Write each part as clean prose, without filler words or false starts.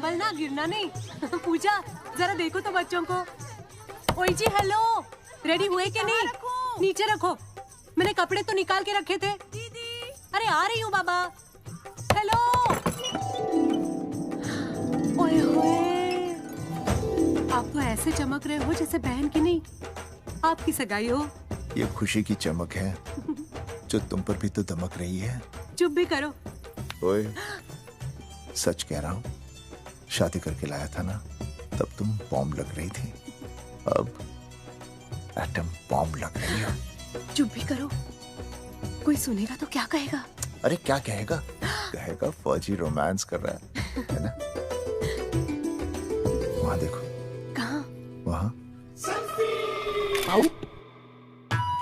संभलना, गिरना नहीं। पूजा जरा देखो तो बच्चों को। ओए जी हेलो, रेडी हुए कि नहीं? नीचे रखो, मैंने कपड़े तो निकाल के रखे थे। दीदी अरे आ रही हूँ बाबा। हेलो। ओए होए, आप तो ऐसे चमक रहे हो जैसे बहन की नहीं आपकी सगाई हो। ये खुशी की चमक है जो तुम पर भी तो दमक रही है। चुप भी करो। ओए सच कह रहा हूँ, शादी करके लाया था ना तब तुम बॉम्ब लग रही थी, अब एटम बॉम्ब लग रही हो। चुप भी करो, कोई सुनेगा तो क्या कहेगा? अरे क्या कहेगा? कहेगा फौजी रोमांस कर रहा है ना? वहाँ देखो। कहाँ? वहाँ।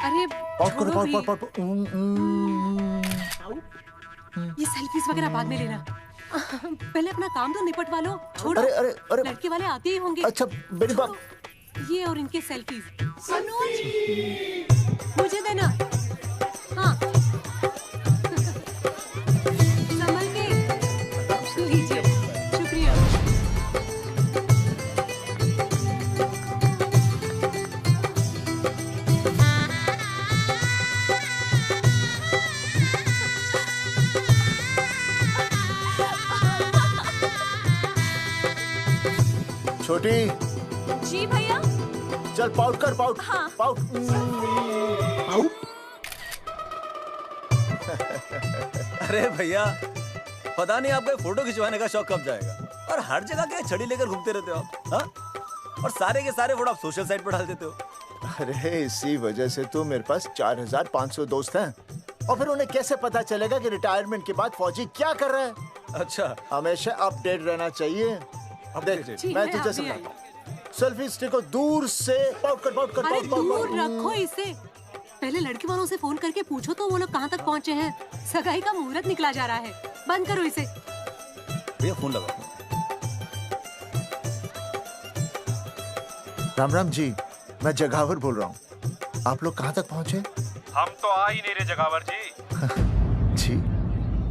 अरे छोड़ो भी। ये सेल्फीज वगैरह बाद में लेना, पहले अपना काम तो निपटवा लो। छोड़ो। अरे लड़के वाले आते ही होंगे। अच्छा मेरी बात। ये और इनके सेल्फीज। अनुज मुझे देना। हाँ संभल के लीजिए, शुक्रिया। छोटी जी भैया। चल पाउट कर, पाउट। हाँ। पाउट। अरे भैया, पता नहीं आपको फोटो खिंचवाने का शौक कब जाएगा, और हर जगह के छड़ी लेकर घूमते रहते हो आप, हाँ? और सारे के सारे फोटो आप सोशल साइट पर डाल देते हो। अरे इसी वजह से तो मेरे पास 4500 दोस्त हैं, और फिर उन्हें कैसे पता चलेगा कि रिटायरमेंट के बाद फौजी क्या कर रहा है। अच्छा, हमेशा अपडेट रहना चाहिए। देख मैं तुझे समझाता हूँ, सेल्फी स्टिक को दूर से पाउट कर, पाउट कर, अरे पाउट, पाउट, दूर पाउट। रखो इसे। पहले लड़की वालों से फोन करके पूछो तो वो लोग कहाँ तक पहुँचे हैं। सगाई का मुहूर्त निकला जा रहा है, बंद करो इसे। भैया फोन लगाओ। राम राम जी, मैं जगावर बोल रहा हूँ। आप लोग कहाँ तक पहुँचे? हम तो आ ही नहीं रहे जगावर जी। जी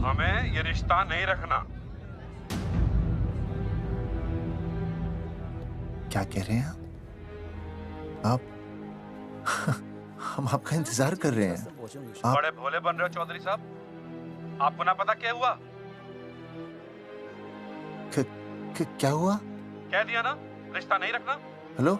हमें ये रिश्ता नहीं रखना। क्या कह रहे हैं आप? हम आपका इंतजार कर रहे हैं। आप बड़े भोले बन रहे हो चौधरी साहब। आपको ना पता क्या हुआ? क्या हुआ? कह दिया ना, रिश्ता नहीं रखना। हेलो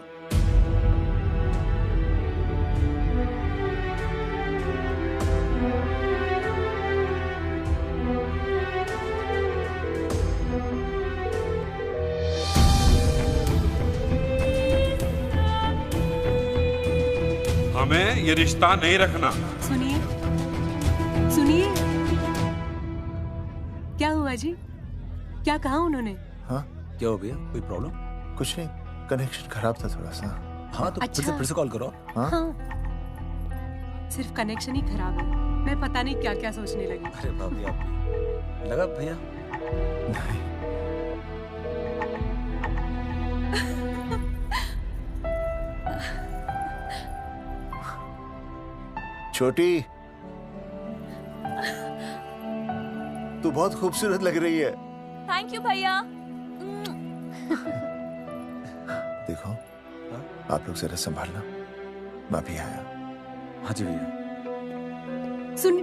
हमें ये रिश्ता नहीं रखना। सुनिए सुनिए, क्या हुआ जी? क्या कहा उन्होंने? हाँ क्या हो भैया, कोई प्रॉब्लम? कुछ नहीं, कनेक्शन खराब था थोड़ा सा। हाँ तो अच्छा। फिर से कॉल करो। हाँ? हाँ सिर्फ कनेक्शन ही खराब है, मैं पता नहीं क्या क्या सोचने लगी। अरे भाभी आप भी लगा भैया? नहीं छोटी, तू बहुत खूबसूरत लग रही है। थैंक यू भैया। देखो आप लोग जरा संभालना, मैं भी आया। हाँ जी भैया। सुन,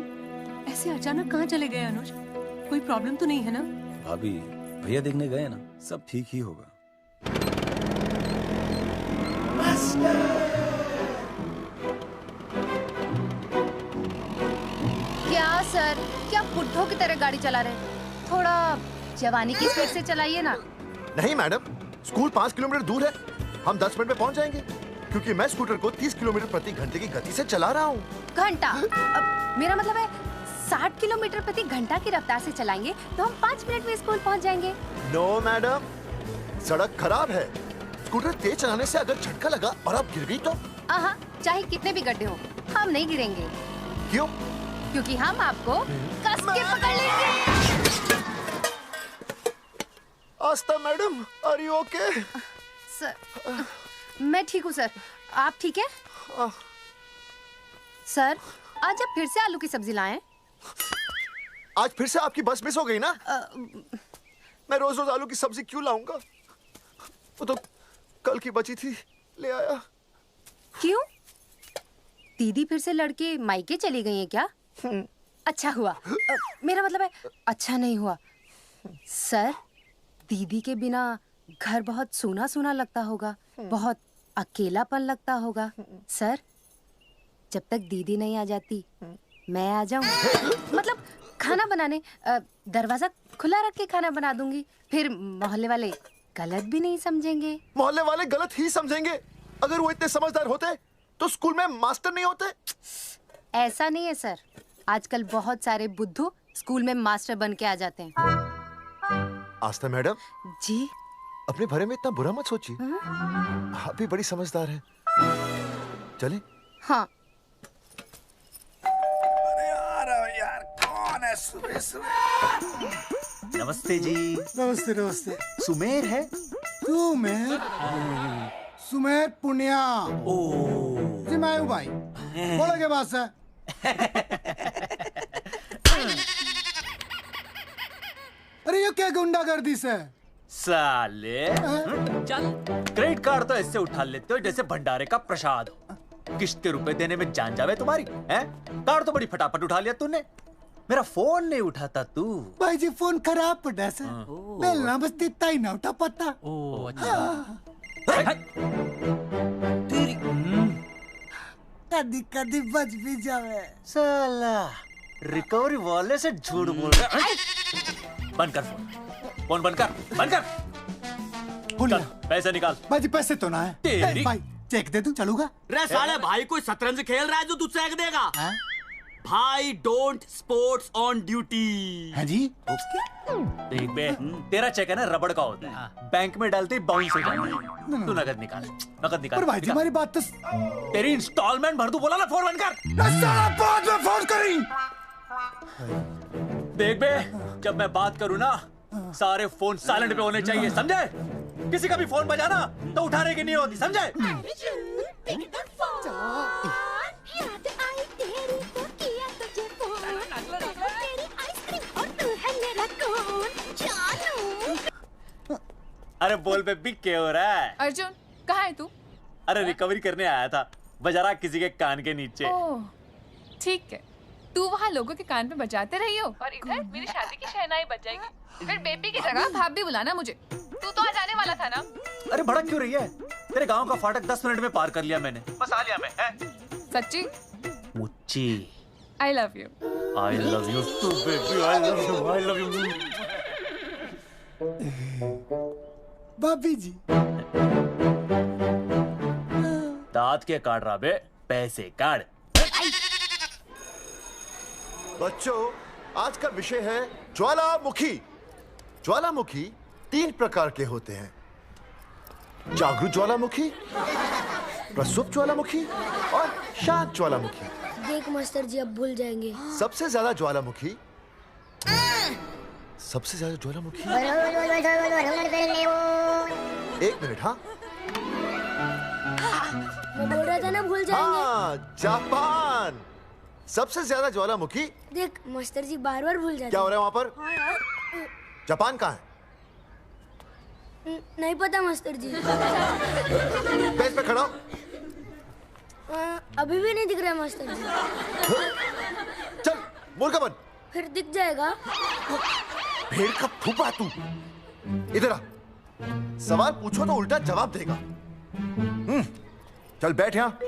ऐसे अचानक कहाँ चले गए अनुज? कोई प्रॉब्लम तो नहीं है ना? भाभी भैया देखने गए ना, सब ठीक ही होगा। क्या सर, क्या बुड्ढों की तरह गाड़ी चला रहे हैं? थोड़ा जवानी की स्पीड से चलाइए ना। नहीं मैडम, स्कूल 5 किलोमीटर दूर है, हम 10 मिनट में पहुंच जाएंगे, क्योंकि मैं स्कूटर को 30 किलोमीटर प्रति घंटे की गति से चला रहा हूँ। घंटा? मेरा मतलब है 60 किलोमीटर प्रति घंटा की रफ्तार से चलाएंगे तो हम 5 मिनट में स्कूल पहुंच जाएंगे। नो मैडम, सड़क खराब है, स्कूटर तेज चलाने से अगर झटका लगा और आप गिर गई तो? आहा, चाहे कितने भी गड्ढे हो, हम नहीं गिरेंगे। क्यों? क्योंकि हम आपको कस के पकड़ लेंगे। Aastha madam, are you okay? Sir, मैं ठीक हूँ सर, आप ठीक है? सर, आज आप फिर से आलू की सब्जी लाएं? आज फिर से आपकी बस मिस हो गई ना? मैं रोज रोज आलू की सब्जी क्यों लाऊंगा? वो तो कल की बची थी, ले आया। क्यों? दीदी फिर से लड़के मायके चली गई हैं क्या? अच्छा हुआ। मेरा मतलब है अच्छा नहीं हुआ। सर, दीदी के बिना घर बहुत सूना सूना लगता होगा, बहुत अकेलापन लगता होगा। सर, जब तक दीदी नहीं आ जाती मैं आ जाऊं। मतलब खाना बनाने दरवाजा खुला रख के खाना बना दूंगी, फिर मोहल्ले वाले गलत भी नहीं समझेंगे। मोहल्ले वाले गलत ही समझेंगे। अगर वो इतने समझदार होते तो स्कूल में मास्टर नहीं होते। ऐसा नहीं है सर, आजकल बहुत सारे बुद्धू स्कूल में मास्टर बन के आ जाते हैं। आस्था मैडम जी? अपने भरे में इतना बुरा मत सोचिए। आप भी बड़ी समझदार हैं। चलें? हाँ। यार कौन है सुबह सुबह? नमस्ते जी। नमस्ते नमस्ते। सुमेर है? सुमेर? सुमेर पुनिया। ओ जी मैं हूँ भाई। बोलो के बात है? अरे ये क्या गुंडागर्दी से? साले चल, क्रेडिट कार्ड तो ऐसे उठा लेते हो जैसे भंडारे का प्रसाद हो। किस्त के रुपए देने में जान जावे तुम्हारी हैं? कार्ड तो बड़ी फटाफट उठा लिया तूने, मेरा फोन नहीं उठाता तू। भाई जी फोन खराब पड़ा से बेलना बस इतना ही ना उठा पाता। ओ अच्छा। तेरी कदी कदी बच भी जावे। साला रिकवरी वाले से झूठ बोल रहा है। बंद कर फोन बंद कर, बंद कर। बोलिए। पैसे निकाल। भाई जी पैसे तो ना है। तेरी भाई चेक दे दूं, चलूगा? रे साले भाई कोई शतरंज खेल रहा है जो तू चेक देगा? भाई डोंट स्पोर्ट्स ऑन ड्यूटी। है जी? देख बे, तेरा चेक है ना रबड़ का होता है, बैंक में डालते ही बाउंस हो जाता है। तू नकद निकाल, नकद निकाल। पर भाई जी हमारी बात तो तेरी इंस्टॉलमेंट भर दूं, बोला ना फोन बंद कर। साला बाद में फोन करी। देख बे, जब मैं बात करूं ना सारे फोन साइलेंट पे होने चाहिए, समझे? किसी का भी फोन बजाना तो उठाने की नहीं होती, समझे? अरे बोल पे बिक के हो रहा है? अर्जुन कहाँ है तू? अरे रिकवरी करने आया था, बजा रहा किसी के कान के नीचे। ओह ठीक है, तू वहाँ लोगों के कान पे बजाते रही हो और इधर मेरी शादी की शहनाई बज जाएगी। फिर बेबी की जगह भाभी बुलाना मुझे। तू तो आ जाने वाला था ना? अरे भड़क क्यों रही है? तेरे गांव का फाटक 10 मिनट में पार कर लिया मैंने, बस आ लिया मैं। सच्ची? मुच्ची I love you. I love you too baby, I love you, I love you. भाभी जी दांत के काट रहा बे, पैसे काट। बच्चों आज का विषय है ज्वालामुखी। ज्वालामुखी 3 प्रकार के होते हैं, जागरूक ज्वालामुखी, प्रसुप्त ज्वालामुखी और शांत ज्वालामुखी। देख मास्टर जी अब भूल जाएंगे। सबसे ज्यादा ज्वालामुखी एक मिनट। हाँ मैं बोल रहा था ना भूल जाएंगे। हाँ, जापान सबसे ज्यादा ज्वालामुखी। देख मास्टर जी बार बार भूल जाते क्या हो रहा है वहां पर? हाँ यार। जापान कहाँ है? नहीं पता मास्टर जी। बेंच पे खड़ा हो। अभी भी नहीं दिख रहा मास्टर जी। चल मुर्गा बन। फिर दिख जाएगा। भेड़ का फूफा तू, इधर आ। सवाल पूछो तो उल्टा जवाब देगा। चल बैठ यहाँ।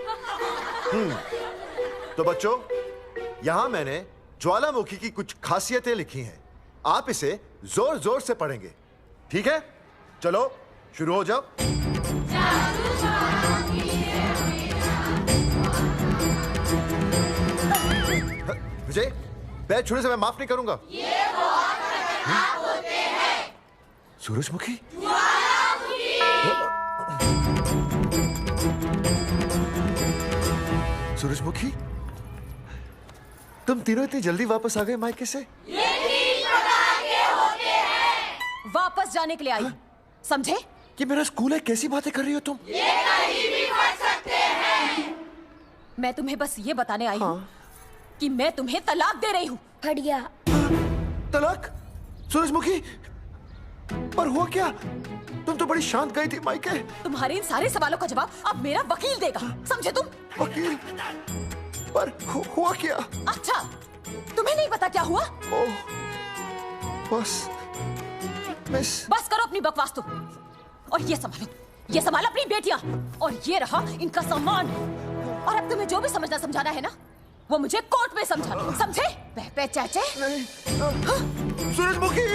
तो बच्चों यहां मैंने ज्वालामुखी की कुछ खासियतें लिखी हैं, आप इसे जोर जोर से पढ़ेंगे, ठीक है? चलो शुरू हो जाओ। विजय, बैच छूने से मैं माफ नहीं करूंगा। ये वो आप होते हैं। सूरजमुखी? सूरजमुखी, तुम तीनों इतनी जल्दी वापस आ गए मायके से? ये 3 प्रकार के होते हैं। वापस जाने के लिए आई, समझे? ये मेरा स्कूल है, कैसी बातें कर रही हो तुम? ये कहीं भी पढ़ सकते हैं। मैं तुम्हें बस ये बताने आई हूँ कि मैं तुम्हें तलाक दे रही हूँ। फट गया। तलाक? सूरजमुखी, पर हुआ क्या? तुम तो बड़ी शांत गई थी मायके। तुम्हारे इन सारे सवालों का जवाब अब मेरा वकील देगा, समझे तुम? वकील? पर हुआ क्या? अच्छा, तुम्हें नहीं पता क्या हुआ? ओह, बस मिस। बस करो अपनी बकवास तुम, और ये संभालो अपनी बेटियां, और ये रहा इनका सामान। और अब तुम्हें जो भी समझना समझाना है ना, वो मुझे कोर्ट में समझाना, समझे? पे चाचे। सूरजमुखी,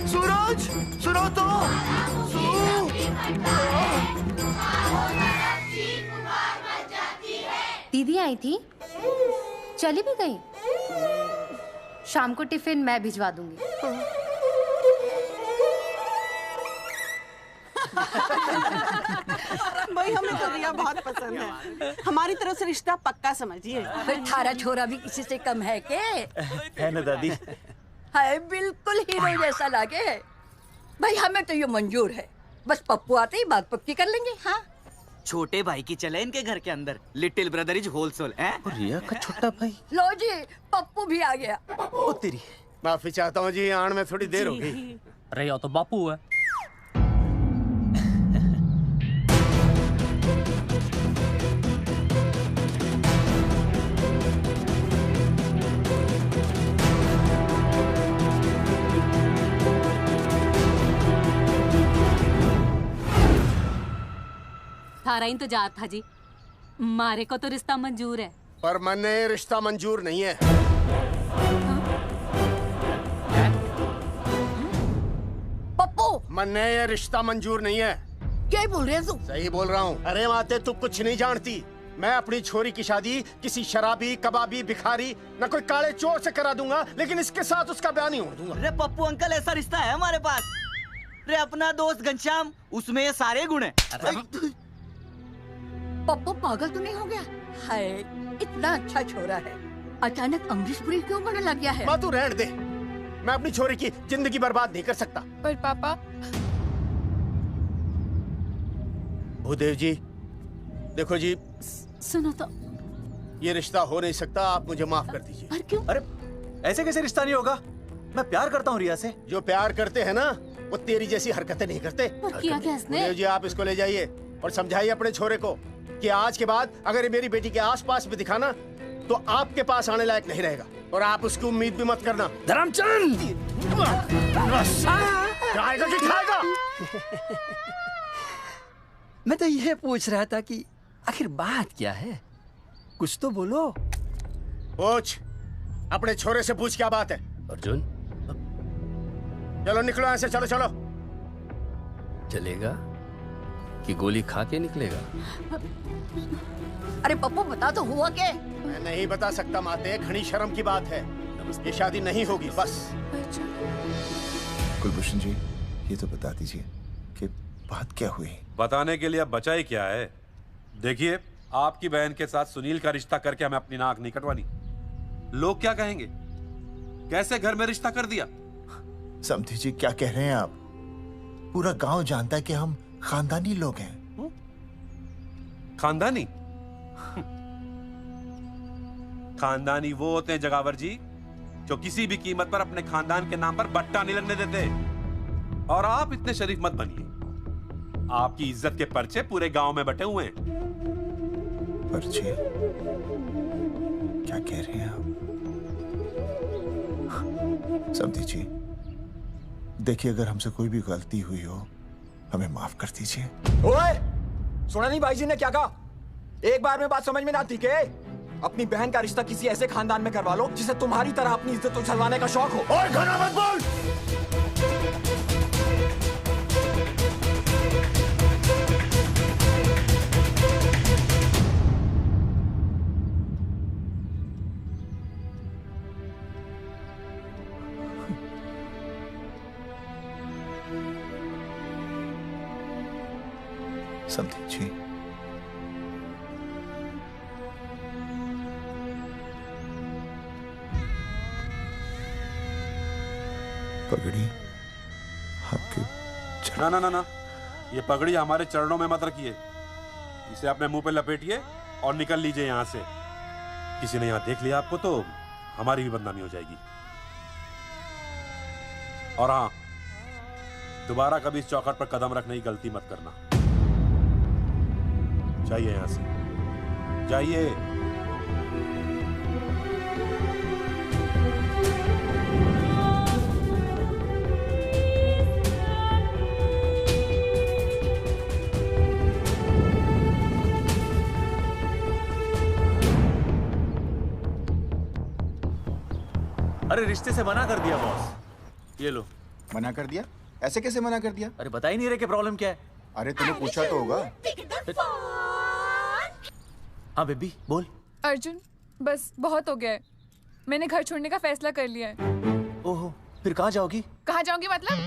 सूरज, सुनो तो। दीदी आई थी, चली भी गई। शाम को टिफिन मैं भिजवा दूंगी। भाई हमें तो रिया बहुत पसंद है, हमारी तरफ से रिश्ता पक्का समझिए। फिर थारा छोरा भी किसी से कम है के? है ना दादी? है, बिल्कुल हीरो जैसा लागे है। भाई हमें तो ये मंजूर है, बस पप्पू आते ही बात पक्की कर लेंगे। हाँ, छोटे भाई की चले इनके घर के अंदर, लिटिल ब्रदर इज होलसेल है। रिया का छोटा भाई। लो जी, पप्पू भी आ गया। ओ तेरी। माफी चाहता हूँ जी, आने में थोड़ी देर हो गई। अरे यो तो बापू है। थारा इंतजार था जी, मारे को तो रिश्ता मंजूर है। पर मैंने रिश्ता मंजूर नहीं है। पप्पू, मैंने ये रिश्ता मंजूर नहीं है। क्या बोल रहे हैं तू? सही बोल रहा हूँ। अरे माते, तू कुछ नहीं जानती। मैं अपनी छोरी की शादी किसी शराबी, कबाबी, भिखारी, न कोई काले चोर से करा दूंगा, लेकिन इसके साथ उसका ब्याह नहीं हो दूंगा। अरे पप्पू अंकल, ऐसा रिश्ता है हमारे पास। अरे अपना दोस्त घनश्याम, उसमें ये सारे गुण हैं। पप्पू पागल तो नहीं हो गया? हाय, इतना अच्छा छोरा है, अचानक अमरीशपुरी क्यों बनने लग गया है? माँ तू रहने दे, मैं अपनी छोरी की जिंदगी बर्बाद नहीं कर सकता। पर पापा। भूदेव जी, देखो जी, सुनो तो। ये रिश्ता हो नहीं सकता, आप मुझे माफ कर दीजिए। पर क्यों? अरे ऐसे कैसे रिश्ता नहीं होगा? मैं प्यार करता हूँ रिया से। जो प्यार करते हैं ना, वो तेरी जैसी हरकतें नहीं करते। पर किया क्या इसने? भूदेव जी, आप इसको ले जाइए और समझाइए अपने छोरे को कि आज के बाद अगर ये मेरी बेटी के आसपास भी दिखा ना, तो आपके पास आने लायक नहीं रहेगा, और आप उसकी उम्मीद भी मत करना। धर्मचंद, खाएगा कि खाएगा? मैं तो ये पूछ रहा था कि आखिर बात क्या है, कुछ तो बोलो। पूछ, अपने छोरे से पूछ क्या बात है। अर्जुन, चलो निकलो यहाँ से, चलो चलो। चलेगा कि गोली खा के निकलेगा? अरे पप्पू, बता तो हुआ क्या? मैं नहीं बता सकता माते, घनी शर्म की बात है। ये शादी नहीं होगी, बस। कुलभूषण जी, ये तो बता दीजिए कि बात क्या हुई। बताने के लिए अब बचा ही क्या है। देखिए, आपकी बहन के साथ सुनील का रिश्ता करके हमें अपनी नाक नहीं कटवानी। लोग क्या कहेंगे? कैसे घर में रिश्ता कर दिया? समधी जी, क्या कह रहे हैं आप? पूरा गांव जानता है कि हम खानदानी लोग हैं। खानदानी? खानदानी वो होते हैं जगावर जी, जो किसी भी कीमत पर अपने खानदान के नाम पर बट्टा नहीं लगने देते। और आप इतने शरीफ मत बनिए। आपकी इज्जत के पर्चे पूरे गांव में बटे हुए हैं। पर्चे? क्या कह रहे हैं आप? समधी जी, देखिए, अगर हमसे कोई भी गलती हुई हो, हमें माफ कर दीजिए। ओए, सुना नहीं भाई जी ने क्या कहा? एक बार में बात समझ में ना आती के? अपनी बहन का रिश्ता किसी ऐसे खानदान में करवा लो जिसे तुम्हारी तरह अपनी इज्जत उछलवाने का शौक हो। ओए, घना मत बोल। समधी जी, पगड़ी आपके ना ना ना ना, ये पगड़ी हमारे चरणों में मत रखिए। इसे अपने मुंह पे लपेटिए और निकल लीजिए यहाँ से। किसी ने यहाँ देख लिया आपको तो हमारी भी बदनामी हो जाएगी। और हाँ, दोबारा कभी इस चौखट पर कदम रखने की गलती मत करना। जाइए यहां से, जाइए। अरे रिश्ते से मना कर दिया बॉस। ये लो। मना कर दिया? ऐसे कैसे मना कर दिया? अरे बता ही नहीं रहे कि प्रॉब्लम क्या है। अरे तूने पूछा तो होगा। हाँ बेबी बोल। अर्जुन बस बहुत हो गया है, मैंने घर छोड़ने का फैसला कर लिया है। ओहो, फिर कहाँ जाओगी? कहाँ जाऊंगी मतलब?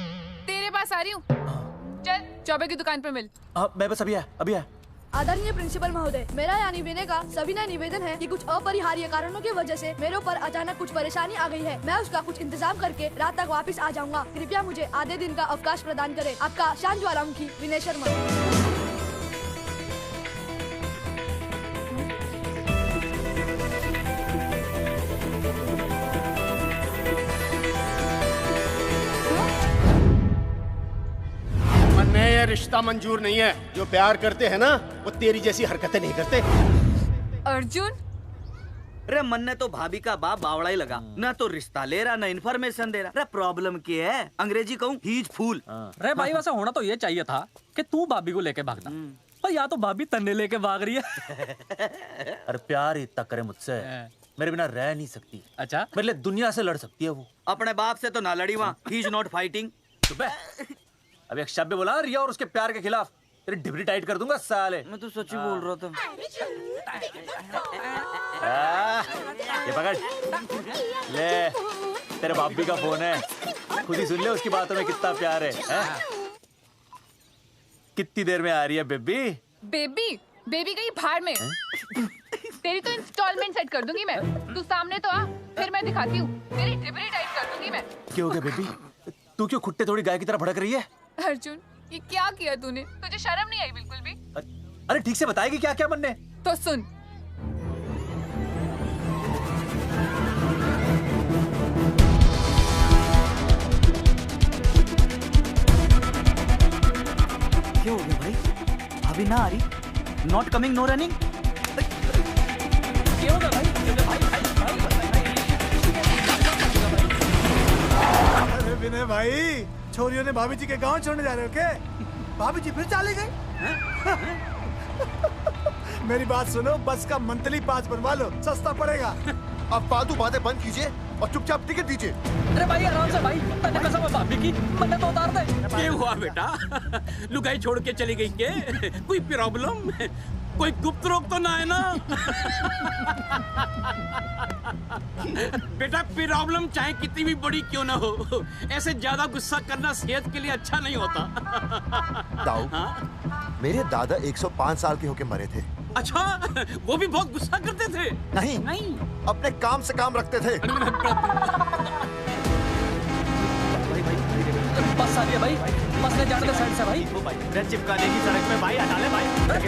तेरे पास आ रही हूँ। चल चौबे की दुकान पर मिल। हाँ मैं बस अभी आया। आदरणीय प्रिंसिपल महोदय, मेरा यानी विनय का सविनय निवेदन है कि कुछ अपरिहार्य कारणों की वजह से मेरे ऊपर अचानक कुछ परेशानी आ गई है। मैं उसका कुछ इंतजाम करके रात तक वापस आ जाऊंगा। कृपया मुझे आधे दिन का अवकाश प्रदान करें। आपका शांत ज्वालामुखी विनय शर्मा। ये रिश्ता मंजूर नहीं है। जो प्यार करते हैं ना वो तेरी जैसी हरकतें नहीं करते। अर्जुन अरे मन ने तो भाभी का बाप बावड़ा ही लगा, ना तो रिश्ता ले रहा ना इन्फॉर्मेशन दे रहा। अरे प्रॉब्लम क्या है? अंग्रेजी कहूँ हीज फूल। अरे भाई वैसे होना तो ये चाहिए था कि तू भाभी को लेके भागता, पर या तो भाभी तन्ने लेके भाग रही है। अरे प्यार इतना करे मुझसे, मेरे बिना रह नहीं सकती। अच्छा मेरे लिए दुनिया से लड़ सकती है वो। अपने बाप से तो ना लड़ी वहाँ, ही इज नॉट फाइटिंग। अभी एक शब्द बोला रिया और उसके प्यार के खिलाफ, तेरी डिबरी टाइट कर दूंगा साले। मैं तो सच्ची बोल रहा था। ये पकड़ ले, तेरे बापी का फोन है, खुद ही सुन ले उसकी बातों में कितना प्यार है, कितनी देर में आ रही है बेबी? बेबी गई भाड़ में। तेरी तो इंस्टॉलमेंट सेट कर दूंगी मैं। तू सामने तो आ, फिर मैं दिखाती हूँ। तेरी डिबरी टाइट कर दूंगी मैं। क्या हो गया बेबी? तू क्यों खुट्टे थोड़ी गाय की तरह भड़क रही है? अर्जुन ये क्या किया तूने? तुझे शर्म नहीं आई बिल्कुल भी? अरे ठीक से बताएगी क्या क्या बनने? तो सुन, क्या हो गया भाई? अभी ना आ रही? Not coming no running? क्या होगा भाई? अरे विनय भाई, छोरियों ने भाभी जी के गांव छोड़ने जा रहे हो क्या? भाभी जी फिर चले गए? मेरी बात सुनो, बस का मंथली पास बनवा लो, सस्ता पड़ेगा। अब फालतू बातें बंद कीजिए और चुपचाप टिकट दीजिए। अरे भाई आराम से भाई, मैंने कसम है भाभी की, मैंने तो उतार दे। क्या हुआ बेटा? लुगाई छोड़ के चली गई के? कोई प्रॉब्लम? कोई गुप्त रोग तो ना है ना? बेटा प्रॉब्लम चाहे कितनी भी बड़ी क्यों ना हो, ऐसे ज्यादा गुस्सा करना सेहत के लिए अच्छा नहीं होता। ताऊ, मेरे दादा 105 साल के होके मरे थे। अच्छा, वो भी बहुत गुस्सा करते थे? नहीं, अपने काम से काम रखते थे। बस आ रही है भाई, बस ले जाने दे साइड से भाई। भाई चिपका देगी सड़क में भाई, हटा ले भाई। अरे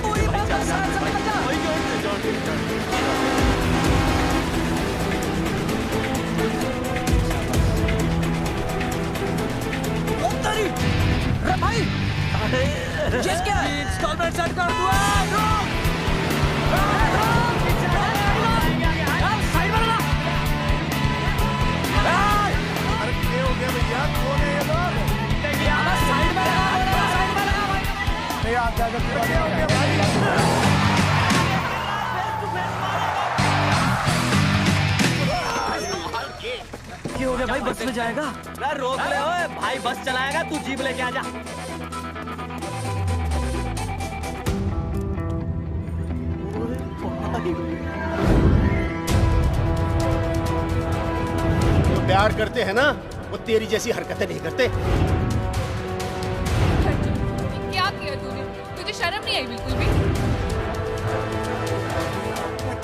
भाई, जिसके इंस्टॉलमेंट सेट कर दूँ। क्या हो गया भाई? बस में जाएगा? रोक ले ओए भाई, बस चलाएगा, तू जीप लेके आ जा। जो प्यार करते हैं ना वो तेरी जैसी हरकतें नहीं करते। क्या किया तूने? तुझे शर्म नहीं आई बिल्कुल भी?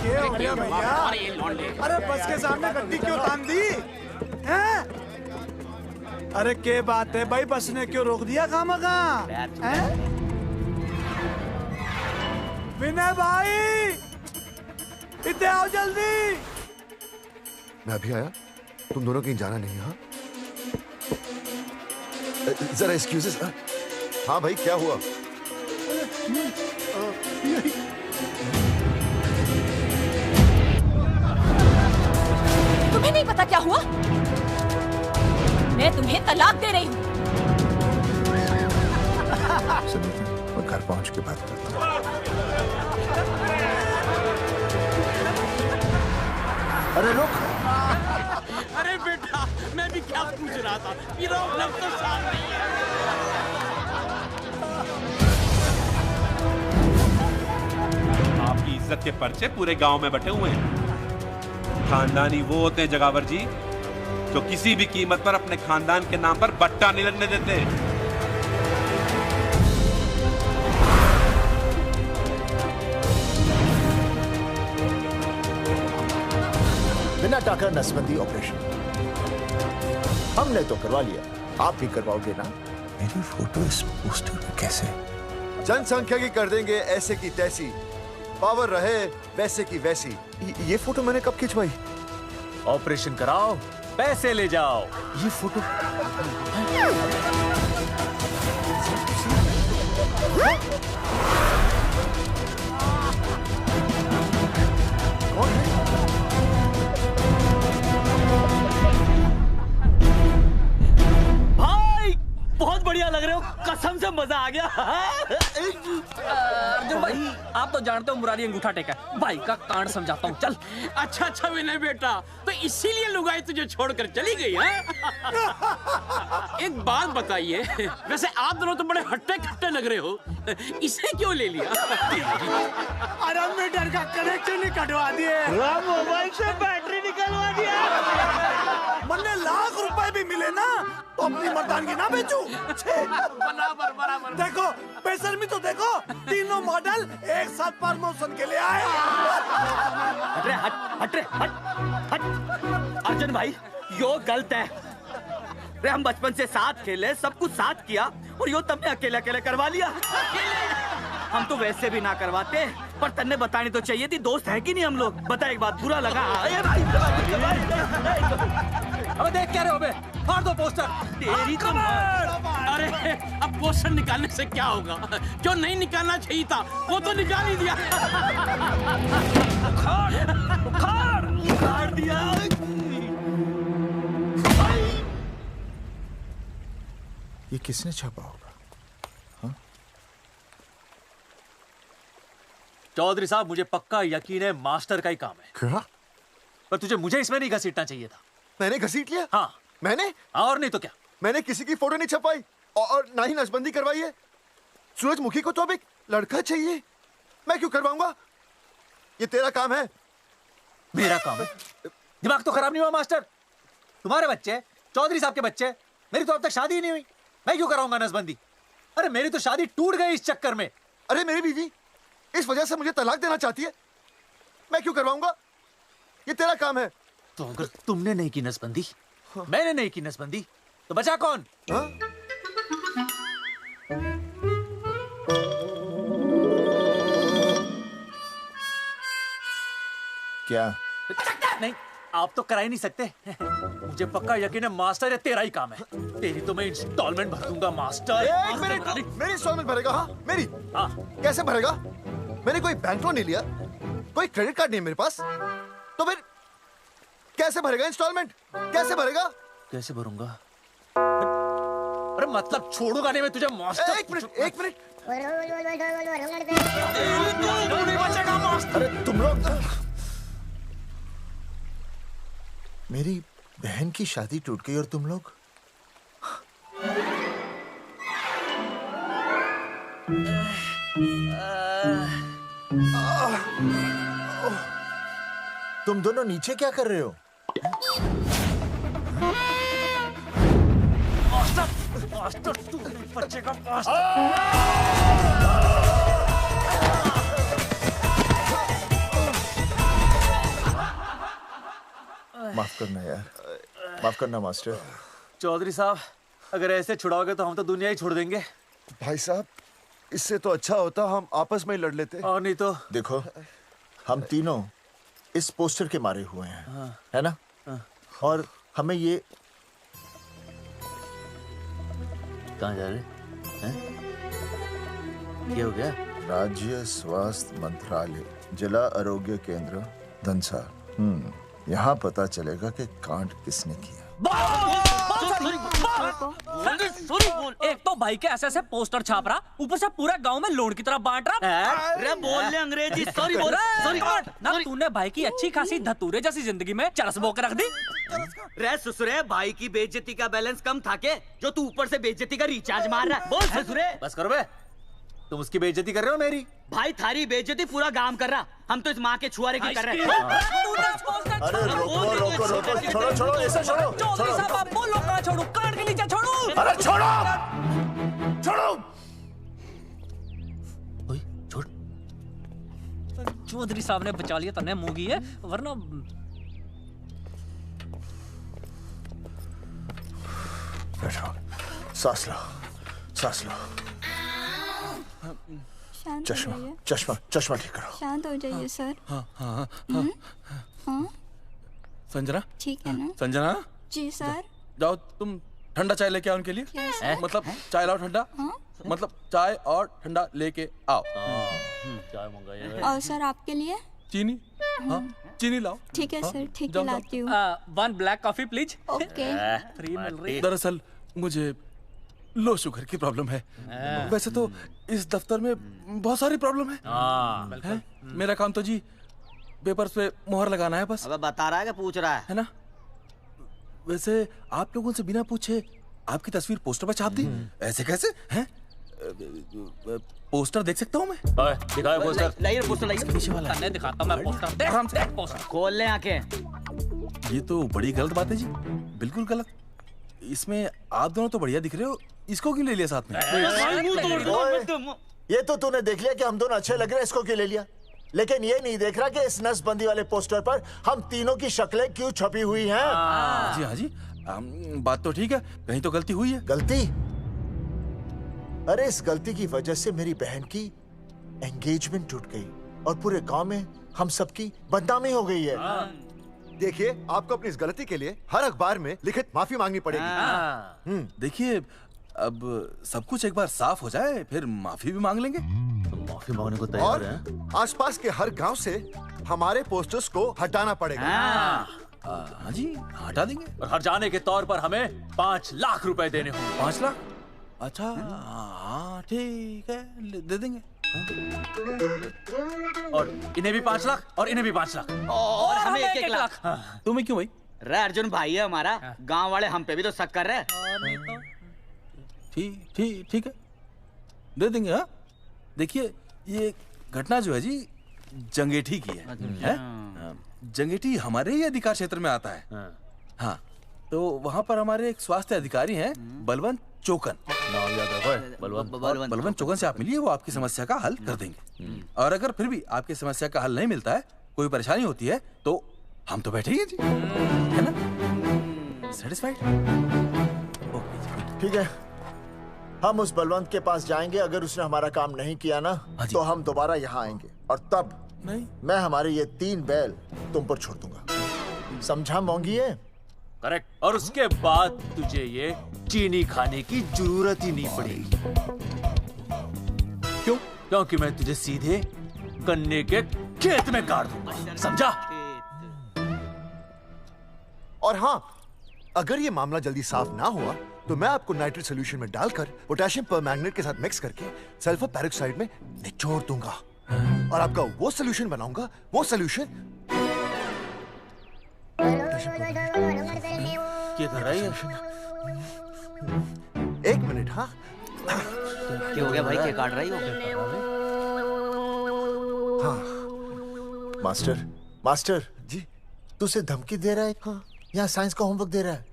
क्या हो गया भैया? अरे बस के सामने गड्डी क्यों तान दी? हैं? अरे क्या बात है भाई, बस ने क्यों रोक दिया खामखा? विनय भाई, इतने आओ जल्दी। मैं अभी आया, तुम दोनों कहीं जाना नहीं। हाँ जरा एक्सक्यूजेस। हाँ भाई, क्या हुआ? तुम्हें नहीं पता क्या हुआ? मैं तुम्हें तलाक दे रही हूँ। मैं घर पहुंच के बात करता हूँ। अरे रुक। अरे बेटा, मैं भी क्या पूछ रहा था, प्रॉब्लम तो साफ नहीं है। आपकी इज्जत के पर्चे पूरे गांव में बटे हुए हैं। खानदानी वो होते हैं जगावर जी जो किसी भी कीमत पर अपने खानदान के नाम पर बट्टा नहीं लगने देते। बिना टाका नसबंदी ऑपरेशन हमने तो करवा लिया, आप भी करवाओगे ना? मेरी फोटो इस पोस्टर में कैसे? जनसंख्या की कर देंगे ऐसे की तैसी, पावर रहे वैसे की वैसी। ये फोटो मैंने कब खिंचवाई? ऑपरेशन कराओ, पैसे ले जाओ। ये फोटो भाई बहुत बढ़िया लग रहे हो, कसम से मजा आ गया। अर्जुन भाई, आप तो जानते हो मुरारी अंगूठा टेका, भाई का कांड समझाता हूँ, चल। अच्छा विनय बेटा, तो इसीलिए लुगाई तुझे छोड़कर चली गई है? एक बात बताइए, वैसे आप दोनों तो बड़े हट्टे कट्टे लग रहे हो, इसे क्यों ले लिया? अरे मीटर का कनेक्शन ही कटवा दिए, मोबाइल से बैटरी निकलवा दिया। मन्ने लाख रुपए भी मिले ना तो अपनी मर्दानगी ना बेचू। बराबर। देखो बेशर्मी तो देखो, तीनों मॉडल एक साथ प्रमोशन के लिए आए। हट अर्जुन भाई, यो गलत है। रे हम बचपन से साथ खेले, सब कुछ साथ किया, और यो तुमने अकेले अकेले करवा लिया। हम तो वैसे भी ना करवाते, पर तन्ने बतानी तो चाहिए थी, दोस्त है कि नहीं हम लोग। बता एक बात, बुरा लगा? अबे देख क्या रहे हो बे? फाड़ दो पोस्टर। तेरी तो अरे अब पोस्टर निकालने से क्या होगा? जो नहीं निकालना चाहिए था वो तो निकाल ही दिया। उखाड़ दिया। ये किसने छापा होगा? चौधरी साहब, मुझे पक्का यकीन है मास्टर का ही काम है। क्या? पर तुझे मुझे इसमें नहीं घसीटना चाहिए था। मैंने घसीट लिया? हाँ। मैंने? और नहीं तो क्या? मैंने किसी की फोटो नहीं छपाई और ना ही नसबंदी करवाई है। सूरजमुखी को तो अब एक लड़का चाहिए, मैं क्यों करवाऊंगा? ये तेरा काम है। मेरा काम है? दिमाग तो खराब नहीं हुआ मास्टर? तुम्हारे बच्चे, चौधरी साहब के बच्चे, मेरी तो अब तक शादी ही नहीं हुई, मैं क्यों कराऊंगा नसबंदी? अरे मेरी तो शादी टूट गई इस चक्कर में। अरे मेरी बीवी इस वजह से मुझे तलाक देना चाहती है, मैं क्यों करवाऊंगा? ये तेरा काम है। तो अगर तुमने नहीं की नसबंदी, मैंने नहीं की नसबंदी, तो बचा कौन? क्या? नहीं, आप तो करा ही नहीं सकते। मुझे पक्का यकीन है मास्टर, ये तेरा ही काम है। तेरी तो मैं इंस्टॉलमेंट भर दूंगा मास्टर। एक मिनट, मेरी इंस्टॉलमेंट भरेगा? हाँ मेरी। हाँ। कैसे भरेगा? मैंने कोई बैंक लोन नहीं लिया, कोई क्रेडिट कार्ड नहीं मेरे पास, तो फिर कैसे भरेगा इंस्टॉलमेंट? कैसे भरेगा? कैसे भरूंगा? अरे मतलब छोड़ूंगा नहीं मैं तुझे मास्टर। एक मिनट। नहीं बचेगा मास्टर। अरे तुम लोग, मेरी बहन की शादी टूट गई और तुम लोग तुम दोनों नीचे क्या कर रहे हो? मास्टर तू नहीं बचेगा मास्टर। माफ करना यार, माफ करना मास्टर। चौधरी साहब, अगर ऐसे छुड़ाओगे तो हम तो दुनिया ही छोड़ देंगे। भाई साहब, इससे तो अच्छा होता हम आपस में ही लड़ लेते। और नहीं तो। देखो, हम तीनों इस पोस्टर के मारे हुए हैं, है ना? और हमें ये कहाँ जा रहे हैं? क्या हो गया? राज्य स्वास्थ्य मंत्रालय, जिला आरोग्य केंद्र धनसा। यहाँ पता चलेगा कि कांड किसने किया। एक तो भाई के ऐसे पोस्टर छाप रहा, ऊपर से पूरा गांव में लोन की तरह बांट रहा। अरे बोल ले अंग्रेजी, सॉरी बोल, सॉरी ना तूने भाई की अच्छी खासी धतूरे जैसी जिंदगी में चरस बो के रख दी। रे ससुरे, भाई की बेइज्जती का बैलेंस कम था के जो तू ऊपर से बेइज्जती का रिचार्ज मार रहा है? बोल ससुरे। बस करो बे, तुम उसकी बेइज्जती कर रहे हो मेरी। भाई थारी बेइज्जती पूरा गांव कर रहा, हम तो इस माँ के छुआरे की कर रहे हैं। अरे रोको रोको रोको, छोड़ो छोड़ो, ऐसे छोड़ो छोड़ो, लोग कहाँ छोड़ू, काट के नीचे छोड़ू। अरे छोड़ो छोड़ो। छोड़। चौधरी साहब ने बचा लिया, तन्ने मुंगी है, वरना बैठो, सांस लो, सांस लो। चश्मा चश्मा चश्मा ठीक करो। शांत हो जाइए सर। हाँ हाँ हाँ हाँ संजना, ठीक है ना? संजना जी सर। जाओ तुम ठंडा चाय लेके आओ उनके लिए। Yes, sir. मतलब चाय लाओ ठंडा। मतलब चाय और ठंडा लेके आओ। चाय मंगाइए। और सर आपके लिए? चीनी, हाँ चीनी लाओ। ठीक है सर, ठीक है, जाओ, लाती हूँ। 1 black coffee please. Okay. Free मिल रही। दरअसल मुझे लो शुगर की प्रॉब्लम है। वैसे तो इस दफ्तर में बहुत सारी प्रॉब्लम है। मेरा काम तो जी पेपर्स पे मोहर लगाना है बस। अबे बता रहा है कि पूछ रहा है ना? वैसे आप लोगों से बिना पूछे आपकी तस्वीर पोस्टर पर छाप दी, ऐसे कैसे हैं? पोस्टर देख सकता हूँ मैं? दिखाओ पोस्टर। लाइए पोस्टर, लाइए। पीछे वाला है। दिखाता मैं पोस्टर। देख, आराम से। पोस्टर खोल ले आंखें। ये तो बड़ी गलत बात है जी, बिल्कुल गलत। इसमें आप दोनों तो बढ़िया दिख रहे हो, इसको क्यों ले लिया साथ में? ये तो तूने देख लिया कि हम दोनों अच्छे लग रहे हैं, इसको क्यों ले लिया? लेकिन ये नहीं देख रहा कि इस नसबंदी वाले पोस्टर पर हम तीनों की शक्लें क्यों छपी हुई हैं? जी हाँ जी, बात तो ठीक है, कहीं तो गलती हुई है। गलती? अरे इस गलती की वजह से मेरी बहन की एंगेजमेंट टूट गई और पूरे गांव में हम सबकी बदनामी हो गई है। देखिए, आपको अपनी इस गलती के लिए हर अखबार में लिखित माफी मांगनी पड़ेगी। देखिए, अब सब कुछ एक बार साफ हो जाए, फिर माफी भी मांग लेंगे। तो माफी मांगने को तैयार हैं? और आसपास के हर गांव से हमारे पोस्टर्स को हटाना पड़ेगा। हाँ जी, हटा देंगे। और हर जाने के तौर पर हमें 5 लाख रुपए देने होंगे। 5 लाख? अच्छा हाँ ठीक है, दे देंगे। और इन्हें भी 5 लाख और इन्हें भी 5 लाख और हमें 1-1 लाख। तुम्हें क्यों भाई? रे अर्जुन भाई है हमारा, गांव वाले हम पे भी तो शक कर रहे हैं। ठीक है, दे देंगे। हाँ देखिए, ये घटना जो है जी जंगेठी की है? जंगेठी हमारे ही अधिकार क्षेत्र में आता है। हाँ, तो वहाँ पर हमारे एक स्वास्थ्य अधिकारी हैं, बलवंत चौकन। नाम याद रखो, बलवंत चौकन से आप मिलिए, वो आपकी समस्या का हल कर देंगे। और अगर फिर भी आपकी समस्या का हल नहीं मिलता है, कोई परेशानी होती है, तो हम तो बैठे ही हैं जी, है ना? सेटिस्फाइड? ठीक है, हम उस बलवंत के पास जाएंगे। अगर उसने हमारा काम नहीं किया ना, तो हम दोबारा यहाँ आएंगे और तब नहीं, मैं हमारे ये 3 बैल तुम पर छोड़ दूंगा। समझा मोंगी है? करेक्ट। और उसके बाद तुझे ये चीनी खाने की जरूरत ही नहीं पड़ेगी। क्यों? क्योंकि मैं तुझे सीधे गन्ने के खेत में गाड़ दूंगा, समझा? और हाँ, अगर ये मामला जल्दी साफ ना हुआ तो मैं आपको नाइट्रेट सोल्यूशन में डालकर पोटेशियम परमैंगनेट के साथ मिक्स करके सल्फर पेरोक्साइड में निचोड़ दूंगा और आपका वो सोल्यूशन बनाऊंगा, वो सोल्यूशन। क्या कर रही है? 1 मिनट। हाँ क्या हो गया भाई, क्या काट रही हो? हाँ मास्टर जी, तू उसे धमकी दे रहा है? हाँ, यहाँ साइंस का होमवर्क दे रहा है।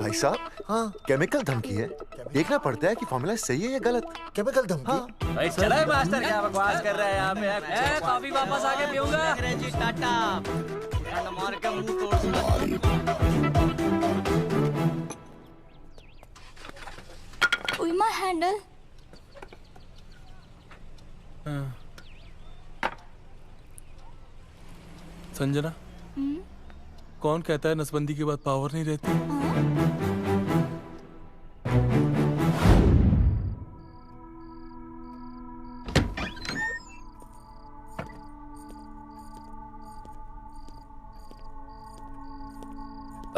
भाई साहब, हाँ केमिकल धमकी है, देखना पड़ता है कि फॉर्मूला सही है या गलत। केमिकल धमकी? हाँ। भाई चला है मास्टर, क्या बकवास कर रहा है यहाँ पे? कॉफी वापस आके पीऊंगा। अंग्रेजी टाटा, मार के मुंह तोड़ दूंगा। उइमा हैंडल। संजना, कौन कहता है नसबंदी के बाद पावर नहीं रहती?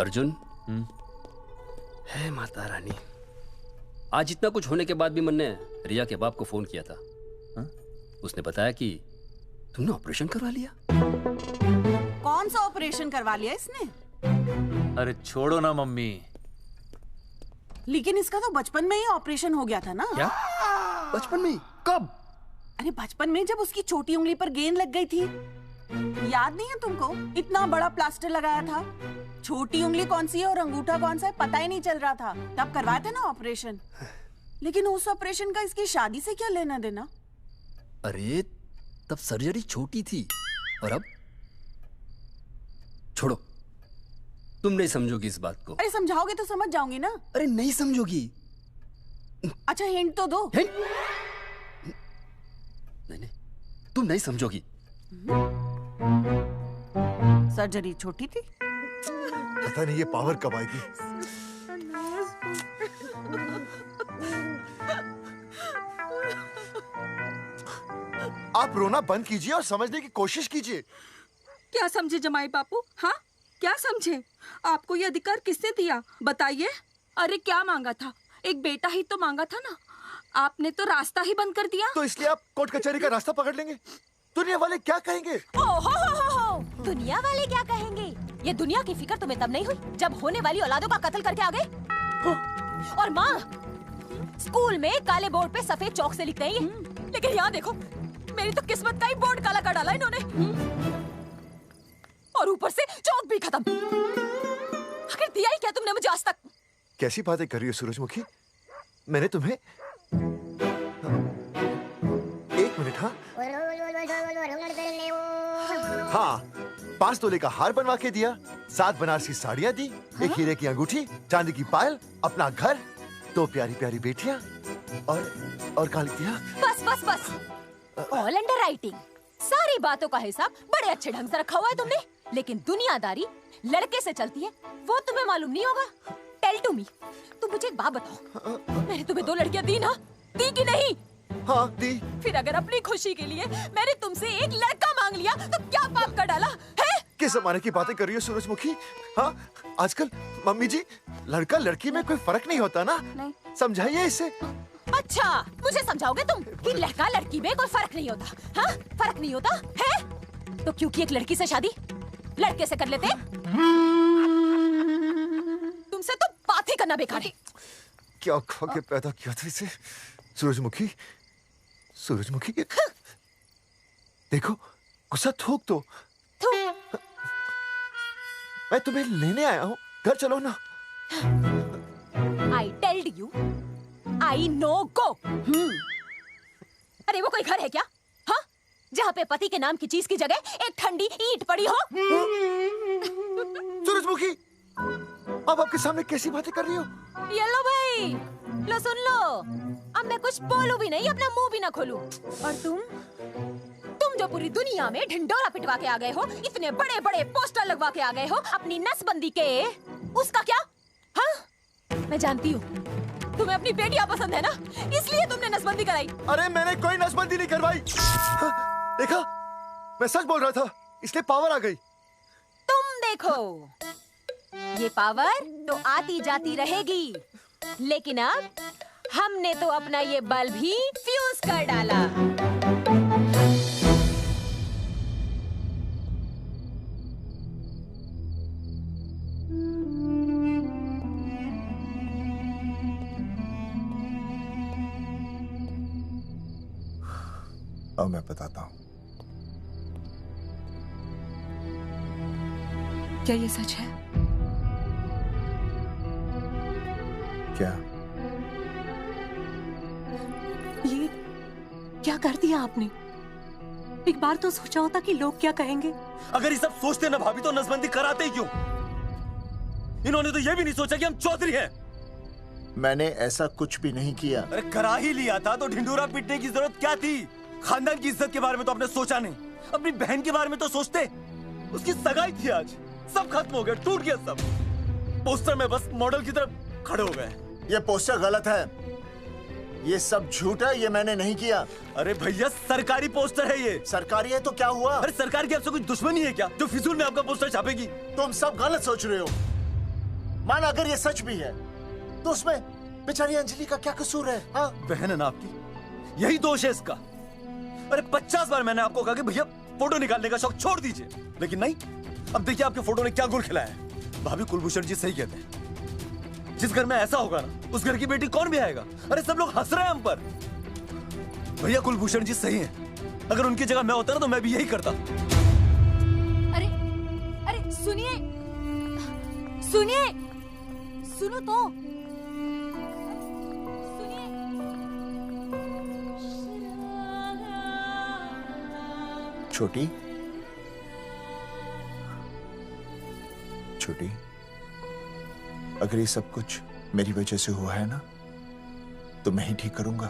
अर्जुन, है माता रानी, आज इतना कुछ होने के बाद भी मन ने रिया के बाप को फोन किया था। उसने बताया कि तुमने ऑपरेशन करवा लिया। कौन सा ऑपरेशन करवा लिया इसने? अरे छोड़ो ना मम्मी। लेकिन इसका तो बचपन में ही ऑपरेशन हो गया था ना। क्या? बचपन में? कब? अरे बचपन में, जब उसकी छोटी उंगली पर गेंद लग गई थी। याद नहीं है तुमको? इतना बड़ा प्लास्टर लगाया था। छोटी उंगली कौन सी है और अंगूठा कौन सा है पता ही नहीं चल रहा था। तब करवाया था ना ऑपरेशन। लेकिन उस ऑपरेशन का इसकी शादी से क्या लेना देना? अरे तब सर्जरी छोटी थी, और अब? छोड़ो, तुम नहीं समझोगी इस बात को। अरे समझाओगे तो समझ जाऊंगी ना। अरे नहीं समझोगी। अच्छा हिंट तो दो। हिंट? नहीं, तुम नहीं समझोगी। सर्जरी छोटी थी। पता नहीं ये पावर कब आएगी। आप रोना बंद कीजिए और समझने की कोशिश कीजिए। क्या समझे जमाई बापू? हाँ, क्या समझे? आपको ये अधिकार किसने दिया बताइए? अरे क्या मांगा था? एक बेटा ही तो मांगा था ना। आपने तो रास्ता ही बंद कर दिया। तो इसलिए आप कोर्ट कचहरी का रास्ता पकड़ लेंगे। दुनिया वाले क्या कहेंगे? हो। दुनिया वाले क्या कहेंगे? ये दुनिया की फिक्र तुम्हें तब नहीं हुई जब होने वाली औलादों का कत्ल करके आ गए। और माँ, स्कूल में काले बोर्ड पे सफेद चौक से लिखते हैं, लेकिन यहाँ देखो, मेरी तो किस्मत का ही बोर्ड काला कर डाला इन्होंने। और ऊपर से चौक भी खत्म। आखिर दिया ही क्या तुमने मुझे आज तक? कैसी बातें कर रही हो सूरजमुखी? मैंने तुम्हें एक मिनट। हाँ, 5 तोले का हार बनवा के दिया, 7 बनारसी साड़ियाँ दी, एक हीरे की अंगूठी, चांदी की पायल, अपना घर, 2 प्यारी प्यारी बेटियाँ और क्या लिख दिया? बस। All under writing. सारी बातों का हिसाब बड़े अच्छे ढंग से रखा हुआ है तुमने, लेकिन दुनियादारी लड़के से चलती है वो तुम्हें मालूम नहीं होगा। टेल टू मी, तुम मुझे एक बात बताओ, मैंने तुम्हें 2 लड़कियां दी ना? दी कि नहीं? हाँ दी। फिर अगर अपनी खुशी के लिए मैंने तुमसे एक लड़का मांग लिया तो क्या पाप कर डाला है? किस जमाने की बातें कर रही हो सूरजमुखी? हाँ, आजकल मम्मी जी, लड़का लड़की में कोई फर्क नहीं होता ना। नहीं। समझाइए इसे। अच्छा, मुझे समझाओगे तुम कि लड़का लड़की में कोई फर्क नहीं होता? हाँ, फर्क नहीं होता है? तो क्योंकि एक लड़की से शादी लड़के से कर लेते? तुमसे तो बात ही करना बेकार है। क्या खा के पैदा किया था इसे? सूरजमुखी, देखो, गुस्सा थूक दो। मैं तुम्हें लेने आया हूँ, घर चलो ना। I told you, I know go। अरे वो कोई घर है क्या? हाँ, जहाँ पे पति के नाम की चीज की जगह एक ठंडी ईंट पड़ी हो? सूरजमुखी, अब आपके सामने कैसी बातें कर रही हो? ये लो भाई, लो सुन लो। अब मैं कुछ बोलूं भी नहीं, अपना मुंह भी ना खोलूं। और तुम जो पूरी दुनिया में ढिंडोरा पिटवा के आ गए हो, इतने बड़े बड़े पोस्टर लगवा के आ गए हो अपनी नसबंदी के, उसका क्या? हाँ, मैं जानती हूँ तुम्हें अपनी बेटियां पसंद है ना, इसलिए तुमने नसबंदी कराई। अरे मैंने कोई नसबंदी नहीं करवाई। देखा, मैं सच बोल रहा था, इसलिए पावर आ गई। तुम देखो, ये पावर तो आती जाती रहेगी, लेकिन अब हमने तो अपना ये बल्ब ही फ्यूज कर डाला। अब मैं बताता हूँ। क्या ये सच है? क्या? ये क्या कर दिया आपने? एक बार तो सोचा होता कि लोग क्या कहेंगे। अगर ये सब सोचते ना भाभी तो नसबंदी कराते ही क्यों? इन्होंने तो ये भी नहीं सोचा कि हम चौधरी हैं। मैंने ऐसा कुछ भी नहीं किया। अरे करा ही लिया था तो ढिंडोरा पीटने की जरूरत क्या थी? खानदान की इज्जत के बारे में तो आपने सोचा नहीं, अपनी बहन के बारे में तो सोचते। उसकी सगाई थी आज, सब खत्म हो गया, टूट गया सब। पोस्टर में बस मॉडल की तरफ खड़े हो गए। ये पोस्टर गलत है, ये सब झूठ है, ये मैंने नहीं किया। अरे भैया सरकारी पोस्टर है ये। सरकारी है तो क्या हुआ? अरे सरकार की आपसे कोई दुश्मनी है क्या जो फिजूल में आपका पोस्टर छापेगी? तुम सब गलत सोच रहे हो। माना अगर ये सच भी है तो उसमें बेचारी अंजलि का क्या कसूर है? हाँ? बहन है ना आपकी, यही दोष है इसका। अरे 50 बार मैंने आपको कहा कि भैया फोटो निकालने का शौक छोड़ दीजिए, लेकिन नहीं। अब देखिए आपके फोटो ने क्या गुल खिलाया है। भाभी कुलभूषण जी सही कहते हैं, जिस घर में ऐसा होगा ना उस घर की बेटी कौन भी आएगा। अरे सब लोग हंस रहे हैं हम पर। भैया कुलभूषण जी सही हैं, अगर उनकी जगह मैं होता ना तो मैं भी यही करता। अरे अरे सुनिए सुनिए, सुनो तो। छोटी छोटी, अगर ये सब कुछ मेरी वजह से हुआ है ना तो मैं ही ठीक करूंगा।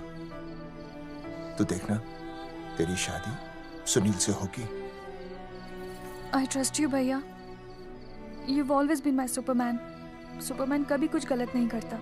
तो देखना तेरी शादी सुनील से होगी। I trust you, भैया। You've always been my Superman. Superman कभी कुछ गलत नहीं करता।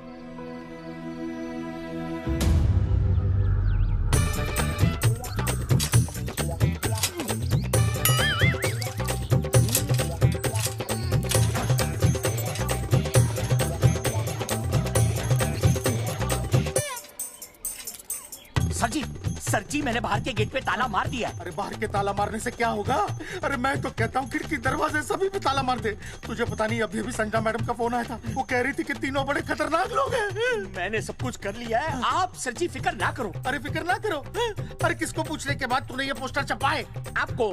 सर जी मैंने बाहर के गेट पे ताला मार दिया। अरे बाहर के ताला मारने से क्या होगा? अरे मैं तो कहता हूँ खिड़की दरवाजे सभी पे ताला मार दे। तुझे पता नहीं अभी अभी संजना मैडम का फोन आया था, वो कह रही थी कि तीनों बड़े खतरनाक लोग हैं। मैंने सब कुछ कर लिया है, आप सर जी फिक्र ना करो। अरे फिक्र ना करो? अरे किसको पूछने के बाद तूने ये पोस्टर छपाए? आपको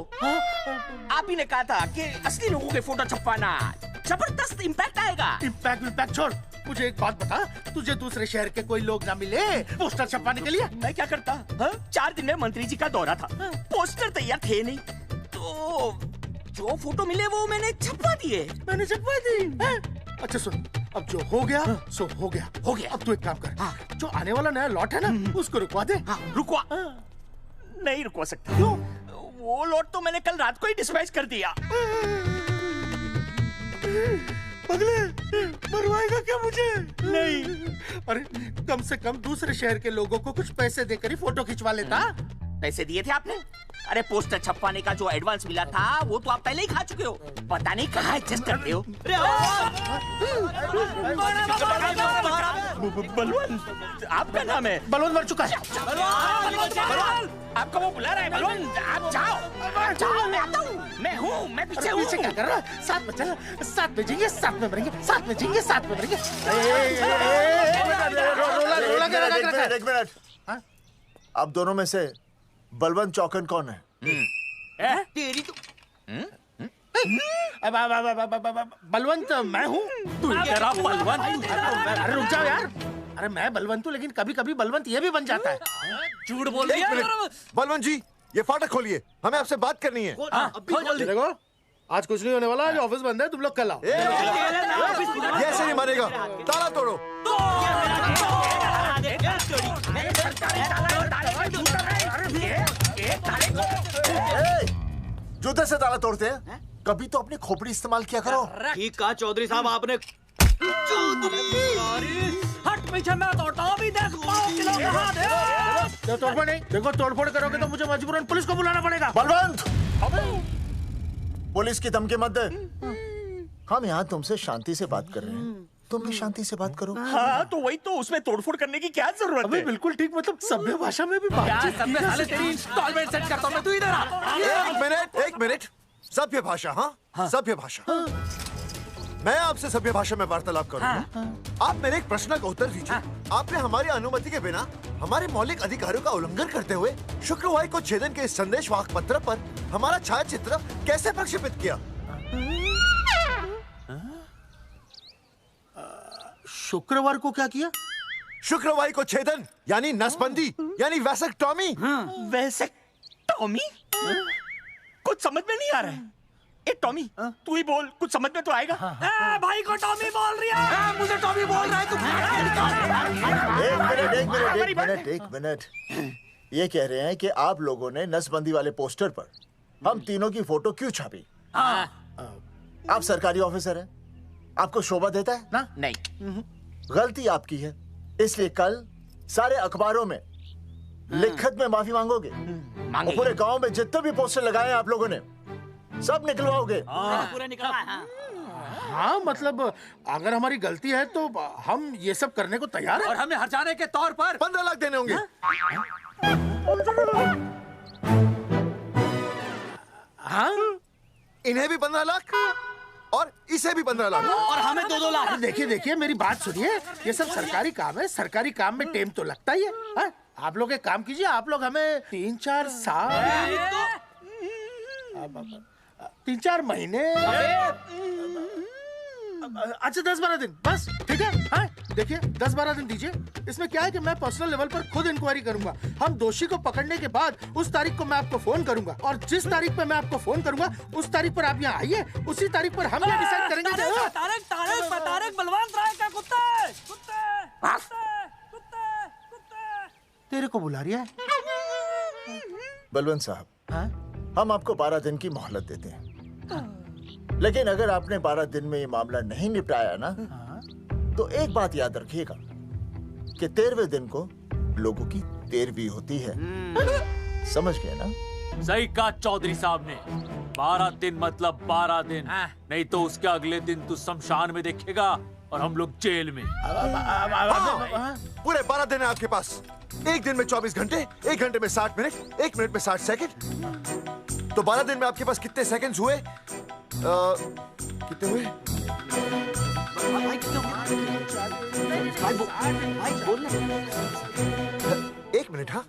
आप ही ने कहा था कि असली लोगों के फोटो छपवाना जबरदस्त इम्पैक्ट आएगा। इम्पैक्ट छोड़, मुझे एक बात बता, तुझे दूसरे शहर के कोई लोग ना मिले पोस्टर छपवाने के लिए? मैं क्या करता? 4 दिन में मंत्री जी का दौरा था, पोस्टर तैयार थे नहीं, तो जो फोटो मिले वो मैंने छपवा दिए। मैंने छपवा दी? अच्छा सुन, अब जो हो गया सो हो गया। हो गया। अब तू एक काम कर, जो आने वाला नया लॉट है ना उसको रुकवा दे। रुकवा? नहीं रुकवा सकता। क्यों? वो लॉट तो मैंने कल रात को ही डिस्पैच कर दिया। पगले, मरवाएगा क्या मुझे? नहीं। अरे कम से कम दूसरे शहर के लोगों को कुछ पैसे देकर ही फोटो खिंचवा लेता। पैसे दिए थे आपने? अरे पोस्टर छपवाने का जो एडवांस मिला था वो तो आप पहले ही खा चुके हो, पता नहीं कहाँ एडजस्ट करते हो। बलवंत, आपका नाम है? बलवंत मर चुका है। आपको वो बुला रहा है बलवंत, आप जाओ, मैं आता हूँ, मैं हूँ, मैं पीछे हूँ। पीछे क्या कर रहा है? साथ में चल, साथ में जिएंगे, साथ में मरेंगे, साथ में जिएंगे, साथ में मरेंगे। एक मिनट, अब दोनों में से बलवंत चौकन कौन है? तेरी तो बलवंत मैं हूँ। तू तेरा बलवंत? अरे रुक जाओ यार, अरे मैं बलवंत हूँ लेकिन कभी कभी बलवंत ये भी बन जाता है। झूठ बोल रही है। बलवंत जी ये फाटक खोलिए, हमें आपसे बात करनी है। देखो आज कुछ नहीं होने वाला, आज ऑफिस बंद है, तुम लोग कल आओ। ये ऐसे नहीं मानेगा, ताला तोड़ो। जूते से ताला तोड़ते हैं, कभी तो अपनी खोपड़ी इस्तेमाल किया करो। ठीक कहा चौधरी साहब आपने। हट पीछे, मैं तोड़ता हूँ, अभी देख तोड़फोड़ नहीं, देखो तोड़फोड़ करोगे तो मुझे मजबूरन पुलिस को बुलाना पड़ेगा। बलवंत, पुलिस की धमकी मत दे। हम यहाँ तुमसे शांति से बात कर रहे हैं, तुम भी शांति से बात करो। हाँ तो वही तो, उसमें तोड़फोड़ करने की क्या जरूरत है? बिल्कुल ठीक, मतलब सभ्य भाषा में भी बातचीत। तेरी इंस्टॉलमेंट सेट करता हूँ मैं, तू इधर आ। एक मिनट, सभ्य भाषा। हाँ सभ्य भाषा। मैं आपसे सभ्य भाषा में वार्तालाप करूंगा। आप मेरे एक प्रश्न का उत्तर दीजिए। आपने हमारी अनुमति के बिना हमारे मौलिक अधिकारों का उल्लंघन करते हुए शुक्रवार को छेदन के इस संदेशवाहक पत्र पर हमारा छायाचित्र कैसे प्रक्षेपित किया? शुक्रवार को क्या किया? शुक्रवार को छेदन यानी नसबंदी यानी वैसेक्टॉमी। वैसेक्टॉमी? कुछ समझ में नहीं आ रहा है। ए टॉमी, तू ही बोल, कुछ समझ में तो आएगा। भाई को टॉमी बोल रही है, मुझे टॉमी बोल रहा है तू। एक मिनट। ये कह रहे हैं कि आप लोगों ने नसबंदी वाले पोस्टर पर हम तीनों की फोटो क्यों छापी? आप सरकारी ऑफिसर हैं, आपको शोभा देता है ना? नहीं। गलती आपकी है, इसलिए कल सारे अखबारों में लिखत में माफी मांगोगे। और पूरे गांव में जितने भी पोस्टर लगाए हैं आप लोगों ने, सब निकलवाओगे? पूरा निकला। हाँ मतलब अगर हमारी गलती है तो हम ये सब करने को तैयार हैं। और हमें हर्जाने के तौर पर 15 लाख देने होंगे। हाँ इन्हें भी 15 लाख और इसे भी 15 लाख और हमें 2-2 लाख। देखिए देखिए मेरी बात सुनिए, ये सब सरकारी काम है, सरकारी काम में टाइम तो लगता ही है। हाँ? आप लोग एक काम कीजिए, आप लोग हमें 3-4 साल 3-4 महीने अच्छा 10-12 दिन बस, ठीक है? हाँ? देखिए 10-12 दिन दीजिए। इसमें क्या है कि मैं पर्सनल लेवल पर खुद इंक्वायरी करूंगा। हम दोषी को पकड़ने के बाद उस तारीख को मैं आपको फोन करूंगा और जिस तारीख पे मैं आपको फोन करूंगा उस तारीख पर आप यहाँ आइए। उसी तारीख पर हम ये डिसाइड करेंगे कि तारक बलवंत राय का कुत्ता है। तेरे को बुला रहा है। बलवंत साहब, हम आपको 12 दिन की मोहलत देते हैं, लेकिन अगर आपने 12 दिन में ये मामला नहीं निपटाया ना, तो एक बात याद रखिएगा कि 13वें दिन को लोगों की 13वीं होती है। समझ गए ना? सही कहा चौधरी साहब ने। 12 दिन मतलब 12 दिन, नहीं तो उसके अगले दिन तू शमशान में देखेगा और हम लोग जेल में। पूरे 12 दिन है आपके पास। एक दिन में 24 घंटे, 1 घंटे में 60 मिनट, 1 मिनट में 60 सेकंड। तो 12 दिन में आपके पास कितने सेकंड्स हुए? कितने हुए? एक मिनट। हाँ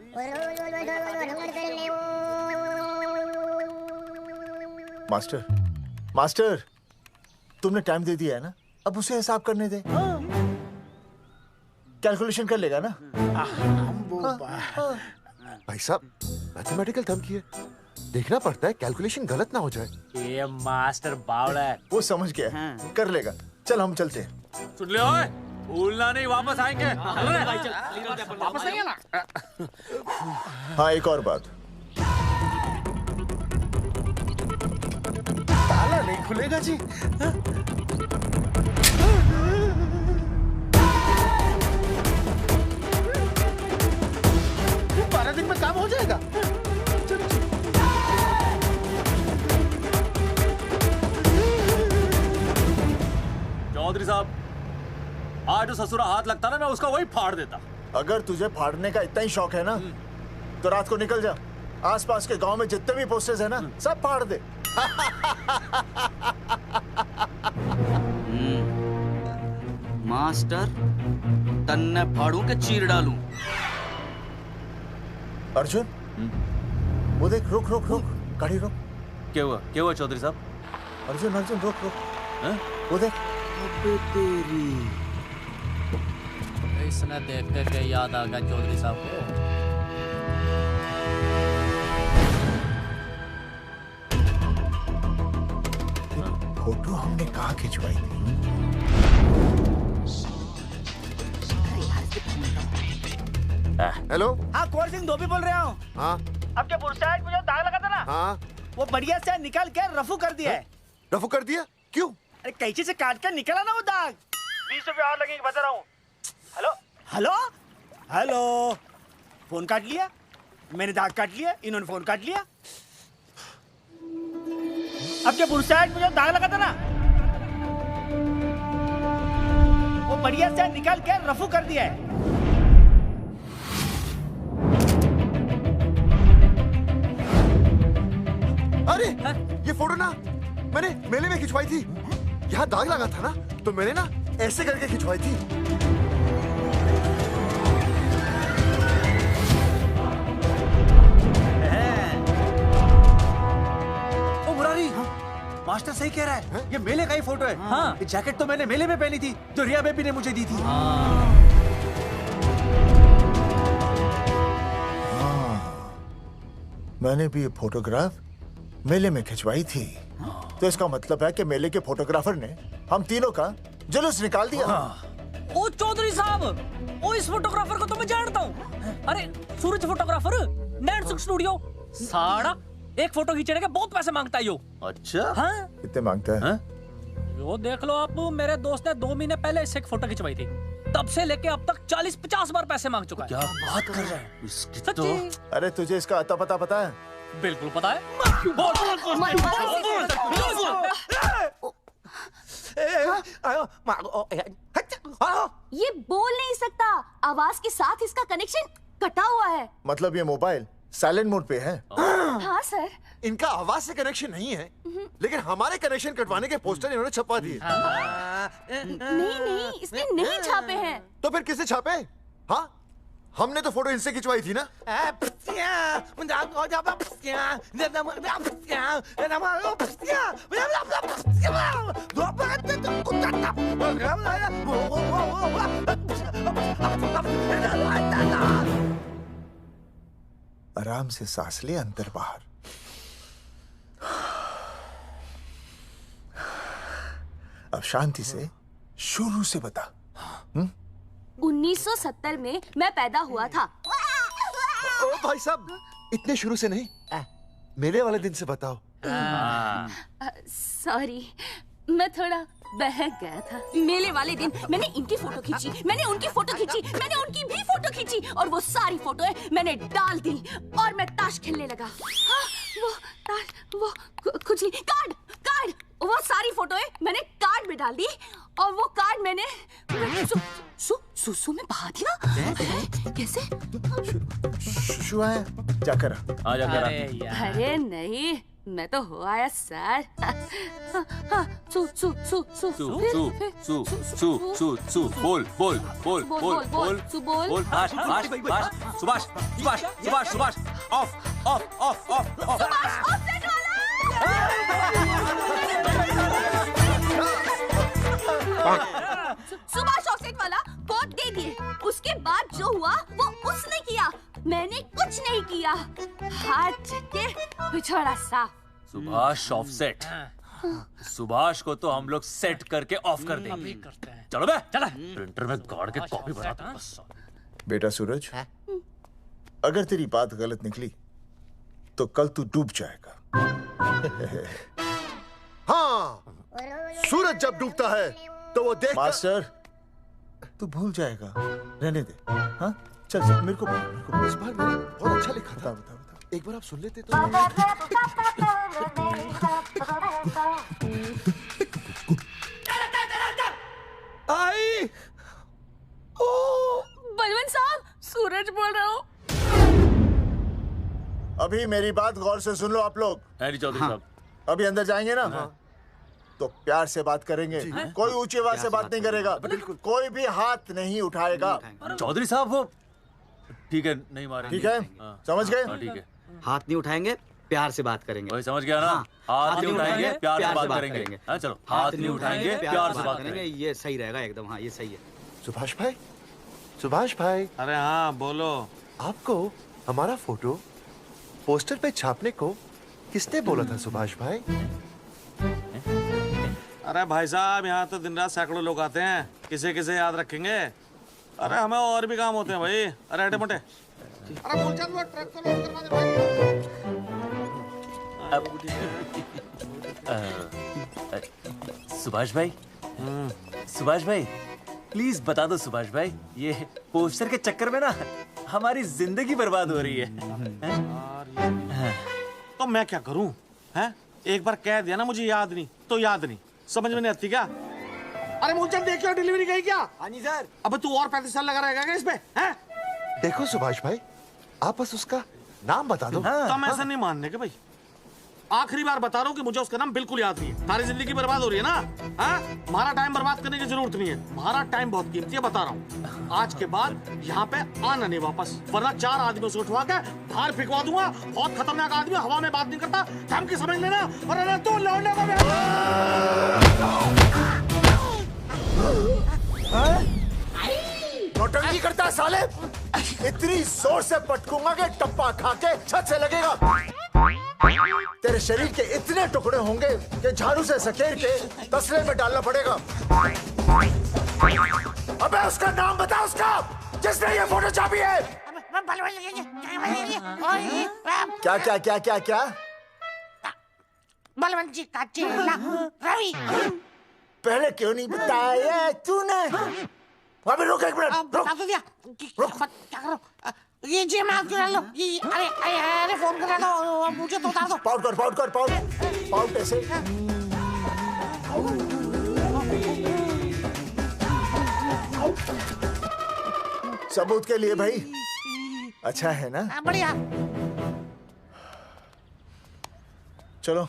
मास्टर तुमने टाइम दे दिया है ना, अब उसे हिसाब करने दे। कैलकुलेशन कर लेगा ना? भाई साहब मैथमेटिकल धमकी है, देखना पड़ता है कैलकुलेशन गलत ना हो जाए। ये मास्टर बावड़ा है। वो समझ गया, कर लेगा। चल हम चलते हैं। सुन ले ओए, भूलना नहीं, वापस आएंगे। वापस नहीं आना। हाँ एक और बात, ताला नहीं खुलेगा जी। 12 दिन में काम हो जाएगा। चौधरी साहब, आज जो ससुरा हाथ लगता ना, मैं उसका वही फाड़ देता। अगर तुझे फाड़ने का इतना ही शौक है ना, तो रात को निकल जा, आसपास के गांव में जितने भी पोस्टर्स है ना, सब फाड़ दे। मास्टर, तन्ने फाड़ू के चीर डालूं। अर्जुन, वो देख, रुक रुक रुक, गाड़ी रुक। क्या हुआ चौधरी साहब? अर्जुन अर्जुन रुक रुक, वो देख। तेरी इसने देख के याद आ गया चौधरी साहब को। फोटो हमने कहाँ खिंचवाई थी? हेलो। हाँ कुंवर सिंह धोबी बोल रहा हूँ। हाँ आपके बुरसाट में जो दाग लगा था ना, हाँ वो बढ़िया से निकाल के रफू कर दिया है। रफू कर दिया? क्यों? अरे कैंची से काट कर निकला ना वो दाग। 20 रुपए और लगेंगे, बता रहा हूँ। हेलो हेलो हेलो, फोन काट लिया, मैंने दाग काट लिया, इन्होंने फोन काट लिया। आपके बुरसाट में जो दाग लगा था ना, वो बढ़िया से निकाल के रफू कर दिया है। अरे ये फोटो ना मैंने मेले में खिंचवाई थी। यहाँ दाग लगा था ना, तो मैंने ना ऐसे करके खिंचवाई थी। ओ मुरारी, मास्टर सही कह रहा है, ये मेले का ही फोटो है। हाँ, ये जैकेट तो मैंने मेले में पहनी थी, जो रिया बेबी ने मुझे दी थी। मैंने भी ये फोटोग्राफ मेले में खिंचवाई थी, तो इसका मतलब है कि मेले के फोटोग्राफर ने हम तीनों का जुलूस निकाल दिया। ओ चौधरी साहब, ओ इस फोटोग्राफर को तो मैं जानता हूँ। अरे सूरज फोटोग्राफर, नैनसुख स्टूडियो। साड़ा एक फोटो खींचने के बहुत पैसे मांगता है यो। अच्छा हाँ? कितने मांगता है? यो देख लो आप, मेरे दोस्त ने 2 महीने पहले इससे एक फोटो खिंचवाई थी, तब से लेके अब तक 40-50 बार पैसे मांग चुका है। क्या बात कर रहा है? तो अरे तुझे इसका अता पता है? बिल्कुल पता है। ये बोल नहीं सकता, आवाज के साथ इसका कनेक्शन कटा हुआ है। मतलब ये मोबाइल साइलेंट मोड पे है? हाँ सर। इनका आवाज से कनेक्शन नहीं है, लेकिन हमारे कनेक्शन कटवाने के पोस्टर इन्होंने छपवा दिए। नहीं, इसने नहीं छापे हैं। तो फिर किसे छापे? हाँ, हमने तो फोटो इनसे खिंचवाई थी ना। आराम से सांस ले, अंदर बाहर। अब शांति से शुरू से बता। 1970 में मैं पैदा हुआ था। ओ भाई साहब, इतने शुरू से नहीं, मेले वाले दिन से बताओ। सॉरी, मैं थोड़ा बहक गया था। मेले वाले दिन मैंने इनकी फोटो खींची, मैंने उनकी फोटो खींची, मैंने उनकी भी फोटो खींची, और वो सारी फोटोएं मैंने डाल दी और मैं ताश खेलने लगा। हाँ, वो ताश, वो कुछ नहीं, कार्ड, वो सारी फोटोएं मैंने कार्ड में डाल दी, और वो कार्ड मैंने सुसु में बहा दिया। कैसे? शुआ है, जाकर अरे नहीं, मैं तो हो आया सर। बोल सुभाष सुभाष ऑफसेट वाला कोड दे दिए। उसके बाद जो हुआ वो उसने किया, मैंने कुछ नहीं किया। हाथ के पिछड़ा सा। सुभाष ऑफसेट। सुभाष को तो हम लोग सेट करके ऑफ कर देंगे। चलो बे, चला प्रिंटर में गाड़ के कॉपी बनाते हैं बस। बेटा सूरज, अगर तेरी बात गलत निकली तो कल तू डूब जाएगा। हाँ, सूरज जब डूबता है तो वो देख। मास्टर, तू भूल जाएगा, रहने दे। हाँ, चल मेरे को इस बार मैंने बहुत अच्छा लिखा था। बता एक बार आप सुन लेते तो। आई, बलवंत साहब, सूरज बोल रहा हूँ। अभी मेरी बात गौर से सुन लो आप लोग। चौधरी साहब, अभी अंदर जाएंगे ना, तो प्यार से बात करेंगे। कोई ऊंची आवाज से बात नहीं करेगा, कोई भी हाथ नहीं उठाएगा। चौधरी साहब वो ठीक है, नहीं मारेंगे। ठीक है, समझ गए? ठीक है, हाथ नहीं उठाएंगे, प्यार से बात करेंगे। वही समझ गया ना? हाथ नहीं उठाएंगे, प्यार से बात करेंगे। हाँ चलो, हाथ नहीं उठाएंगे, प्यार से बात करेंगे। ये सही रहेगा एकदम। हाँ, ये सही है। सुभाष भाई, सुभाष भाई। अरे हाँ, बोलो। आपको हमारा फोटो पोस्टर पे छापने को किसने बोला था सुभाष भाई? अरे भाई साहब, यहाँ तो दिन रात सैकड़ों लोग आते हैं, किसे किसे याद रखेंगे। अरे हमें और भी काम होते हैं भाई। अरे हटे मोटे। अरे मूलचंद, वो ट्रक को लोड करवा दे भाई। सुभाष भाई, सुभाष भाई, प्लीज बता दो सुभाष भाई, ये पोस्टर के चक्कर में ना हमारी जिंदगी बर्बाद हो रही है। तो मैं क्या करूं? हैं? एक बार कह दिया ना मुझे याद नहीं तो याद नहीं, समझ में नहीं आती क्या? अरे मूलचंद, देखियो डिलीवरी गई क्या? हाँ जी सर। अब तू और 35 साल लगा रहेगा क्या इसमें? हैं? देखो सुभाष भाई, आप बस उसका नाम बता दो। तुम ऐसा नहीं मानने के भाई। आखिरी बार बता रहा हूँ कि मुझे उसका नाम बिल्कुल याद नहीं है। सारी जिंदगी बर्बाद हो रही है ना। हाँ? हमारा टाइम बर्बाद करने की जरूरत नहीं है। हमारा टाइम बहुत कीमती है, बता रहा हूँ। आज के बाद यहाँ पे आना नहीं वापस, वरना 4 आदमियों से उठवा के बाहर फेंकवा दूंगा। बहुत खतरनाक आदमी, हवा में बात नहीं करता, धमकी समझ लेना। और अरे तू लौंडे को नौटंकी करता है साले। इतनी जोर से पटकूंगा कि टप्पा खा के छत से लगेगा। तेरे शरीर के इतने टुकड़े होंगे कि झाड़ू से सकेर के तसले में डालना पड़ेगा। अबे उसका नाम बता, उसका जिसने ये फोटो छापी है। क्या क्या क्या क्या क्या? बलवंत जी का चेला रवि। पहले क्यों नहीं बताया तूने? अबे रुक एक मिनट, रुक। बता तो दिया। रुक। क्या करो? ये जी माफ करा लो। ये अरे फोन करा दो, मुझे तो उतार दो। पाउट ऐसे। सबूत के लिए भाई, अच्छा है ना? बढ़िया। चलो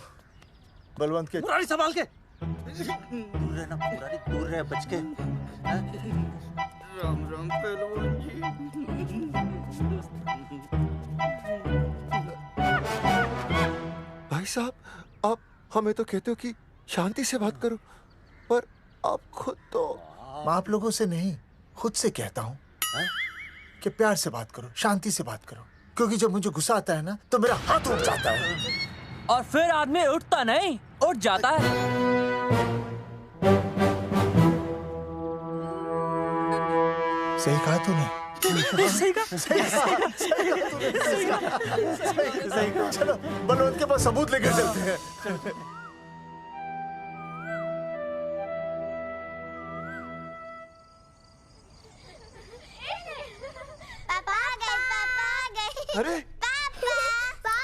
बलवंत के। मुरारी संभाल के। दूर रहना मुरारी, दूर रह, बच के। राम राम पहलवान जी। भाई साहब, आप हमें तो कहते हो कि शांति से बात करो, पर आप खुद तो। मैं आप लोगों से नहीं, खुद से कहता हूँ कि प्यार से बात करो, शांति से बात करो, क्योंकि जब मुझे गुस्सा आता है ना तो मेरा हाथ उठ जाता है। और फिर आदमी उठता नहीं, उठ जाता है। सही कहा तूने। सही कहा। चलो बलवंत के पास सबूत लेकर चलते हैं। पापा आ गए। अरे पापा।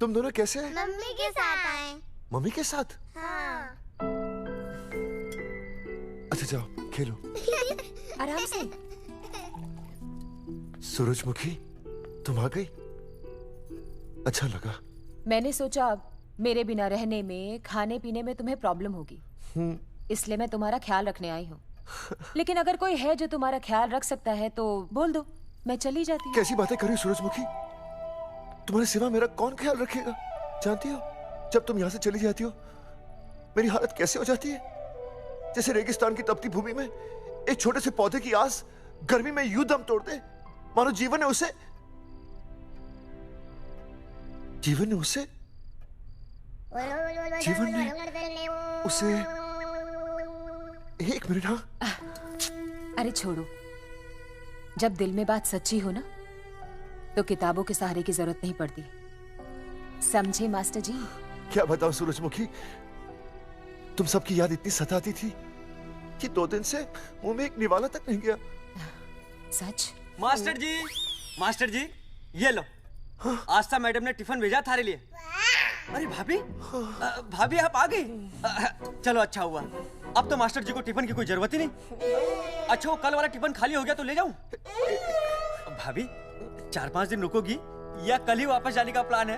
तुम दोनों कैसे हैं? मम्मी के साथ आए। मम्मी के साथ? हाँ। अच्छा जाओ खेलो। आराम से। सूरजमुखी, तुम आ गई, अच्छा लगा। मैंने सोचा मेरे बिना रहने में, खाने पीने में तुम्हें प्रॉब्लम होगी, इसलिए मैं तुम्हारा ख्याल रखने आई हूँ। लेकिन अगर कोई है जो तुम्हारा ख्याल रख सकता है तो बोल दो, मैं चली जाती हूँ। कैसी बातें कर रही हो सूरजमुखी? तुम्हारे सिवा मेरा कौन ख्याल रखेगा? जानती हो, जब तुम यहाँ से चली जाती हो मेरी हालत कैसे हो जाती है? जैसे रेगिस्तान की तपती भूमि में एक छोटे से पौधे की आस गर्मी में यूं दम तोड़ दे, मानो जीवन ने उसे एक मिनट। हाँ, अरे छोड़ो, जब दिल में बात सच्ची हो ना तो किताबों के सहारे की जरूरत नहीं पड़ती, समझे मास्टर जी? क्या बताऊं सूरजमुखी, तुम सबकी याद इतनी सताती थी कि 2 दिन से मुंह में एक निवाला तक नहीं गया। सच? मास्टर जी ये लो। आस्था मैडम ने टिफिन भेजा थारे लिए। अरे भाभी, भाभी आप आ गई। चलो अच्छा हुआ, अब तो मास्टर जी को टिफिन की कोई जरूरत ही नहीं। अच्छा वो कल वाला टिफिन खाली हो गया तो ले जाऊं? भाभी 4-5 दिन रुकोगी या कल ही वापस जाने का प्लान है?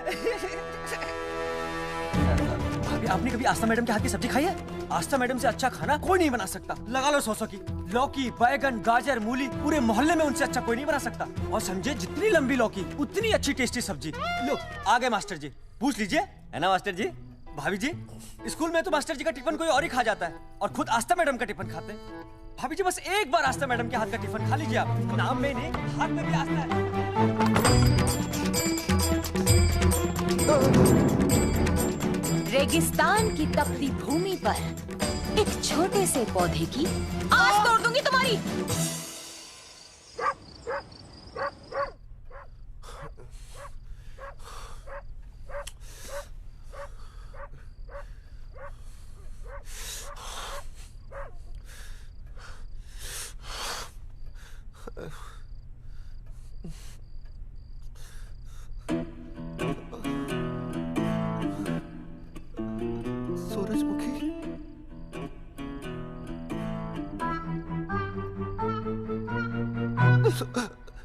भाभी आपने कभी आस्था मैडम के हाथ की सब्जी खाई है? आस्था मैडम से अच्छा खाना कोई नहीं बना सकता। लगा लो 100 की। लौकी, बैगन, गाजर, मूली, पूरे मोहल्ले में उनसे अच्छा कोई नहीं बना सकता। और समझे, जितनी लंबी लौकी उतनी अच्छी टेस्टी सब्जी। लो आ गए मास्टर जी, पूछ लीजिए, है ना मास्टर जी? भाभी जी, स्कूल में तो मास्टर जी का टिफिन कोई और ही खा जाता है और खुद आस्था मैडम का टिफिन खाते हैं। भाभी जी बस एक बार आस्था मैडम के हाथ का टिफिन खा लीजिए आप। नाम में नहीं, हाथ में भी आस्था है। रेगिस्तान की तपती भूमि पर एक छोटे से पौधे की आस तोड़ दूंगी तुम्हारी।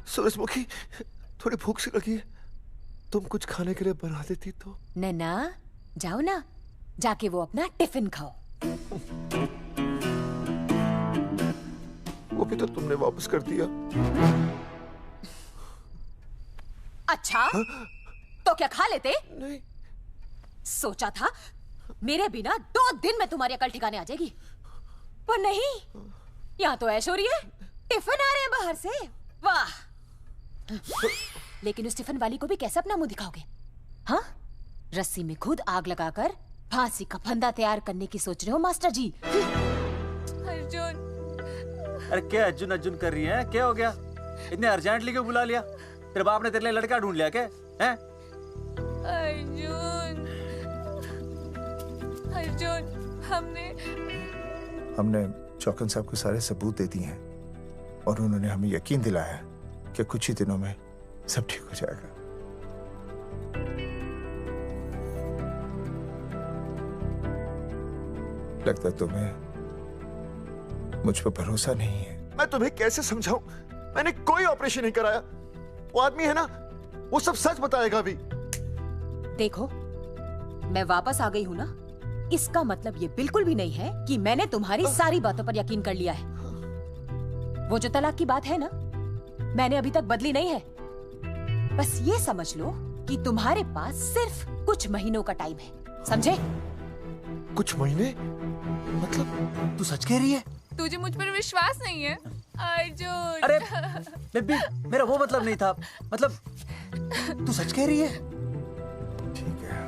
सूरजमुखी, थोड़ी भूख सी लगी है, तुम कुछ खाने के लिए बना देती तो। नैना जाओ ना, जाके वो अपना टिफिन खाओ। वो भी तो तुमने वापस कर दिया। अच्छा तो क्या खा लेते? नहीं। सोचा था मेरे बिना 2 दिन में तुम्हारी अकल ठिकाने आ जाएगी, पर नहीं, यहाँ तो ऐश हो रही है। टिफिन आ रहे हैं बाहर से, वाह। लेकिन उस टिफिन वाली को भी कैसे अपना मुंह दिखाओगे? हाँ, रस्सी में खुद आग लगाकर फांसी का फंदा तैयार करने की सोच रहे हो मास्टर जी? अर्जुन। अरे क्या अर्जुन अर्जुन कर रही है? क्या हो गया? इतने अर्जेंटली क्यों बुला लिया? तेरे बाप ने तेरे लिए लड़का ढूंढ लिया क्या? हैं? अर्जुन, अर्जुन, हमने चौकन साहब को सारे सबूत दे दिए हैं और उन्होंने हमें यकीन दिलाया कि कुछ ही दिनों में सब ठीक हो जाएगा। लगता तुम्हें मुझ पर भरोसा नहीं है। मैं तुम्हें कैसे समझाऊं? मैंने कोई ऑपरेशन नहीं कराया। वो आदमी है ना, वो सब सच बताएगा अभी। देखो, मैं वापस आ गई हूँ ना, इसका मतलब ये बिल्कुल भी नहीं है कि मैंने तुम्हारी सारी बातों पर यकीन कर लिया है। वो जो तलाक की बात है ना, मैंने अभी तक बदली नहीं है। बस ये समझ लो कि तुम्हारे पास सिर्फ कुछ महीनों का टाइम है, समझे? कुछ महीने? मतलब तू सच कह रही है? तुझे मुझ पर विश्वास नहीं है अर्जुन? अरे बेबी, मेरा वो मतलब नहीं था। मतलब तू सच कह रही है? ठीक है।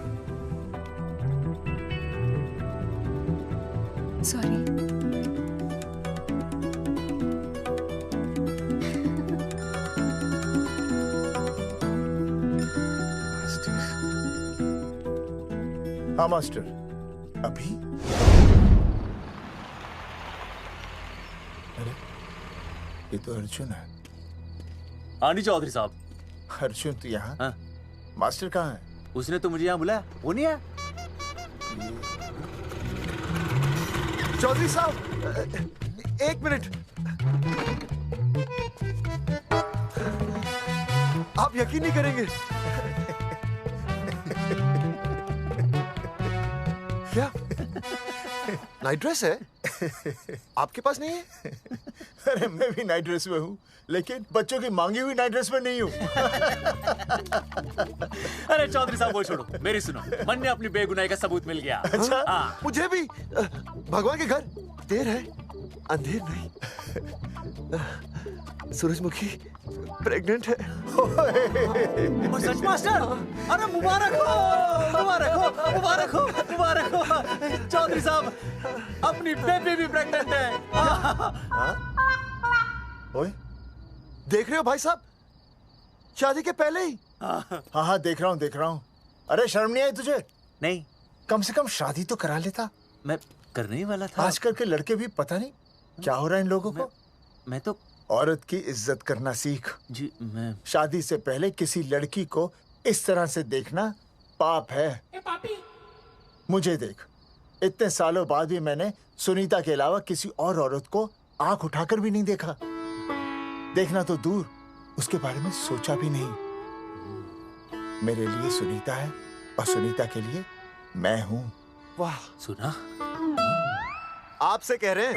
सॉरी। हाँ मास्टर, अभी? अरे ये तो अर्जुन है। आनी चौधरी साहब। अर्जुन तू यहाँ? हाँ। मास्टर कहाँ है? उसने तो मुझे यहाँ बुलाया, वो नहीं आया। चौधरी साहब, एक मिनट। आप यकीन नहीं करेंगे। क्या नाइट ड्रेस है? आपके पास नहीं है? अरे मैं भी नाइट ड्रेस में हूँ, लेकिन बच्चों की मांगी हुई नाइट ड्रेस में नहीं हूँ। अरे चौधरी साहब वो छोड़ो, मेरी सुनो। मन ने अपनी बेगुनाही का सबूत मिल गया। अच्छा? हाँ। मुझे भी। भगवान के घर देर है, अंधेर नहीं। सूरजमुखी प्रेग्नेंट है। सच मास्टर? अरे मुबारक हो, मुबारक हो, मुबारक हो, मुबारक हो। चौधरी साहब, अपनी बेबी भी प्रेग्नेंट है। ओए, देख रहे हो भाई साहब, शादी के पहले ही। हाँ हाँ देख रहा हूँ, देख रहा हूँ। अरे शर्म नहीं आई तुझे? नहीं। कम से कम शादी तो करा लेता। मैं करने ही वाला था। आजकल के लड़के भी पता नहीं क्या हो रहा है इन लोगों को। मैं तो औरत की इज्जत करना सीख। जी मैं शादी से पहले किसी लड़की को इस तरह से देखना पाप है। मुझे देख, इतने सालों बाद भी मैंने सुनीता के अलावा किसी और औरत को आंख उठाकर भी नहीं देखा। देखना तो दूर, उसके बारे में सोचा भी नहीं। मेरे लिए सुनीता है और सुनीता के लिए मैं हूँ। वाह, सुना? आपसे कह रहे हैं।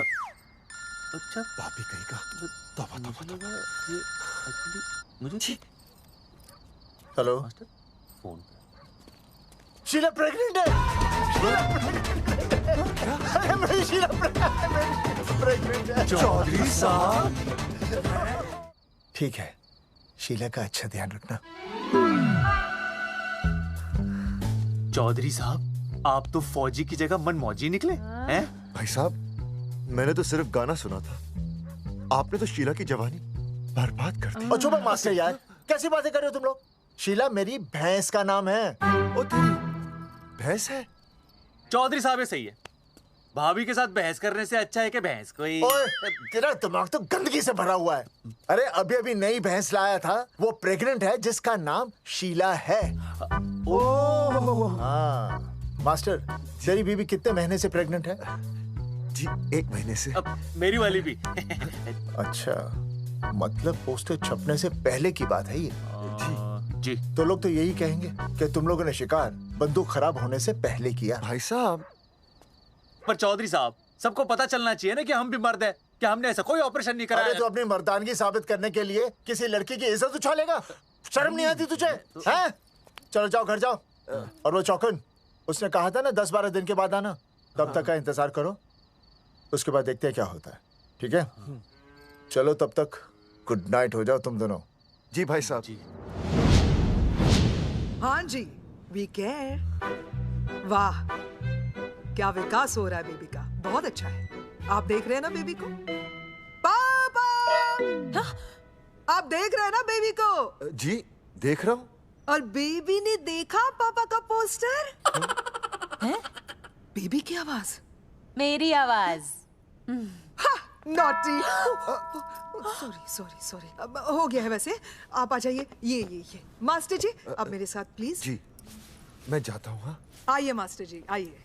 अच्छा, भाभी कहेगा। तौबा तौबा तौबा। मुझे हेलो, फोन। शीला प्रेग्नेंट है। अरे मेरी शीला प्रेग्नेंट है। चौधरी साहब, ठीक है, शीला का अच्छा ध्यान रखना। चौधरी साहब, आप तो फौजी की जगह मनमौजी निकले हैं? भाई साहब, मैंने तो सिर्फ गाना सुना था। आपने तो शीला की जवानी बर्बाद कर दी। और चुप मास्टर यार, कैसी बातें कर रहे हो तुम लोग? शीला मेरी भैंस का नाम है। ओ तेरी भैंस है? चौधरी साहब ये सही है। भाभी के साथ बहस करने से अच्छा है कि भैंस कोई। ओए, तेरा दिमाग तो गंदगी से भरा हुआ है। अरे अभी अभी नई भैंस लाया था, वो प्रेग्नेंट है, जिसका नाम शीला है। ओह हाँ मास्टर, तेरी बीवी कितने महीने से प्रेग्नेंट है? जी 1 महीने से। अब मेरी वाली भी। अच्छा, मतलब पोस्टर छपने से पहले की बात है ये। जी तो लोग तो यही कहेंगे कि तुम लोगों ने शिकार बंदूक खराब होने से पहले किया। भाई साहब, पर चौधरी साहब, सबको पता चलना चाहिए ना कि हम भी मर्द हैं, कि हमने ऐसा कोई ऑपरेशन नहीं कराया। अरे तो अपनी मर्दानगी साबित करने के लिए किसी लड़की की इज्जत उछालेगा? शर्म नहीं आती तुझे? हैं? चलो जाओ, घर जाओ। और वो चौकन, उसने कहा था ना 10-12 दिन के बाद आना, तब तक का इंतजार करो, उसके बाद देखते हैं क्या होता है। ठीक है? चलो तब तक गुड नाइट हो जाओ तुम दोनों। जी भाई साहब। जी हाँ जी, वी केयर। वाह, क्या विकास हो रहा है बेबी का, बहुत अच्छा है। आप देख रहे हैं ना बेबी को? पापा, आप देख रहे हैं ना बेबी को? जी देख रहा हूँ। और बेबी ने देखा पापा का पोस्टर? हैं? बेबी की आवाज? मेरी आवाज। नॉटी। सॉरी सॉरी सॉरी, हो गया है वैसे। आप आ जाइए। ये मास्टर जी आप मेरे साथ प्लीज। जी मैं जाता हूँ। हाँ आइए मास्टर जी आइए।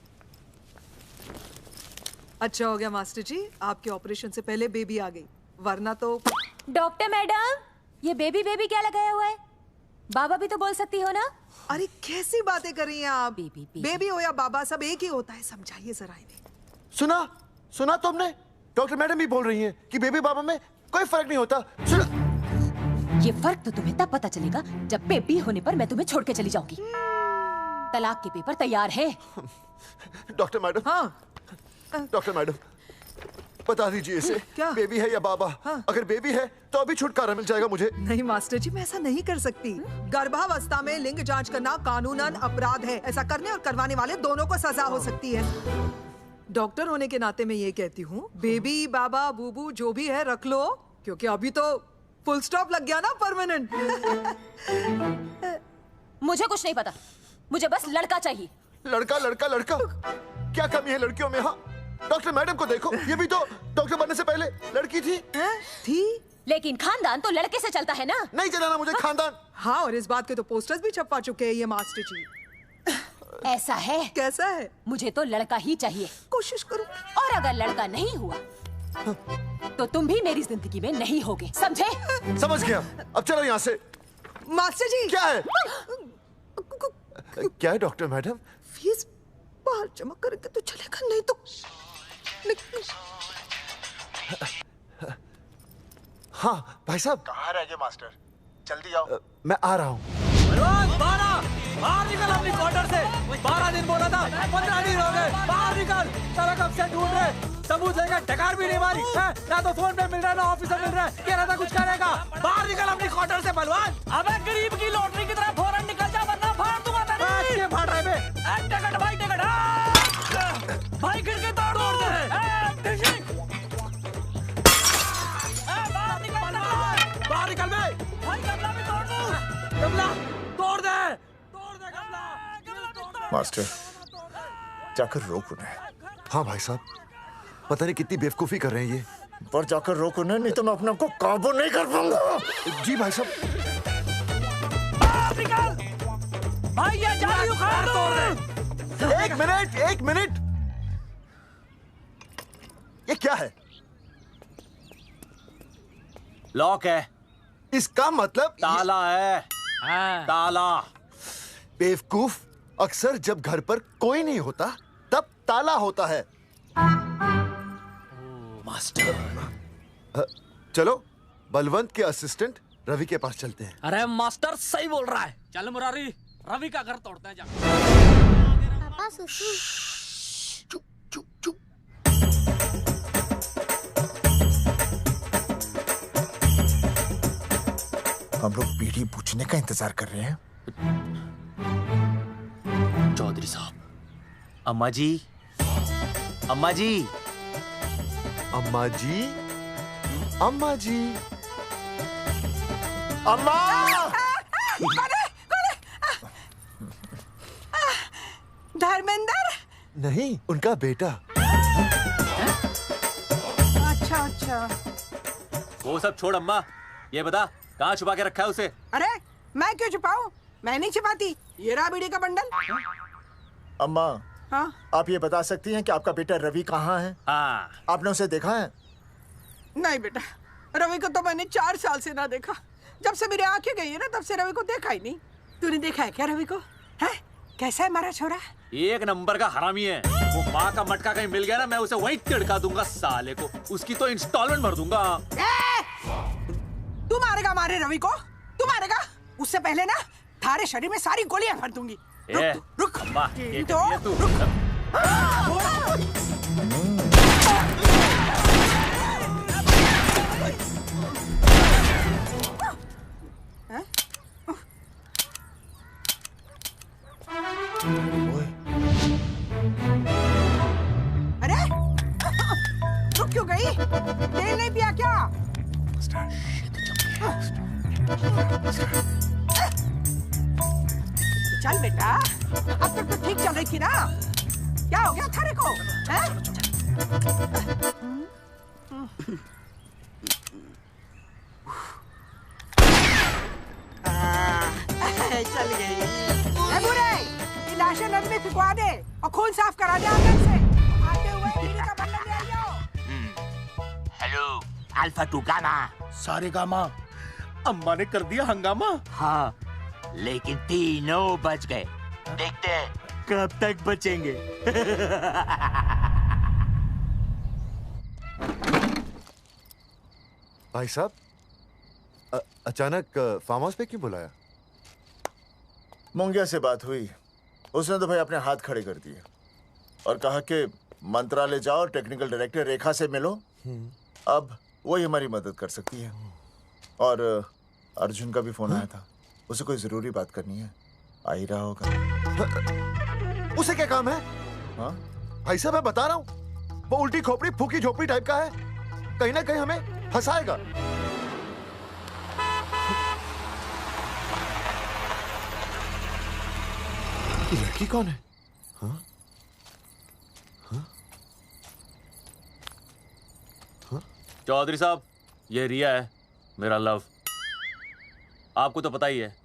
अच्छा हो गया मास्टर जी, आपके ऑपरेशन से पहले बेबी आ गई, वरना तो। डॉक्टर मैडम, ये बेबी बेबी क्या लगाया हुआ है? बाबा भी तो बोल सकती हो ना। अरे कैसी बातें कर रही हैं आप? बेबी हो या बाबा सब एक ही होता है, समझाइए जरा इन्हें। सुना तुमने? डॉक्टर मैडम भी बोल रही हैं कि बेबी बाबा में कोई फर्क नहीं होता। सुना? ये फर्क तो तुम्हें तब पता चलेगा जब बेबी होने पर मैं तुम्हें छोड़ के चली जाऊंगी। तलाक के पेपर तैयार है। Doctor madam. हाँ डॉक्टर मैडम बता दीजिए इसे, क्या बेबी है या बाबा? हाँ। अगर बेबी है तो अभी छुटकारा मिल जाएगा मुझे। नहीं मास्टर जी, मैं ऐसा नहीं कर सकती। गर्भावस्था में लिंग जांच करना कानूनन अपराध है। ऐसा करने और करवाने वाले दोनों को सजा हो सकती है। डॉक्टर होने के नाते मैं ये कहती हूँ, बेबी बाबा बूबू जो भी है रख लो, क्योंकि अभी तो फुल स्टॉप लग गया ना परमानेंट। मुझे कुछ नहीं पता, मुझे बस लड़का चाहिए। लड़का लड़का लड़का, क्या कमी है लड़कियों में? हाँ डॉक्टर मैडम को देखो, ये भी तो डॉक्टर बनने से पहले लड़की थी। लेकिन खानदान तो लड़के से चलता है ना। नहीं चलाना मुझे खानदान। हाँ और इस बात के तो पोस्टर्स भी छपवा चुके हैं ये मास्टर जी। ऐसा है? कैसा है? मुझे तो लड़का ही चाहिए। कोशिश करो। और अगर लड़का नहीं हुआ तो तुम भी मेरी जिंदगी में नहीं होगे, समझे? समझ गया, अब चलो यहाँ से। मास्टर जी क्या है? क्या है डॉक्टर मैडम? फीस बाहर जमा करेंगे तो चलेगा, नहीं तो हाँ भाई साहब। कहाँ रह गए मास्टर? जल्दी आओ। मैं आ रहा हूँ। बाहर निकल अपनी क्वार्टर से। 12 दिन बोला था, 15 दिन हो गए। बाहर निकल, सारा कब से ढूंढ रहे, सबूत लेकर डकार भी नहीं मारी है? ना तो फोन पे मिल रहा है ना ऑफिस में मिल रहा है। कह रहा था कुछ करेगा। बाहर निकल अपनी क्वार्टर से बलवान। अबे गरीब की लॉटरी की तरह फौरन निकल जा वरना फाड़ दूंगा तेरी। क्या फाड़ रहे बे? टिकट भाई टिकट। भाई खिड़की तोड़ दे। बाहर निकल बे। भाई गमला भी तोड़ दूं। गमला तोड़ दे। मास्टर जाकर रोक उन्हें। हाँ भाई साहब, पता नहीं कितनी बेवकूफी कर रहे हैं ये। पर जाकर रोक उन्हें, नहीं तो मैं अपने आप को काबू नहीं कर पाऊंगा। जी भाई साहब। निकल भाई, ये जाली उखाड़ दो। एक मिनट। ये क्या है? लॉक है। इसका मतलब ताला है। ताला। बेवकूफ, अक्सर जब घर पर कोई नहीं होता तब ताला होता है। मास्टर चलो बलवंत के असिस्टेंट रवि के पास चलते हैं। अरे मास्टर सही बोल रहा है। चल मुरारी, रवि का घर तोड़ते हैं। जा पापा सुसु। हम लोग बीड़ी पूछने का इंतजार कर रहे हैं। चौधरी साहब। अम्मा जी, अम्मा जी, अम्मा जी, अम्मा जी, अम्मा। धर्मेंद्र? नहीं, उनका बेटा। अच्छा। वो सब छोड़ अम्मा, ये बता कहाँ छुपा के रखा है उसे? अरे मैं क्यों छुपाऊं? मैं नहीं छुपाती। ये रहा बीड़ी का बंडल। अम्मा, हाँ? आप ये बता सकती हैं कि आपका बेटा रवि कहाँ है? हाँ। आपने उसे देखा है? नहीं बेटा, रवि को तो मैंने 4 साल से ना देखा। जब से मेरी आंखें गई है ना, तब से रवि को देखा ही नहीं। तूने देखा है क्या रवि को? है? कैसा है हमारा छोरा? एक नंबर का हरामी है। वो माँ का मटका कहीं मिल गया ना, मैं उसे वहीं तिड़का दूंगा साले को। उसकी तो इंस्टॉलमेंट भर दूंगा। तू मारेगा मारे रवि को? तू मारेगा? उससे पहले ना थारे शरीर में सारी गोलियां भर दूंगी। रुक अम्मा, ये तो तू। अरे रुक क्यों गई? तेल नहीं पिया क्या? चल बेटा, अब तक तो ठीक चल रही थी ना। क्या हो गया थारे को? चल गई। ए बुरे, ये लाशें नदी में फिकवा दे और खून साफ करा दे आंगन से। आते हुए टीवी का बटन ले आओ। Hello alpha two gamma. सारे गामा अम्मा ने कर दिया हंगामा। हाँ लेकिन तीनों बच गए। देखते हैं कब तक बचेंगे। भाई साहब अचानक फार्म हाउस पे क्यों बुलाया? मोंगिया से बात हुई, उसने तो भाई अपने हाथ खड़े कर दिए और कहा कि मंत्रालय जाओ और टेक्निकल डायरेक्टर रेखा से मिलो, अब वही हमारी मदद कर सकती है। और अर्जुन का भी फोन आया था, उसे कोई जरूरी बात करनी है, आ ही रहा होगा। उसे क्या काम है? हाँ भाई साहब मैं बता रहा हूँ, वो उल्टी खोपड़ी फूकी झोपड़ी टाइप का है, कहीं ना कहीं हमें फंसाएगा। ये लड़की कौन है? हाँ? हाँ? हाँ? चौधरी साहब, ये रिया है, मेरा लव। आपको तो पता ही है,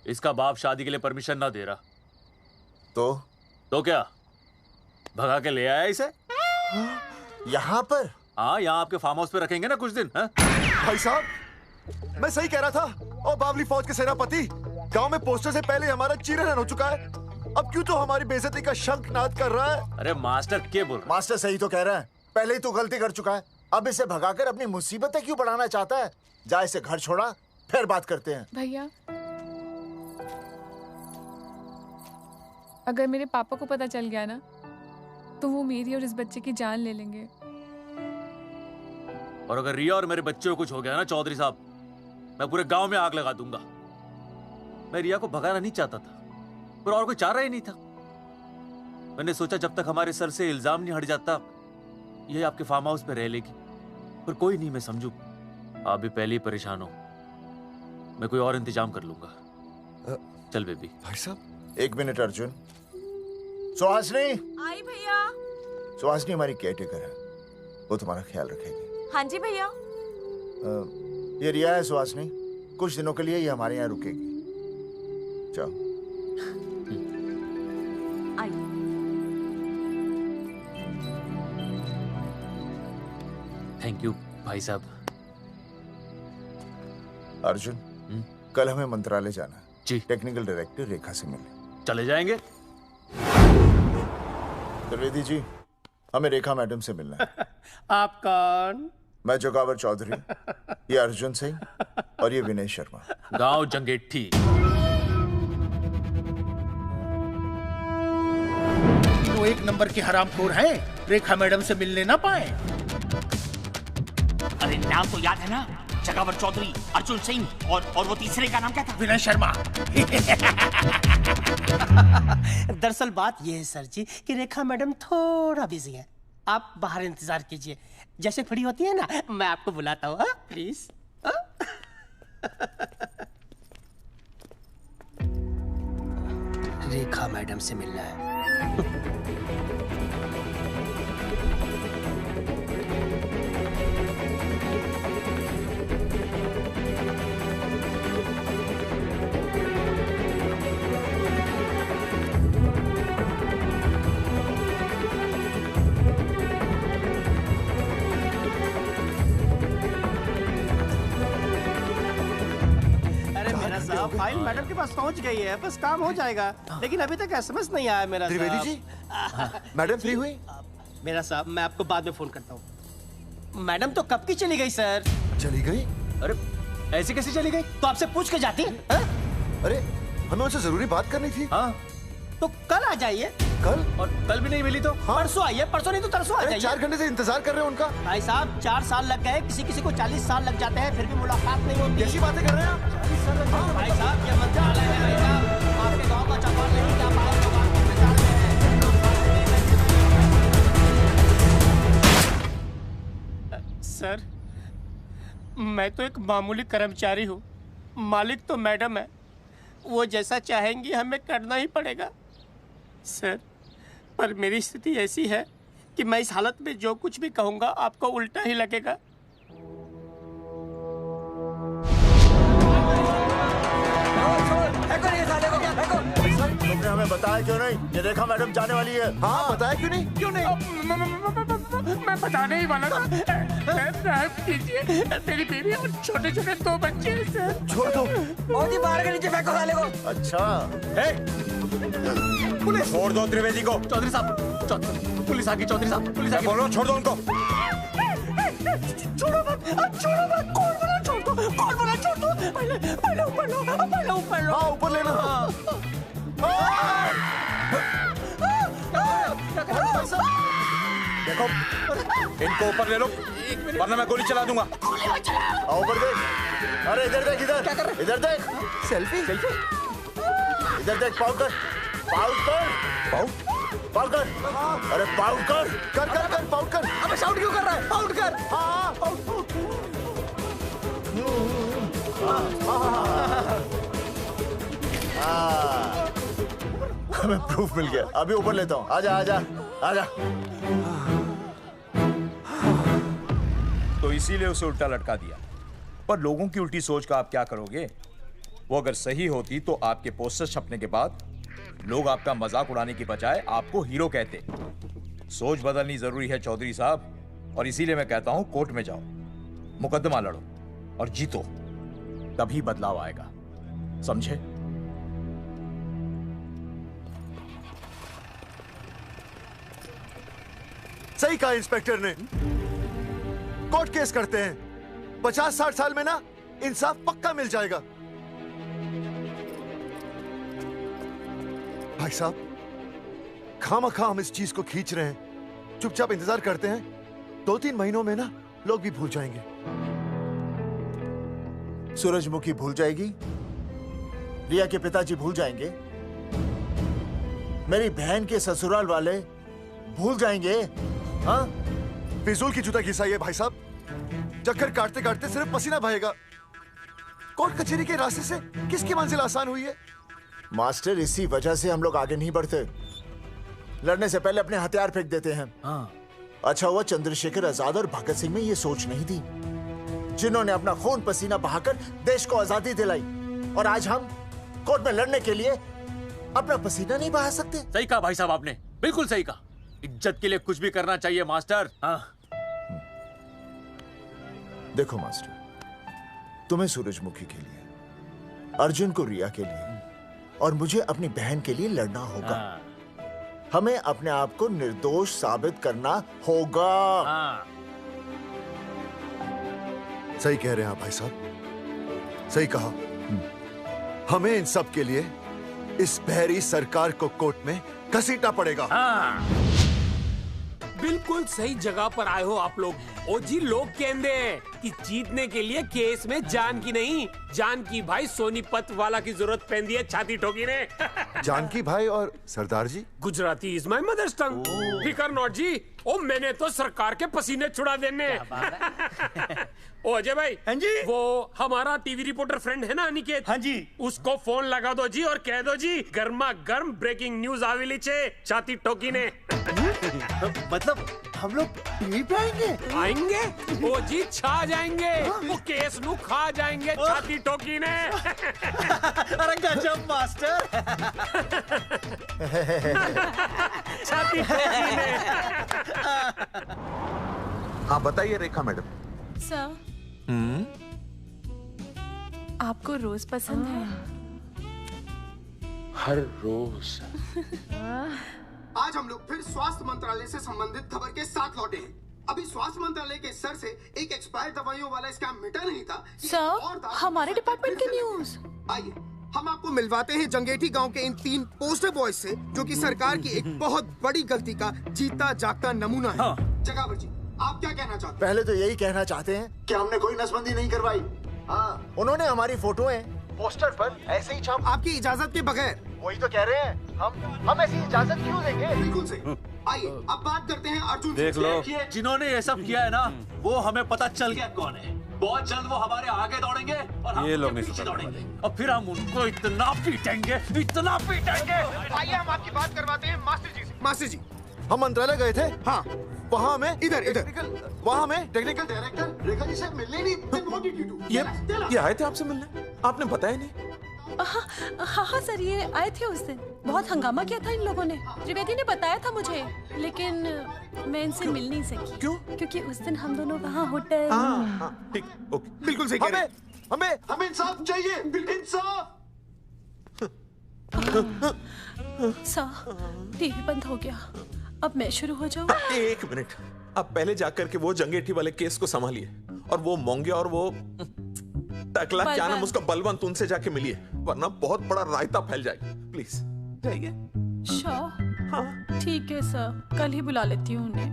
इसका बाप शादी के लिए परमिशन ना दे रहा। तो क्या भगा के ले आया इसे? यहाँ पर? हाँ, यहाँ आपके फार्म हाउस पे रखेंगे ना कुछ दिन। हाँ? भाई साहब मैं सही कह रहा था। और बावली फौज के सेनापति, गांव में पोस्टर से पहले हमारा चीरहरण हो चुका है, अब क्यों तो हमारी बेइज्जती का शंखनाद कर रहा है? अरे मास्टर क्या बोल रहा है? मास्टर सही तो कह रहा है, पहले ही तो गलती कर चुका है, अब इसे भगाकर अपनी मुसीबतें क्यों बढ़ाना चाहता है? जा इसे घर छोड़ा, फिर बात करते हैं। भैया अगर मेरे पापा को पता चल गया ना, तो वो मेरी और इस बच्चे की जान ले लेंगे। और अगर रिया और मेरे बच्चे को कुछ हो गया ना चौधरी साहब, मैं पूरे गांव में आग लगा दूंगा। मैं रिया को भगाना नहीं चाहता था, पर और कोई चारा ही नहीं था। मैंने सोचा जब तक हमारे सर से इल्जाम नहीं हट जाता, ये आपके फार्म हाउस पे रह लेगी। पर कोई नहीं, मैं समझू आप भी पहले ही परेशान हो, मैं कोई और इंतजाम कर लूंगा। चल बेबी। भाई साहब 1 मिनट अर्जुन। सुहासनी। आई भैया। सुहासनी हमारी केयरटेकर है, वो तुम्हारा ख्याल रखेगी। हाँ जी भैया। ये रिया है सुहासनी, कुछ दिनों के लिए ये हमारे यहाँ रुकेगी। जाओ। थैंक यू भाई साहब। अर्जुन, कल हमें मंत्रालय जाना है जी। टेक्निकल डायरेक्टर रेखा से मिलने चले जाएंगे। त्रिवेदी जी, हमें रेखा मैडम से मिलना है। आप कौन? मैं जोगावर चौधरी, ये अर्जुन सिंह और ये विनय शर्मा। गांव जंगेठी। वो 1 नंबर के हरामखोर हैं, रेखा मैडम से मिलने ना पाए। अरे नाम तो याद है ना, जगावर चौधरी, अर्जुन सिंह और वो तीसरे का नाम क्या था? विनय शर्मा। दरअसल बात यह है सर जी कि रेखा मैडम थोड़ा बिजी है, आप बाहर इंतजार कीजिए, जैसे फ्री होती है ना मैं आपको बुलाता हूँ, प्लीज। रेखा मैडम से मिलना है। फाइल मैडम के पास पहुंच गई है, बस काम हो जाएगा, लेकिन अभी तक एसएमएस नहीं आया मेरा साहब। त्रिवेदी जी, मैडम फ्री हुई? मेरा साहब मैं आपको बाद में फोन करता हूँ। मैडम तो कब की चली गई सर। चली गई? अरे ऐसी कैसे चली गई? तो आपसे पूछ के जाती है? अरे हमें उनसे जरूरी बात करनी थी। हाँ तो कल आ जाइए। कल? और कल भी नहीं मिली तो? हाँ? परसों आइए, परसों नहीं तो तरसों आ जाइए। 4 घंटे से इंतजार कर रहे हैं उनका। भाई साहब 4 साल लग गए, किसी किसी को 40 साल लग जाते हैं, फिर भी मुलाकात नहीं होती। कैसी बातें कर रहे हैं आप? 40 साल लग जाते। भाई साहब ये मंत्रालय है भाई साहब, आपके गाँव का चौपाल नहीं क्या पाए लोग आपको पहचान रहे हैं। सर मैं तो एक मामूली कर्मचारी हूँ, मालिक तो मैडम है, वो जैसा चाहेंगी हमें करना ही पड़ेगा। सर पर मेरी स्थिति ऐसी है कि मैं इस हालत में जो कुछ भी कहूंगा आपको उल्टा ही लगेगा। तुमने हमें बताया क्यों नहीं? ये देखा मैडम जाने वाली है। हाँ बताया क्यों नहीं? क्यों नहीं? मैं बताने ही वाला था। माफ कीजिए, मेरी बीवी और छोटे छोटे 2 बच्चे हैं सर। छोड़ दो। और जी बाहर के नीचे फेंको साले को। अच्छा पुलिस छोड़ दो त्रिवेदी को। चौधरी साहब, पुलिस आ गई। चौधरी साहब, पुलिस आ गई। बोलो छोड़ दो उनको। छोड़ो मत, कौन बोला छोड़ दो? पहले ऊपर लो, हाँ ऊपर लेना। देखो इनको ऊपर ले लो वरना मैं गोली चला दूंगा। ऊपर देख। अरे इधर देख, इधर क्या कर रहा है? इधर देख। सेल्फी इधर देख। पाउट कर। अरे पाउट कर पाउट कर। अबे शाउट क्यों कर रहा है? पाउट कर। हाँ हमें प्रूफ मिल गया। अभी ऊपर लेता हूँ। आजा। तो इसीलिए उसे उल्टा लटका दिया। पर लोगों की उल्टी सोच का आप क्या करोगे? वो अगर सही होती तो आपके पोस्टर छपने के बाद लोग आपका मजाक उड़ाने की बजाय आपको हीरो कहते। सोच बदलनी जरूरी है चौधरी साहब, और इसीलिए मैं कहता हूं कोर्ट में जाओ, मुकदमा लड़ो और जीतो, तभी बदलाव आएगा। समझे? सही कहा इंस्पेक्टर ने। कोर्ट केस करते हैं, 50-60 साल में ना इंसाफ पक्का मिल जाएगा। भाई साहब, खामखा हम इस चीज को खींच रहे हैं। चुपचाप इंतजार करते हैं, 2-3 महीनों में ना लोग भी भूल जाएंगे। सूरजमुखी भूल जाएगी, रिया के पिताजी भूल जाएंगे, मेरी बहन के ससुराल वाले भूल जाएंगे। हाँ? फिजूल की जुता घिसाई है भाई साहब। चक्कर काटते काटते सिर्फ पसीना बहेगा। कोर्ट कचहरी के रास्ते से किसकी मंजिल आसान हुई है? मास्टर, इसी वजह से हम लोग आगे नहीं बढ़ते। लड़ने से पहले अपने हथियार फेंक देते हैं। अच्छा हुआ चंद्रशेखर आजाद और भगत सिंह में ये सोच नहीं थी, जिन्होंने अपना खून पसीना बहाकर देश को आजादी दिलाई। और आज हम कोर्ट में लड़ने के लिए अपना पसीना नहीं बहा सकते। सही कहा भाई साहब आपने, बिल्कुल सही कहा। इज्जत के लिए कुछ भी करना चाहिए मास्टर। देखो मास्टर, तुम्हें सूरजमुखी के लिए, अर्जुन को रिया के लिए और मुझे अपनी बहन के लिए लड़ना होगा। हमें अपने आप को निर्दोष साबित करना होगा। सही कह रहे हैं आप भाई साहब, सही कहा। हमें इन सब के लिए इस बहरी सरकार को कोर्ट में घसीटना पड़ेगा। बिल्कुल सही जगह पर आए हो आप लोग। ओ जी, लोग कहते हैं कि जीतने के लिए केस में जान की नहीं, जान की भाई सोनीपत वाला की जरूरत पैंदी है छाती ठोकी ने। जानकी भाई और सरदार जी? गुजराती इज माय मदर्स टंग। फिकर नॉट जी। ओ मैंने तो सरकार के पसीने छुड़ा देने। ओ अजय भाई, हाँ जी, वो हमारा टीवी रिपोर्टर फ्रेंड है ना अनिकेत, हाँ जी, उसको फोन लगा दो जी और कह दो जी गर्मा गर्म ब्रेकिंग न्यूज आवेली छे छाती ठोकी ने। मतलब हम लोग टीवी पे आएंगे? ओ जी छा जाएंगे। वो केस नु खा जाएंगे छाती ठोकी ने। अरे गजब मास्टर। छाती ठोकी ने। हाँ बताइए रेखा मैडम। सर, आपको रोज पसंद है? हर रोज। आज हम लोग फिर स्वास्थ्य मंत्रालय से संबंधित खबर के साथ लौटे हैं। अभी स्वास्थ्य मंत्रालय के सर से एक एक्सपायर्ड दवाइयों वाला स्कैम मिटा नहीं था। सर, हमारे डिपार्टमेंट की न्यूज। आइए हम आपको मिलवाते हैं जंगेठी गांव के इन 3 पोस्टर बॉयज से, जो कि सरकार की एक बहुत बड़ी गलती का जीता जागता नमूना है। जगावर जी, आप क्या कहना चाहते हैं? पहले तो यही कहना चाहते हैं कि हमने कोई नसबंदी नहीं करवाई। हाँ, उन्होंने हमारी फोटोएं पोस्टर पर ऐसे ही छाप आपकी इजाजत के बगैर। वही तो कह रहे हैं, हम ऐसी इजाजत क्यों देंगे? बिल्कुल सही। आइए अब बात करते हैं अर्जुन। देख लो, जिन्होंने ये सब किया है ना, वो हमें पता चल गया कौन है। बहुत जल्द वो हमारे आगे दौड़ेंगे और हम उनके पीछे दौड़ेंगे और फिर हम उनको इतना पीटेंगे, इतना पीटेंगे। आइए हम आपकी बात करवाते हैं मास्टर जी से। मास्टर जी, हम मंत्रालय गए थे। हाँ वहाँ में इधर वहाँ में टेक्निकल डायरेक्टर रेखा जी से मिलने नहीं। Then what did you do? ये आए थे आपसे मिलने, आपने बताया नहीं। हाँ सर, ये आए थे उस दिन। बहुत हंगामा किया था इन लोगों ने। त्रिवेदी ने बताया था मुझे, लेकिन मैं इनसे मिल नहीं सकी। क्यों? क्योंकि उस दिन हम दोनों वहाँ होटल। ठीक, ओके। बिल्कुल सही कह रहे हैं। हमें इंसाफ चाहिए, इंसाफ। सर, टीवी बंद हो गया। अब मैं शुरू हो जाऊं? एक मिनट, आप पहले जाकर के वो जंगेठी वाले केस को संभालिए और वो मोंगिया और वो टकला क्या नाम उसका बलवंत, उनसे जाके मिलिए, वरना बहुत बड़ा रायता फैल जाएगा। प्लीज जाइए। श्योर। हाँ ठीक है सर, कल ही बुला लेती हूँ उन्हें।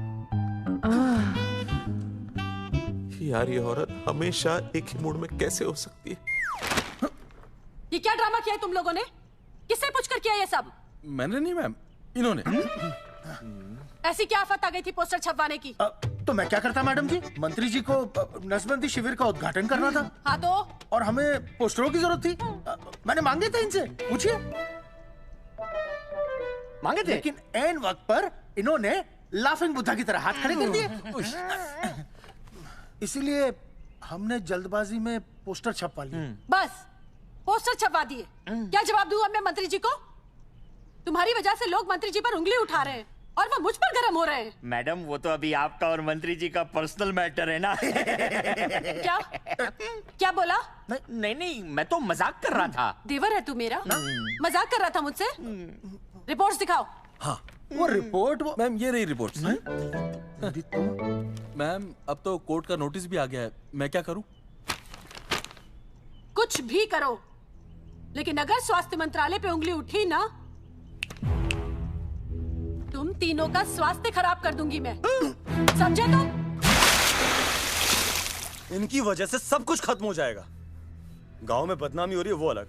यार ये औरत हमेशा एक ही मूड में कैसे हो सकती है? ये क्या ड्रामा किया है तुम लोगों ने? किससे पूछकर किया ये सब? मैंने नहीं मैम, इन्होंने। ऐसी क्या आफत आ गई थी पोस्टर छपवाने की? तो मैं क्या करता मैडम जी? मंत्री जी को नसबंदी शिविर का उद्घाटन करना था। हाँ तो? और हमें पोस्टरों की जरूरत थी। मैंने मांगे थे इनसे, पूछिए। मांगे थे, लेकिन ऐन वक्त पर इन्होंने लाफिंग बुद्धा की तरह हाथ खड़े कर दिए। इसीलिए हमने जल्दबाजी में पोस्टर छपवा लिए। बस पोस्टर छपवा दिए। क्या जवाब दूं अब मैं मंत्री जी को? तुम्हारी वजह से लोग मंत्री जी पर उंगली उठा रहे हैं और वो मुझ पर गर्म हो रहे हैं। मैडम वो तो अभी आपका और मंत्री जी का पर्सनल मैटर है ना। क्या क्या बोला? नहीं, मैं तो मजाक कर रहा था। देवर है तू मेरा? मजाक कर रहा था मुझसे? रिपोर्ट्स दिखाओ। हाँ वो रिपोर्ट मैम, ये रही रिपोर्ट। मैम अब तो कोर्ट का नोटिस भी आ गया है, मैं क्या करूं? कुछ भी करो, लेकिन अगर स्वास्थ्य मंत्रालय पे उंगली उठी ना, तुम तीनों का स्वास्थ्य खराब कर दूंगी मैं। समझे तुम? इनकी वजह से सब कुछ खत्म हो जाएगा। गांव में बदनामी हो रही है वो अलग,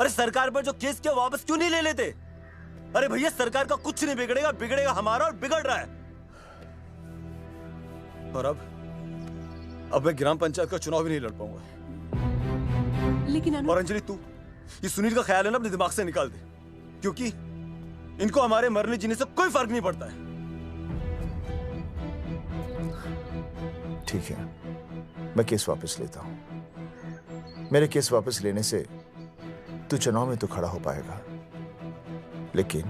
अरे सरकार पर जो केस किया वापस क्यों नहीं ले लेते? अरे भैया सरकार का कुछ नहीं बिगड़ेगा, बिगड़ेगा हमारा, और बिगड़ रहा है। और अब मैं ग्राम पंचायत का चुनाव भी नहीं लड़ पाऊंगा। लेकिन और अंजलि तू ये सुनील का ख्याल है ना अपने दिमाग से निकाल दे, क्योंकि इनको हमारे मरने जीने से कोई फर्क नहीं पड़ता है। ठीक है, मैं केस वापस लेता हूं। मेरे केस वापस लेने से तू चुनाव में तो खड़ा हो पाएगा, लेकिन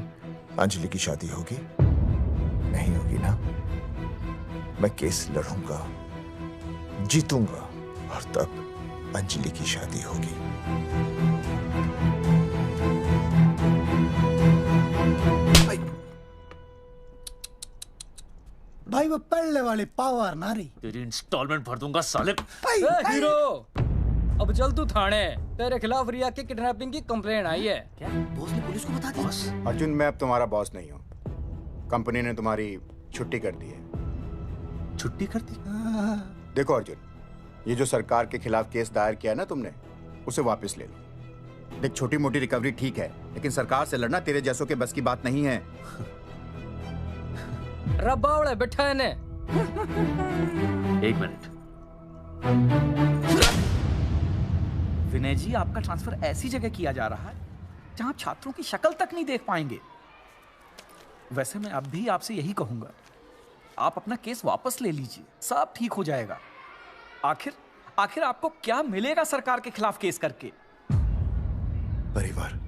अंजलि की शादी होगी नहीं होगी ना? मैं केस लड़ूंगा, जीतूंगा, और तब अंजलि की शादी होगी। भाई वो पढ़ने वाली पावर नारी। तेरी इंस्टॉलमेंट भर दूंगा साले। हीरो, अब चल तू थाने। तेरे खिलाफ रिया के किडनैपिंग की कंप्लेंट आई है। क्या बॉस ने पुलिस को बता दिया? अर्जुन, मैं अब तुम्हारा बॉस नहीं हूँ। कंपनी ने तुम्हारी छुट्टी कर दी है। छुट्टी कर दी? देखो अर्जुन, ये जो सरकार के खिलाफ केस दायर किया ना तुमने, उसे वापस ले लो। देख, छोटी मोटी रिकवरी ठीक है, लेकिन सरकार से लड़ना तेरे जैसों के बस की बात नहीं है। रबावड़े बैठा है ने। एक मिनट। विनय जी, आपका ट्रांसफर ऐसी जगह किया जा रहा है जहां आप छात्रों की शक्ल तक नहीं देख पाएंगे। वैसे मैं अब भी आपसे यही कहूंगा, आप अपना केस वापस ले लीजिए, सब ठीक हो जाएगा। आखिर आपको क्या मिलेगा सरकार के खिलाफ केस करके? परिवार।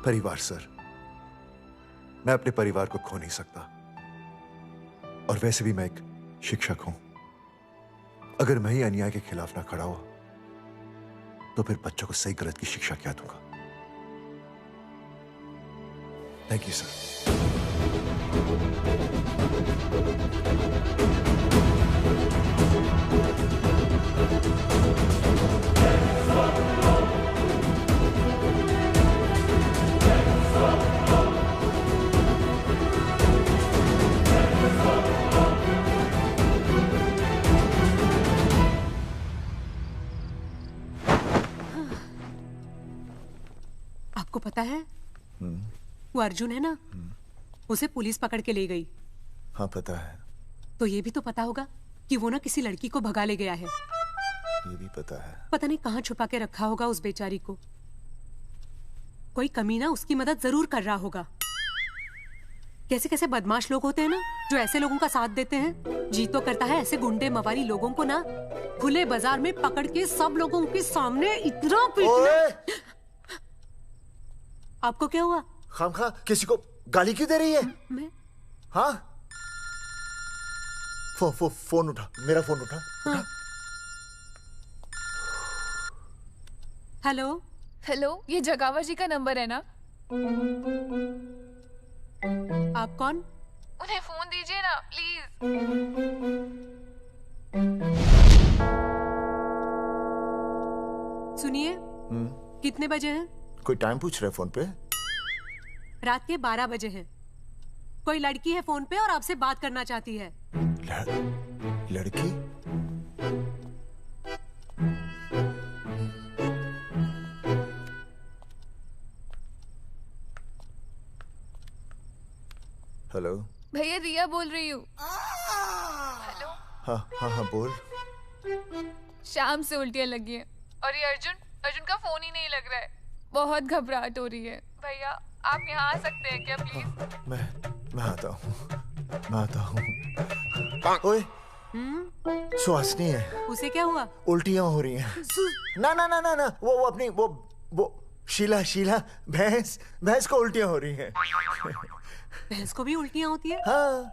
परिवार सर, मैं अपने परिवार को खो नहीं सकता, और वैसे भी मैं एक शिक्षक हूं। अगर मैं ही अन्याय के खिलाफ ना खड़ा हुआ तो फिर बच्चों को सही गलत की शिक्षा क्या दूंगा? Thank you sir. आपको पता है वो अर्जुन है ना, उसे पुलिस पकड़ के ले गई। हाँ पता है। तो ये भी तो पता होगा कि वो ना किसी लड़की को भगा ले गया है। ये भी पता है। पता नहीं कहाँ छुपा के रखा होगा उस बेचारी को। कोई कमीना उसकी मदद जरूर कर रहा होगा। कैसे कैसे बदमाश लोग होते हैं ना, जो ऐसे लोगों का साथ देते हैं। जी तो करता है ऐसे गुंडे मवाली लोगों को ना खुले बाजार में पकड़ के सब लोगों के सामने इतना पीटना। आपको क्या हुआ? खामखा किसी को गाली क्यों दे रही है? मैं? हाँ? फोन उठा, मेरा फोन उठा। हाँ। हेलो हेलो, ये जगावर जी का नंबर है ना? आप कौन? उन्हें फोन दीजिए ना प्लीज। सुनिए, कितने बजे हैं? कोई टाइम पूछ रहे फोन पे? रात के 12 बजे हैं। कोई लड़की है फोन पे और आपसे बात करना चाहती है। लड़की? हेलो भैया, रिया बोल रही हूँ। हेलो। हाँ हाँ हाँ बोल। शाम से उल्टियाँ लगी हैं और ये अर्जुन का फोन ही नहीं लग रहा है। बहुत घबराहट हो रही है। भैया आप यहाँ आ सकते हैं क्या प्लीज? मैं आता हूँ, मैं आता हूँ। ओए, सुहासिनी है। उसे क्या हुआ? उल्टियाँ हो रही हैं। ना ना ना ना ना, वो अपनी वो शीला भैंस को उल्टियाँ हो रही हैं। भैंस को भी उल्टियाँ होती है? हाँ,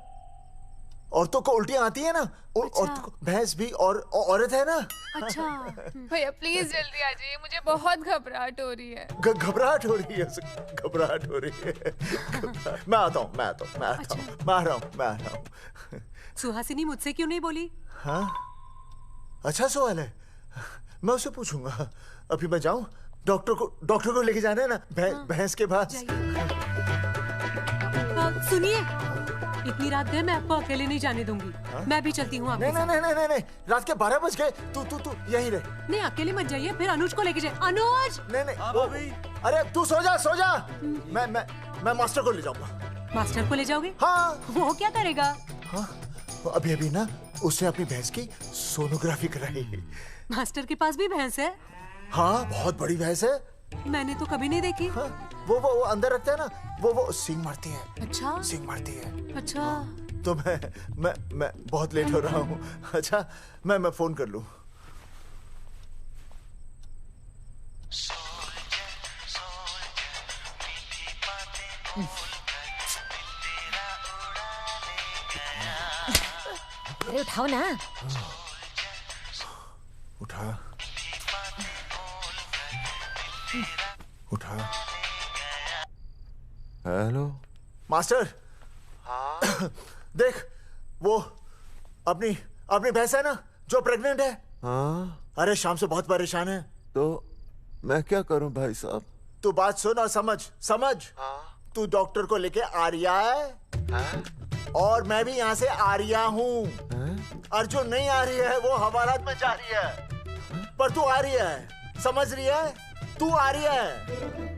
औरतों को उल्टियाँ आती है ना। औरतों को, भैंस भी और औरत है ना। अच्छा। भैया प्लीज जल्दी आ जाइए, मुझे बहुत घबराहट हो रही है। घबराहट हो रही है, घबराहट हो रही है। मैं आता हूँ, मैं आ रहा हूँ। सुहासिनी मुझसे क्यों नहीं बोली? हाँ, अच्छा सवाल है, मैं उसे पूछूंगा। अभी मैं जाऊँ? डॉक्टर को लेके जाना है ना भैंस के पास। सुनिए, इतनी रात गए मैं आपको अकेले नहीं जाने दूंगी। मैं भी चलती हूँ आपके साथ। नहीं, रात के 12 बज गए। तू यहीं रह। नहीं, अकेले मत जाइए, फिर अनुज को लेके जाइए। अनुज! नहीं, अरे तू सो जा। मैं मास्टर को ले जाऊंगा। मास्टर को ले जाओगे? हाँ। वो क्या करेगा? हाँ, अभी ना उसने अपनी भैंस की सोनोग्राफी कराई। मास्टर के पास भी भैंस है? हाँ, बहुत बड़ी भैंस है। मैंने तो कभी नहीं देखी। हाँ, वो अंदर रखते हैं ना, वो सींग मारती है। अच्छा, सींग मारती है। अच्छा। तो मैं बहुत लेट हो रहा हूँ। अच्छा, मैं फोन कर लूँ। अरे उठाओ ना। उठा। Hello master. हाँ? देख, वो अपनी भैंस है ना जो प्रेग्नेंट है। हाँ? अरे शाम से बहुत परेशान है। तो मैं क्या करूं भाई साहब? तू बात सुन और समझ। हाँ? तू डॉक्टर को लेके आ रिया है? हाँ? और मैं भी यहाँ से आ रिया हूँ। अर्जुन नहीं आ रही है, वो हवालात में जा रही है। पर तू आ रही है, समझ रही है? तू आ रही है।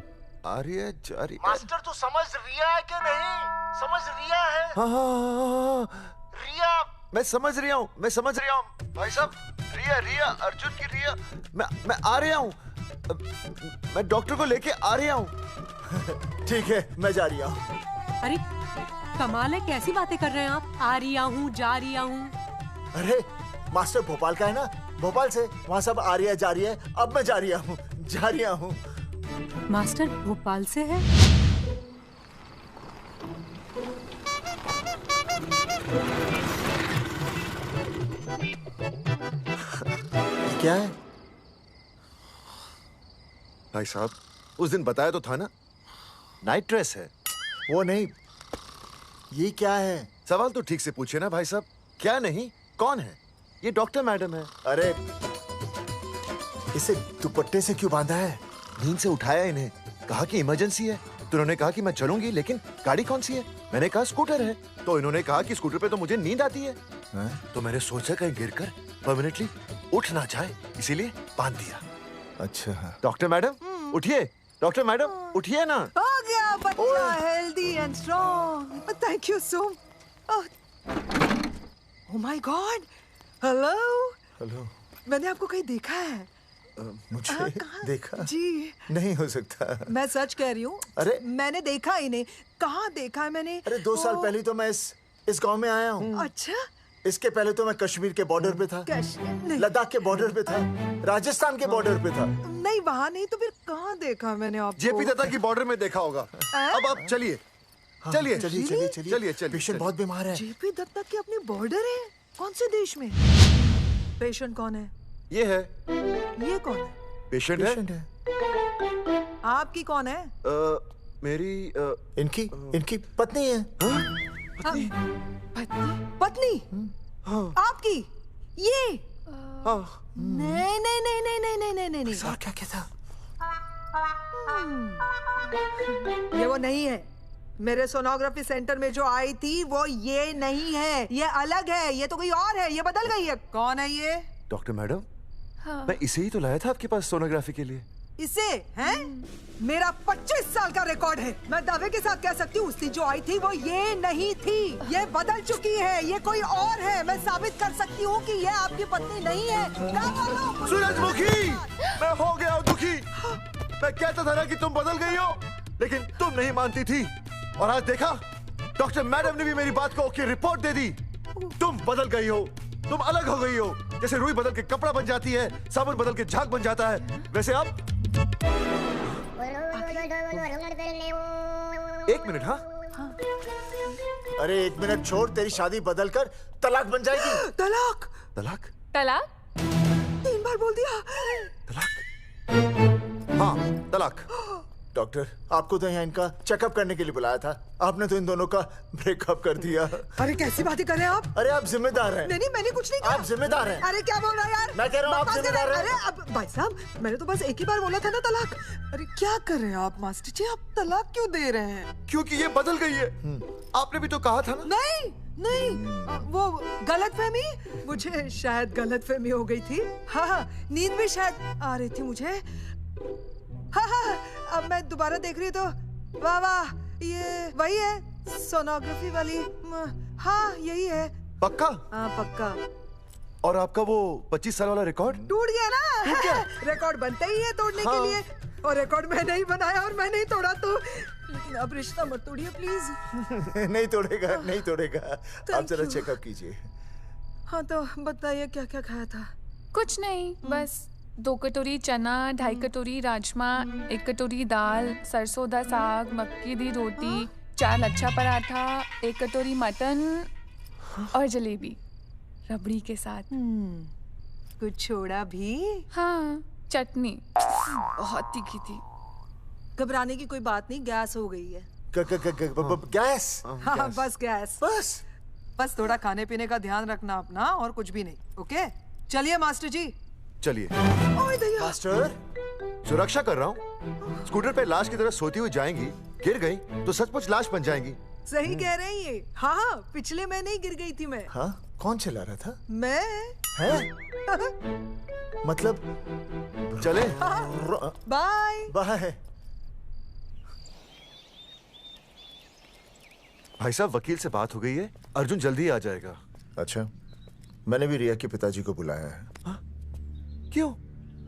आ रही है, जा रही है। मास्टर तू समझ रिया है कि नहीं? समझ रिया है? हाँ। रिया। मैं समझ रहा हूँ भाई साहब। रिया अर्जुन की रिया। मैं आ रहा हूँ। मैं डॉक्टर को लेके आ रहा हूँ। ठीक है, मैं जा रही हूँ। अरे कमाल है, कैसी बातें कर रहे हैं आप? आ रही हूँ, जा रही हूँ। अरे मास्टर भोपाल का है ना, भोपाल से वहाँ सब आ रही है, जा रही है। अब मैं जा रही हूँ। मास्टर भोपाल से है? क्या है भाई साहब? उस दिन बताया तो था ना, नाइट ड्रेस है। वो नहीं, ये क्या है? सवाल तो ठीक से पूछे ना भाई साहब। क्या नहीं, कौन है? ये डॉक्टर मैडम है। अरे इसे दुपट्टे से क्यों बांधा है? नींद से उठाया इन्हें, कहा कि इमरजेंसी है। तो उन्होंने कहा कि मैं चलूंगी, लेकिन गाड़ी कौन सी है? मैंने कहा स्कूटर है। तो इन्होंने कहा कि स्कूटर पे तो मुझे नींद आती है। तो मैंने सोचा कहीं गिरकर परमानेंटली उठ ना जाए, इसीलिए बांध दिया। अच्छा डॉक्टर मैडम उठिए, डॉक्टर मैडम उठिए ना। हो गया बच्चा healthy and strong. Thank you so. Oh my God. Hello. Hello. मैंने आपको कहीं देखा है। मुझे देखा जी नहीं हो सकता। मैं सच कह रही हूँ। अरे मैंने देखा इन्हें। कहाँ देखा है मैंने? अरे 2 साल पहले तो मैं इस गांव में आया हूँ। अच्छा। इसके पहले तो मैं कश्मीर के बॉर्डर पे था, लद्दाख के बॉर्डर पे था, राजस्थान के बॉर्डर पे था। नहीं वहाँ नहीं तो फिर कहाँ देखा मैंने आपको? जेपी दत्ता की बॉर्डर में देखा होगा। अब आप चलिए चलिए चलिए चलिए। पेशेंट बहुत बीमार है। जेपी दत्ता की अपनी बॉर्डर है? कौन से देश में? पेशेंट कौन है? ये है। ये कौन है? पेशेंट है। आपकी कौन है? मेरी इनकी पत्नी है। पत्नी? पत्नी? आपकी? ये? नहीं नहीं नहीं नहीं नहीं नहीं नहीं नहीं। सर क्या कहता? ये वो नहीं है। मेरे सोनोग्राफी सेंटर में जो आई थी वो ये नहीं है, ये अलग है, ये तो कोई और है, ये बदल गई है। कौन है ये? डॉक्टर मैडम, हाँ। मैं इसे ही तो लाया था आपके पास सोनोग्राफी के लिए। इसे हैं? मेरा 25 साल का रिकॉर्ड है। मैं दावे के साथ कह सकती हूँ उसकी जो आई थी वो ये नहीं थी, ये बदल चुकी है, ये कोई और है। मैं साबित कर सकती हूँ कि ये आपकी पत्नी नहीं है। सूरजमुखी, मैं हो गया दुखी। मैं कहता था ना कि तुम बदल गई हो, लेकिन तुम नहीं मानती थी। और आज देखा, डॉक्टर मैडम ने भी मेरी बात को ओके रिपोर्ट दे दी। तुम बदल गई हो, तुम अलग हो गई हो। जैसे रुई बदल के कपड़ा बन जाती है, साबुन बदल के झाग बन जाता है, वैसे अब। एक मिनट। हाँ अरे 1 मिनट छोड़, तेरी शादी बदल कर तलाक बन जाएगी। तलाक? तलाक? तलाक? 3 बार बोल दिया। हाँ तलाक। डॉक्टर, आपको तो यहाँ इनका चेकअप करने के लिए बुलाया था, आपने तो इन दोनों का ब्रेकअप कर दिया। अरे कैसी बातें कर रहे हैं आप? अरे आप जिम्मेदार हैं। नहीं मैंने कुछ नहीं कहा। आप जिम्मेदार हैं। अरे क्या बोल रहा है यार? मैं कह रहा हूँ आप जिम्मेदार हैं। अरे अब भाई साहब, मैंने तो बस एक ही बार बोला था ना तलाक। अरे क्या कर रहे हैं आप मास्टर जी? आप तलाक क्यों दे रहे हैं? क्योंकि ये बदल गई है। आपने भी तो कहा था ना। नहीं, वो गलतफहमी, मुझे शायद गलतफहमी हो गई थी। हाँ, नींद भी शायद आ रही थी मुझे। हाँ, अब मैं दोबारा देख रही तो वाह वाह, ये वही है सोनोग्राफी वाली। हाँ यही है। पक्का? हाँ पक्का। और आपका वो 25 साल वाला रिकॉर्ड? टूट गया ना। रिकॉर्ड बनते ही है तोड़ने के लिए, और रिकॉर्ड मैंने ही बनाया और मैंने ही तोड़ा। तो लेकिन अब रिश्ता मत तोड़िए प्लीज। नहीं तोड़ेगा, नहीं तोड़ेगा। आप जरा चेकअप कीजिए। हाँ तो बताइए क्या क्या खाया था? कुछ नहीं, बस 2 कटोरी चना, 2.5 कटोरी राजमा, 1 कटोरी दाल, सरसों दा साग, मक्की दी रोटी, 4 लच्छा पराठा, 1 कटोरी मटन और जलेबी रबड़ी के साथ। कुछ छोड़ा भी? हाँ, चटनी बहुत तीखी थी। घबराने की कोई बात नहीं, गैस हो गई है। गैस? हाँ बस गैस। बस थोड़ा खाने पीने का ध्यान रखना अपना, और कुछ भी नहीं। ओके चलिए मास्टर जी। चलिए। मास्टर, सुरक्षा कर रहा हूँ। स्कूटर पे लाश की तरह सोती हुई जाएंगी, गिर गई तो सचमुच लाश बन जाएंगी। सही कह रहे हैं ये। हाँ, पिछले महीने ही गिर गई थी मैं। हाँ, कौन चला रहा था? मैं। है? मतलब चले? Bye bye. भाई साहब, वकील से बात हो गई है, अर्जुन जल्दी आ जाएगा। अच्छा, मैंने भी रिया के पिताजी को बुलाया है। क्यों?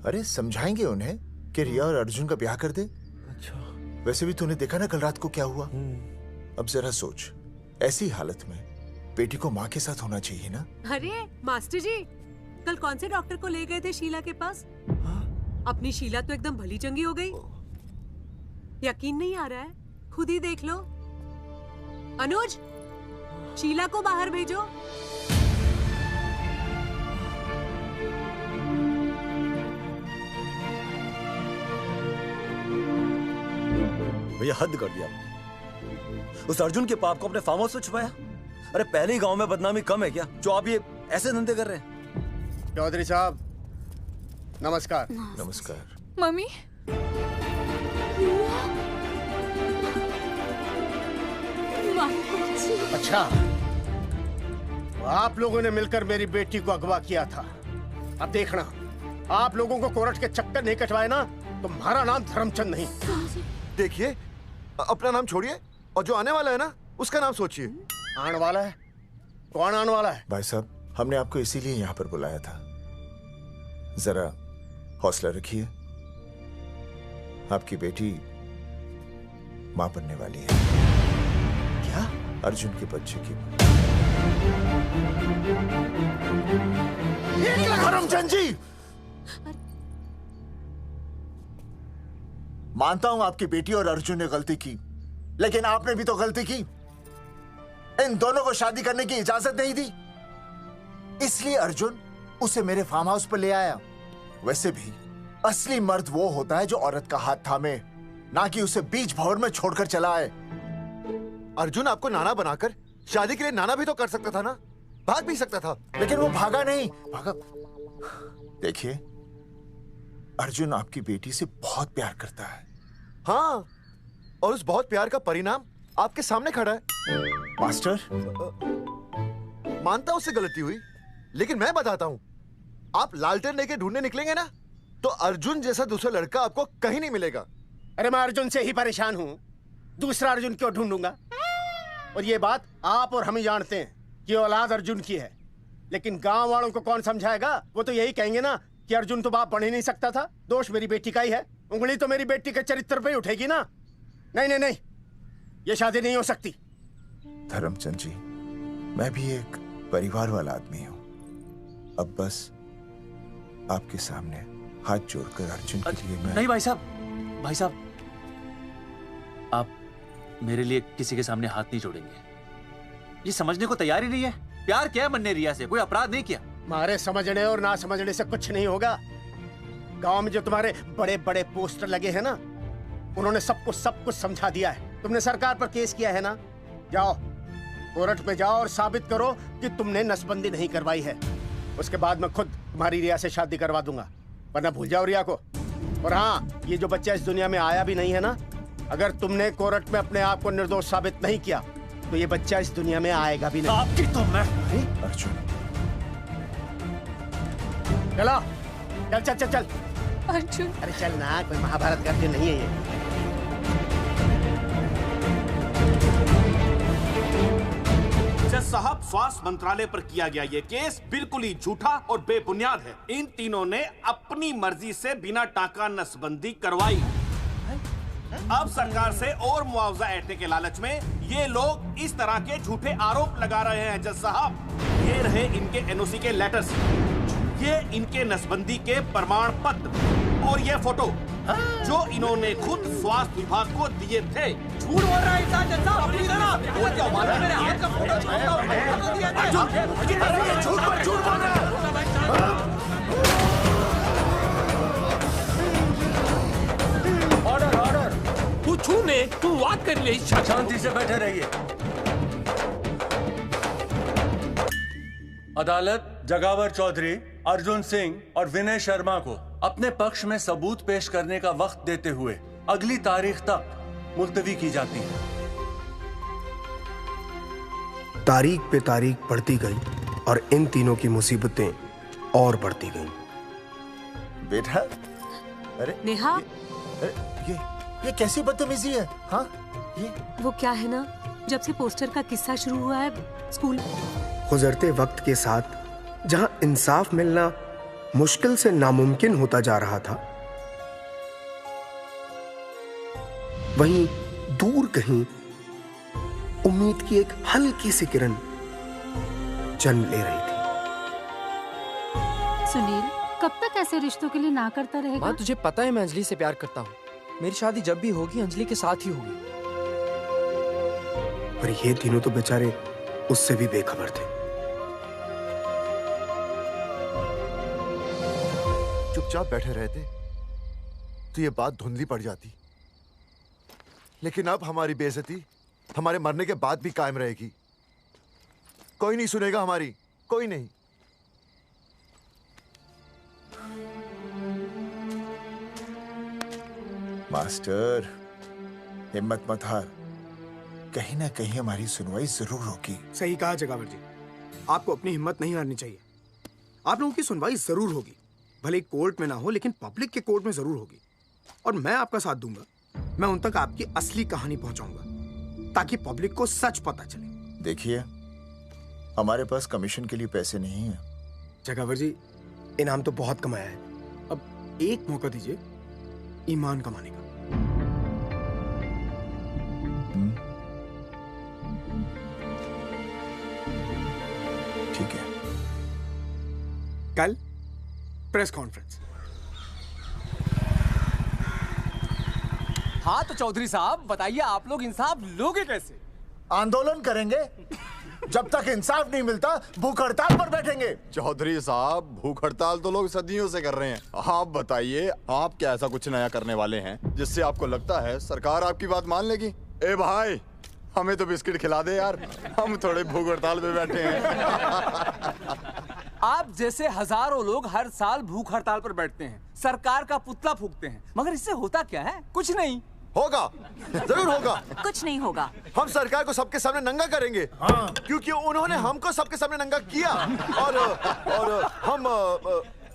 अरे समझाएंगे उन्हें कि रिया और अर्जुन का ब्याह कर दे। अच्छा। वैसे भी तूने देखा ना कल रात को क्या हुआ। अब जरा सोच, ऐसी हालत में बेटी को माँ के साथ होना चाहिए ना। अरे मास्टर जी, कल कौन से डॉक्टर को ले गए थे शीला के पास? अपनी शीला तो एकदम भली चंगी हो गई। यकीन नहीं आ रहा है? खुद ही देख लो। अनुज, शीला को बाहर भेजो। भैया हद कर दिया। उस अर्जुन के पाप को अपने फार्म हाउस में छुपाया। अरे पहले ही गांव में बदनामी कम है क्या, जो आप ये ऐसे धंधे कर रहे हैं? चौधरी साहब नमस्कार। नमस्कार। मम्मी, अच्छा, आप लोगों ने मिलकर मेरी बेटी को अगवा किया था। अब देखना, आप लोगों को कोर्ट के चक्कर नहीं कटवाए ना, तो हमारा नाम धर्मचंद नहीं। देखिए, अपना नाम छोड़िए और जो आने वाला है ना, उसका नाम सोचिए। आने वाला है? कौन आने वाला है? भाई साहब, हमने आपको इसीलिए यहाँ पर बुलाया था। जरा हौसला रखिए, आपकी बेटी मां बनने वाली है। क्या? अर्जुन के बच्चे की। करमचंद जी, मानता हूं आपकी बेटी और अर्जुन ने गलती की, लेकिन आपने भी तो गलती की। इन दोनों को शादी करने की इजाजत नहीं दी, इसलिए अर्जुन उसे मेरे फार्म हाउस पर ले आया। वैसे भी असली मर्द वो होता है जो औरत का हाथ थामे, ना कि उसे बीच भंवर में छोड़कर चला आए। अर्जुन आपको नाना बनाकर शादी के लिए नाना भी तो कर सकता था ना, भाग भी सकता था। लेकिन वो भागा नहीं। भागा। देखिए, अर्जुन आपकी बेटी से बहुत प्यार करता है। हाँ, और उस बहुत प्यार का परिणाम आपके सामने खड़ा है। मास्टर, मानता उससे गलती हुई, लेकिन मैं बताता हूं, आप लालटेन लेके ढूंढने निकलेंगे ना, तो अर्जुन जैसा दूसरा लड़का आपको कहीं नहीं मिलेगा। अरे मैं अर्जुन से ही परेशान हूं, दूसरा अर्जुन क्यों ढूंढूंगा? और ये बात आप और हम ही जानते हैं कि औलाद अर्जुन की है, लेकिन गांव वालों को कौन समझाएगा? वो तो यही कहेंगे ना कि अर्जुन तो बाप बन ही नहीं सकता था, दोष मेरी बेटी का ही है। उंगली तो मेरी बेटी के चरित्र पे ही उठेगी ना। नहीं नहीं नहीं, ये शादी नहीं हो सकती। धर्मचंद जी, मैं भी एक परिवार वाला आदमी हूं। अब बस आपके सामने हाथ जोड़कर अर्जुन के लिए मैं... नहीं भाई साहब, भाई साहब, आप मेरे लिए किसी के सामने हाथ नहीं जोड़ेंगे। ये समझने को तैयार ही नहीं है। प्यार किया है मन्ने रिया से, कोई अपराध नहीं किया। तुम्हारे समझने और ना समझने से कुछ नहीं होगा। गांव में जो तुम्हारे बड़े बड़े पोस्टर लगे हैं ना, उन्होंने सब कुछ समझा दिया है। तुमने सरकार पर केस किया है ना, जाओ कोर्ट में जाओ और साबित करो कि तुमने नसबंदी नहीं करवाई है। उसके बाद मैं खुद तुम्हारी रिया से शादी करवा दूंगा, वरना भूल जाओ रिया को। और हाँ, ये जो बच्चा इस दुनिया में आया भी नहीं है ना, अगर तुमने कोर्ट में अपने आप को निर्दोष साबित नहीं किया तो ये बच्चा इस दुनिया में आएगा भी नहीं। आपकी तो मैं... अर्जुन, चलो चल चल चल चल। अर्जुन, अरे चल ना, कोई महाभारत करके नहीं है ये। जज साहब, स्वास्थ्य मंत्रालय पर किया गया ये केस बिल्कुल ही झूठा और बेबुनियाद है। इन तीनों ने अपनी मर्जी से बिना टाका नसबंदी करवाई। अब सरकार से और मुआवजा ऐंठने के लालच में ये लोग इस तरह के झूठे आरोप लगा रहे हैं। जज साहब, ये रहे इनके एनओसी के लेटर्स, ये इनके नसबंदी के प्रमाण पत्र और ये फोटो जो इन्होंने खुद स्वास्थ्य विभाग को दिए थे। झूठ बोल रहा है इंसान जज साहब, अपनी तरह। वो क्या मालूम मेरे हाथ का फोटो झूठ पर झूठ बोल रहा है। ऑर्डर ऑर्डर, तू छूने तू बात कर ले। शांति से बैठे रहिए। अदालत जगावर चौधरी, अर्जुन सिंह और विनय शर्मा को अपने पक्ष में सबूत पेश करने का वक्त देते हुए अगली तारीख तक मुलतवी की जाती है। तारीख पे तारीख बढ़ती गई और इन तीनों की मुसीबतें और बढ़ती गईं। बेटा, अरे नेहा, ये कैसी बदतमीजी है? हाँ, ये वो क्या है ना, जब से पोस्टर का किस्सा शुरू हुआ है स्कूल, गुजरते वक्त के साथ जहां इंसाफ मिलना मुश्किल से नामुमकिन होता जा रहा था, वहीं दूर कहीं उम्मीद की एक हल्की सी किरण जन्म ले रही थी। सुनील, कब तक ऐसे रिश्तों के लिए ना करता रहेगा? माँ, तुझे पता है मैं अंजलि से प्यार करता हूँ। मेरी शादी जब भी होगी अंजलि के साथ ही होगी। पर ये तीनों तो बेचारे उससे भी बेखबर थे। चुपचाप बैठे रहते तो ये बात धुंधली पड़ जाती, लेकिन अब हमारी बेइज्जती हमारे मरने के बाद भी कायम रहेगी। कोई नहीं सुनेगा हमारी, कोई नहीं। मास्टर, हिम्मत मत हार, कहीं ना कहीं हमारी सुनवाई जरूर होगी। सही कहा जगावर जी, आपको अपनी हिम्मत नहीं हारनी चाहिए। आप लोगों की सुनवाई जरूर होगी, भले कोर्ट में ना हो लेकिन पब्लिक के कोर्ट में जरूर होगी। और मैं आपका साथ दूंगा, मैं उन तक आपकी असली कहानी पहुंचाऊंगा ताकि पब्लिक को सच पता चले। देखिए, हमारे पास कमीशन के लिए पैसे नहीं है। जगावर जी, इनाम तो बहुत कमाया है, अब एक मौका दीजिए ईमान कमाने का। ठीक है, कल प्रेस कॉन्फ्रेंस। हाँ तो चौधरी साहब बताइए, आप लोग इंसाफ लोगे कैसे? आंदोलन करेंगे। जब तक इंसाफ नहीं मिलता भूख हड़ताल पर बैठेंगे। चौधरी साहब, भूख हड़ताल तो लोग सदियों से कर रहे हैं। आप बताइए, आप क्या ऐसा कुछ नया करने वाले हैं जिससे आपको लगता है सरकार आपकी बात मान लेगी? ए भाई, हमें तो बिस्किट खिला दे यार, हम थोड़े भूख हड़ताल पे बैठे हैं। आप जैसे हजारों लोग हर साल भूख हड़ताल पर बैठते हैं, सरकार का पुतला फूंकते हैं, मगर इससे होता क्या है? कुछ नहीं होगा, जरूर होगा। कुछ नहीं होगा। हम सरकार को सबके सामने नंगा करेंगे। हाँ। क्योंकि उन्होंने हमको सबके सामने नंगा किया और हम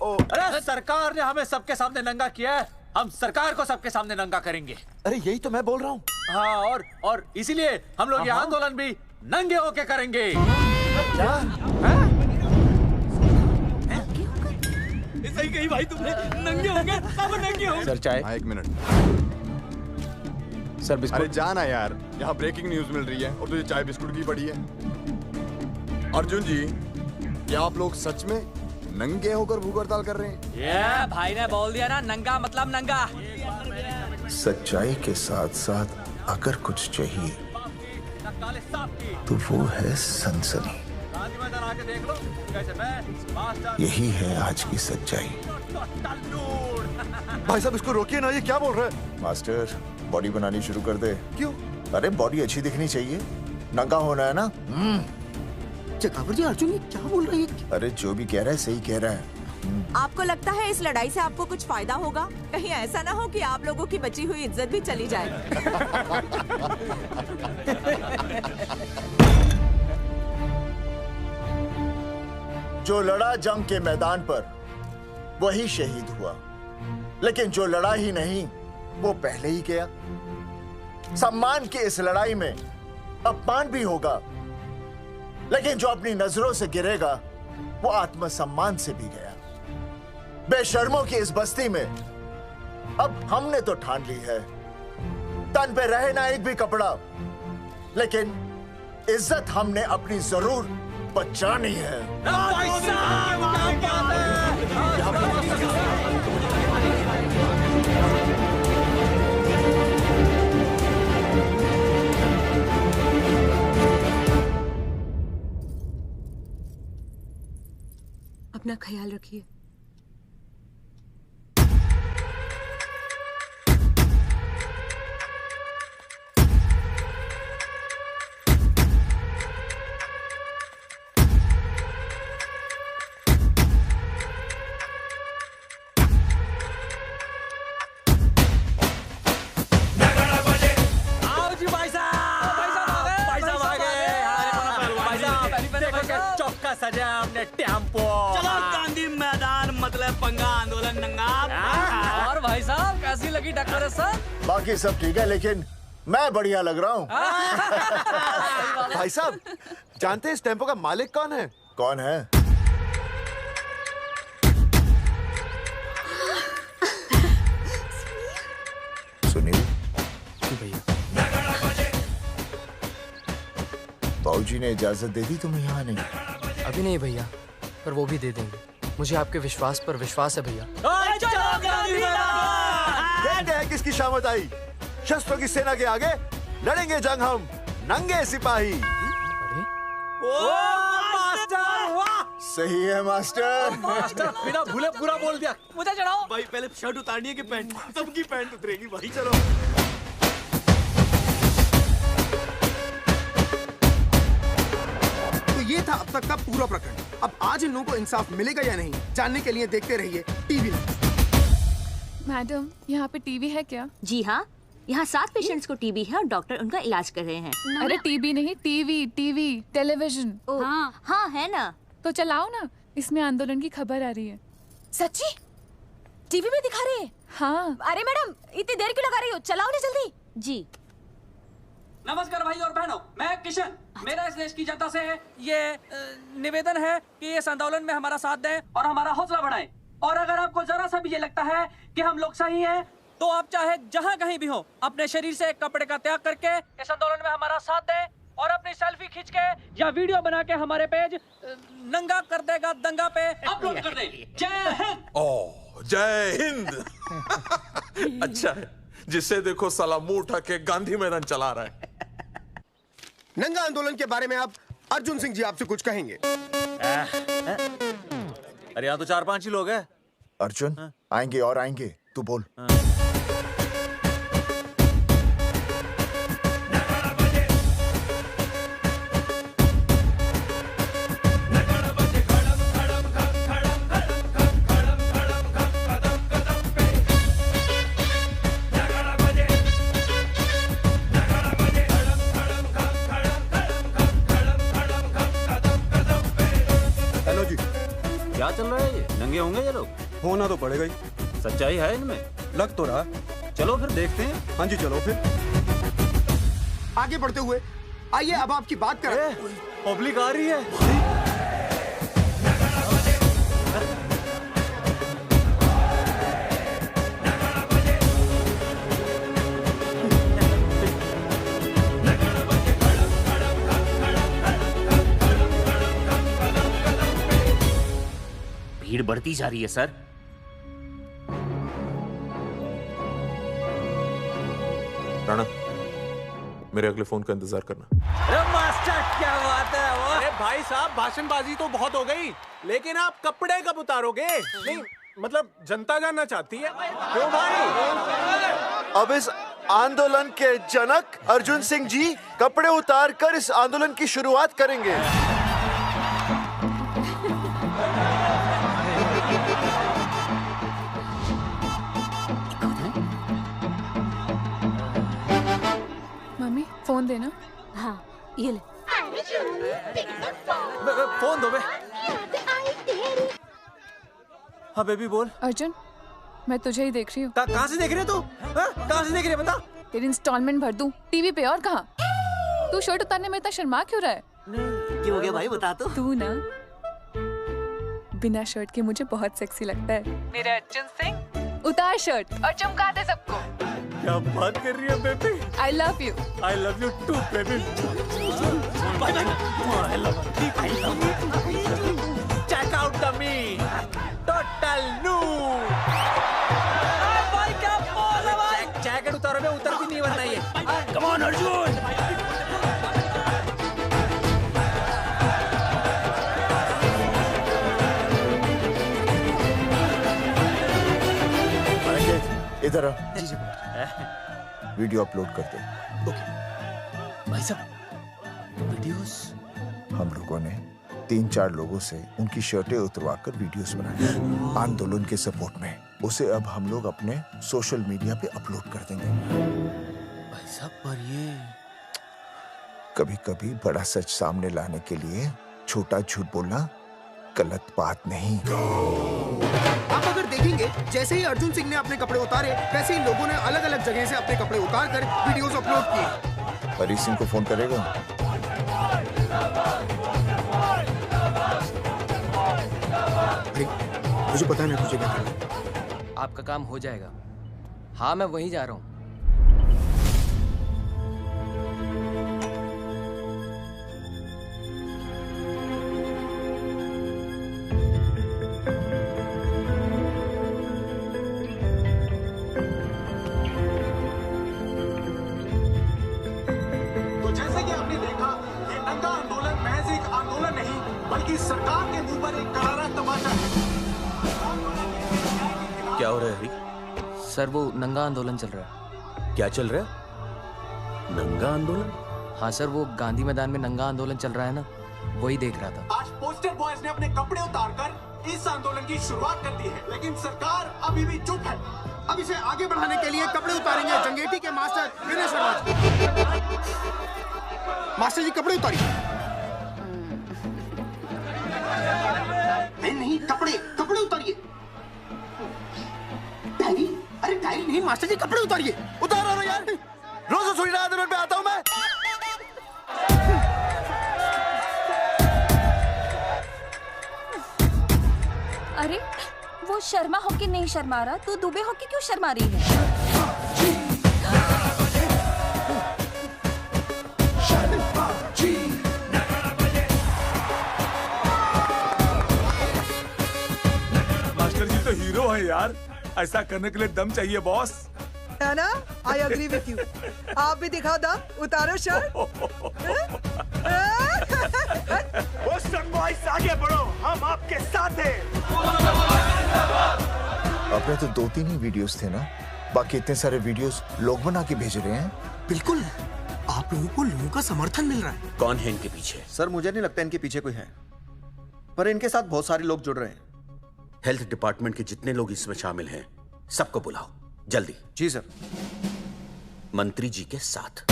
अरे सरकार ने हमें सबके सामने नंगा किया है, हम सरकार को सबके सामने नंगा करेंगे। अरे यही तो मैं बोल रहा हूँ। हाँ, और इसीलिए हम लोग ये आंदोलन भी नंगे होके करेंगे। क्या? सही कही भाई तुमने, नंगे होंगे, सब नंगे होंगे। सर चाय। हाँ, 1 मिनट सर। बिस्कुट। अरे जाना यार, यहाँ ब्रेकिंग न्यूज मिल रही है और तुझे चाय बिस्कुट की पड़ी है। अर्जुन जी, क्या आप लोग सच में नंगे होकर भूख हड़ताल कर रहे हैं? ये भाई ने बोल दिया ना, नंगा मतलब नंगा। सच्चाई के साथ साथ अगर कुछ चाहिए तो वो है सनसनी। यही है आज की सच्चाई। भाई साहब इसको रोकिए ना, ये क्या बोल रहा है? मास्टर, बॉडी बनानी शुरू कर दे। क्यों? अरे बॉडी अच्छी दिखनी चाहिए, नंगा होना है ना। चकावर जी, अर्जुन ये क्या बोल रही है? अरे जो भी कह रहा है सही कह रहा है। आपको लगता है इस लड़ाई से आपको कुछ फायदा होगा? कहीं ऐसा ना हो कि आप लोगों की बची हुई इज्जत भी चली जाए। जो लड़ा जंग के मैदान पर वही शहीद हुआ, लेकिन जो लड़ा ही नहीं वो पहले ही गया। सम्मान की इस लड़ाई में अपमान भी होगा, लेकिन जो अपनी नजरों से गिरेगा वो आत्मसम्मान से भी गया। बेशर्मों की इस बस्ती में अब हमने तो ठान ली है, तन पे रहे ना एक भी कपड़ा, लेकिन इज्जत हमने अपनी जरूर बचानी है। अपना ख्याल रखिए। सजा हमने टेम्पो। चलो गांधी मैदान, मतलब पंगा आंदोलन नंगा। और भाई साहब कैसी लगी टक्कर सर? बाकी सब ठीक है, लेकिन मैं बढ़िया लग रहा हूँ। भाई साहब जानते हैं इस टेम्पो का मालिक कौन है? कौन है? सुनील। भैया, बाबूजी ने इजाजत दे दी तुम्हें यहाँ आने की? अभी नहीं भैया, पर वो भी दे देंगे। मुझे आपके विश्वास पर विश्वास है भैया। देखते हैं किसकी शामत आई। शस्त्रों की सेना के आगे लड़ेंगे जंग हम, नंगे सिपाही। सही है मास्टर। मास्टर बिना भूले पूरा बोल दिया। मुझे चढ़ाओ भाई, पहले शर्ट उतारनी है कि पैंट? सबकी पैंट उतरेगी भाई। चलो ये था अब तक का पूरा प्रकरण। अब आज इन लोगों को इंसाफ मिलेगा या नहीं, जानने के लिए देखते रहिए टीवी। मैडम, यहाँ पे टीवी है क्या? जी हाँ, यहाँ 7 पेशेंट्स को टीबी है और डॉक्टर उनका इलाज कर रहे हैं। अरे टीबी नहीं, टीवी, टेलीविजन। हाँ हाँ है ना। तो चलाओ ना, इसमें आंदोलन की खबर आ रही है। सच्ची? टीवी में दिखा रहे हैं? हाँ। अरे मैडम, इतनी देर क्यों लगा रही हो? चलाओ ना जल्दी। जी। नमस्कार भाई और बहनों, मैं किशन। मेरा इस देश की जनता से ये निवेदन है कि इस आंदोलन में हमारा साथ दें और हमारा हौसला बढ़ाएं। और अगर आपको जरा सा भी ये लगता है कि हम लोग सही हैं, तो आप चाहे जहां कहीं भी हो अपने शरीर से एक कपड़े का त्याग करके इस आंदोलन में हमारा साथ दें और अपनी सेल्फी खींच के या वीडियो बना के हमारे पेज नंगा कर देगा दंगा पे अपलोड कर दें। जय हिंद। ओह जय हिंद। अच्छा है, जिसे देखो साला मुंह उठा के गांधी मैदान चला रहा है। नंगा आंदोलन के बारे में आप अर्जुन सिंह जी आपसे कुछ कहेंगे। अरे यहाँ तो 4-5 ही लोग हैं। अर्जुन आएंगे और आएंगे, तू बोल। हेलो जी, क्या चल रहा है? ये नंगे होंगे ये लोग? होना तो पड़ेगा ही। सच्चाई है इनमें? लग तो रहा। चलो फिर देखते हैं। हाँ जी चलो फिर। आगे बढ़ते हुए आइए अब आपकी बात करें। पब्लिक आ रही है। भीड़ बढ़ती जा रही है सर। राणा, मेरे अगले फोन का इंतजार करना। अरे मास्टर क्या बात है वो? अरे भाई साहब, भाषणबाजी तो बहुत हो गई, लेकिन आप कपड़े कब उतारोगे? नहीं मतलब जनता जानना चाहती है। क्यों भाई? अब इस आंदोलन के जनक अर्जुन सिंह जी कपड़े उतार कर इस आंदोलन की शुरुआत करेंगे। मम्मी फोन देना। हाँ ये ले। फोन दो बे। हाँ बेबी बोल। अर्जुन मैं तुझे ही देख रही हूँ। कहाँ से देख रही है तू? कहाँ से देख रही है बता? तेरी इंस्टॉलमेंट भर दूं टीवी पे और कहाँ? तू शर्ट उतारने में इतना शर्मा क्यों रहा है? क्यों हो गया भाई, बता तो। तू ना बिना शर्ट के मुझे बहुत सेक्सी लगता है। मेरे अर्जुन सिंह, उतार शर्ट और चमका दे सबको। क्या बात कर रही है baby? I love you. I love you too baby. Check out the me total new. भाई क्या बोल है भाई? जैकेट उतारो बे, उतर भी नहीं वरना ये। Come on Arjun. इधर आ। वीडियो अपलोड कर दे। भाई साहब वीडियोस? हम लोगों ने 3-4 लोगों से उनकी शर्टें उतरवाकर वीडियोस बनाए आंदोलन के सपोर्ट में। उसे अब हम लोग अपने सोशल मीडिया पे अपलोड कर देंगे। भाई साहब पर ये कभी कभी बड़ा सच सामने लाने के लिए छोटा झूठ बोलना गलत बात नहीं। आप अगर देखेंगे जैसे ही अर्जुन सिंह ने अपने कपड़े उतारे, वैसे ही लोगों ने अलग अलग जगह से अपने कपड़े उतार कर वीडियोस अपलोड किए। हरी सिंह को फोन करेगा? मुझे पता नहीं तुझे क्या करना है। आपका काम हो जाएगा। हाँ मैं वहीं जा रहा हूँ। तो जैसे कि आपने देखा, ये नंगा आंदोलन महज एक आंदोलन नहीं, बल्कि सरकार के मुंह पर एक करारा तमाचा है। क्या हो रहा है हरी? सर वो नंगा आंदोलन चल रहा है। क्या चल रहा है? नंगा आंदोलन? हाँ सर वो गांधी मैदान में नंगा आंदोलन चल रहा है ना, वही देख रहा था। आज पोस्टर बॉयज ने अपने कपड़े उतारकर इस आंदोलन की शुरुआत कर दी है, लेकिन सरकार अभी भी चुप है। अब इसे आगे बढ़ाने के लिए कपड़े उतारेंगे जंगेटी के मास्टर विनय शर्मा जी। मास्टर जी कपड़े उतारिए। नहीं कपड़े कपड़े उतारिए। डायरी? अरे डायरी नहीं मास्टर जी, कपड़े उतारिए। उतारो ना यार, रोज थोड़ी ना आंदोलन पे आता हूँ मैं। अरे वो शर्मा होके नहीं शर्मा रहा, तू दुबे होके क्यों शर्मा रही है? मास्टर जी तो हीरो है यार, ऐसा करने के लिए दम चाहिए बॉस। है ना? I agree with you. आप भी दिखाओ दम, उतारो शर्ट। बॉयज आगे बढ़ो, हम आपके साथ हैं। अपने तो 2-3 ही वीडियोस थे ना, बाकी इतने सारे वीडियोस लोग बना के भेज रहे हैं। बिल्कुल, आप लोगों को लोगों का समर्थन मिल रहा है। कौन है इनके पीछे? सर मुझे नहीं लगता इनके पीछे कोई है, पर इनके साथ बहुत सारे लोग जुड़ रहे हैं। हेल्थ डिपार्टमेंट के जितने लोग इसमें शामिल हैं, सबको बुलाओ जल्दी। जी सर। मंत्री जी के साथ।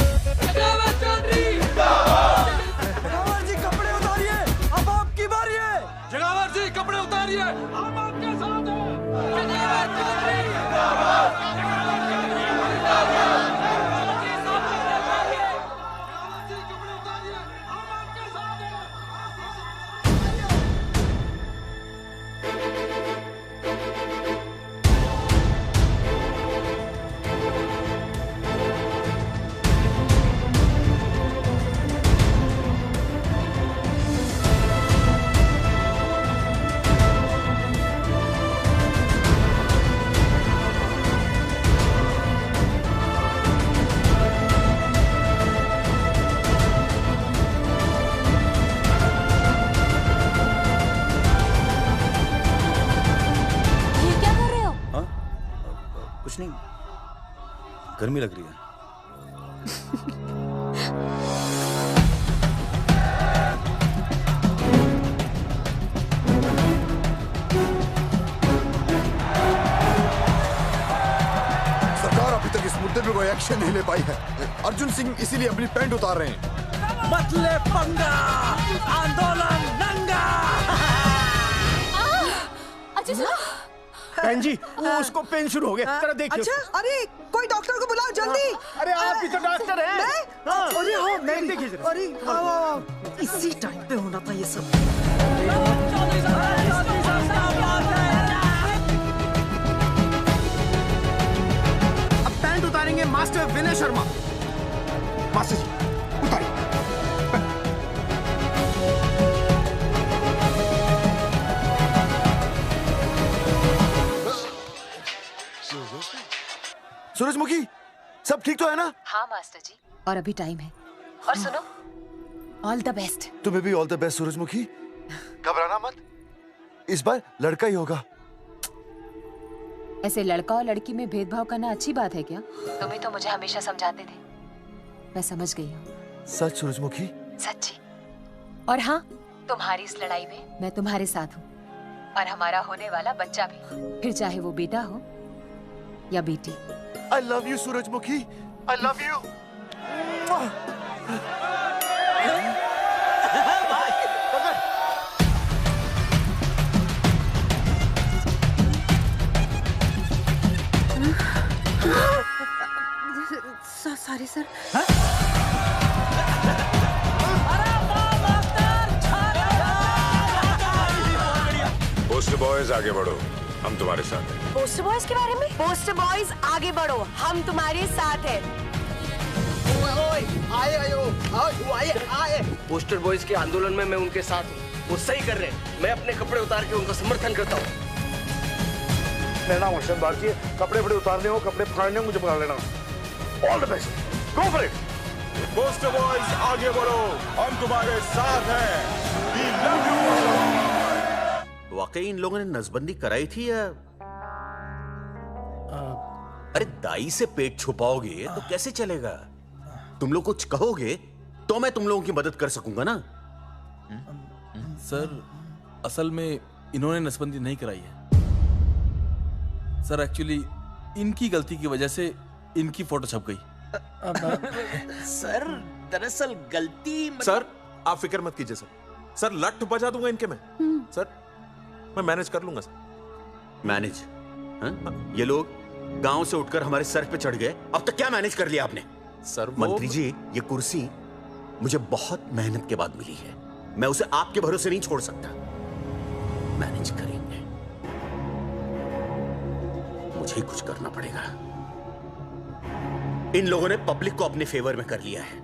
जगावर जी कपड़े उतारिए, अब आपकी बारी है। जगावर जी कपड़े उतारिए, हम आपके साथ हैं। कुछ नहीं, गर्मी लग रही है। सरकार अभी तक इस मुद्दे पे कोई एक्शन नहीं ले पाई है। अर्जुन सिंह इसीलिए अपनी पैंट उतार रहे हैं। मत ले पंगा, आंदोलन नंगा। बहन जी, वो उसको पेन शुरू हो गया, जरा देखिए। अच्छा, अरे कोई डॉक्टर को बुलाओ जल्दी। अरे आप भी तो डॉक्टर हैं। अरे हाँ, मैं देखिए भी। जरा। अरे इसी टाइम पे होना था ये सब। अब पैंट उतारेंगे मास्टर विनय शर्मा। मास्टर जी उतारिए। सूरजमुखी, सब ठीक तो है ना? हाँ मास्टर जी, और अभी टाइम है। और सुनो, ऑल द बेस्ट। तुम्हें भी ऑल द बेस्ट सूरजमुखी। घबराना मत, इस बार लड़का ही होगा। ऐसे लड़का और लड़की में भेदभाव करना अच्छी बात है क्या? तुम ही तो मुझे हमेशा समझाते थे। मैं समझ गई हूँ। सच सूरजमुखी? सच्ची। और हाँ, तुम्हारी इस लड़ाई में मैं तुम्हारे साथ हूँ, और हमारा होने वाला बच्चा भी, फिर चाहे वो बेटा हो या बेटी। I love you, सूरजमुखी। I love you. Sorry sir. Post boys आगे बढ़ो, हम तुम्हारे साथ हैं। पोस्टर बॉयज के बारे में? पोस्टर बॉयज आगे बढ़ो, हम तुम्हारे साथ हैं। आए। पोस्टर बॉयज के आंदोलन में मैं उनके साथ हूँ, वो सही कर रहे हैं। मैं अपने कपड़े उतार के उनका समर्थन करता हूँ। मेरा नाम अर्शद भारती है। कपड़े बड़े उतारने हो, कपड़े फाड़ने हो, मुझे पकड़ लेना। All the best, go for it. Poster boys आगे बढ़ो, हम तुम्हारे साथ हैं। We love you। वाकई इन लोगों ने नसबंदी कराई थी या? अरे दाई से पेट छुपाओगे तो कैसे चलेगा? तुम लोग कुछ कहोगे तो मैं तुम लोगों की मदद कर सकूंगा ना। सर, असल में इन्होंने नसबंदी नहीं कराई है सर। एक्चुअली इनकी गलती की वजह से इनकी फोटो छप गई। सर दरअसल गलती सर आप फिक्र मत कीजिए सर। सर लट बजा दूंगा इनके में। सर मैं मैनेज कर लूंगा सर। मैनेज? ये लोग गांव से उठकर हमारे सर पे चढ़ गए, अब तक क्या मैनेज कर लिया आपने? सर मंत्री जी, ये कुर्सी मुझे बहुत मेहनत के बाद मिली है, मैं उसे आपके भरोसे नहीं छोड़ सकता। मैनेज करेंगे। मुझे कुछ करना पड़ेगा। इन लोगों ने पब्लिक को अपने फेवर में कर लिया है।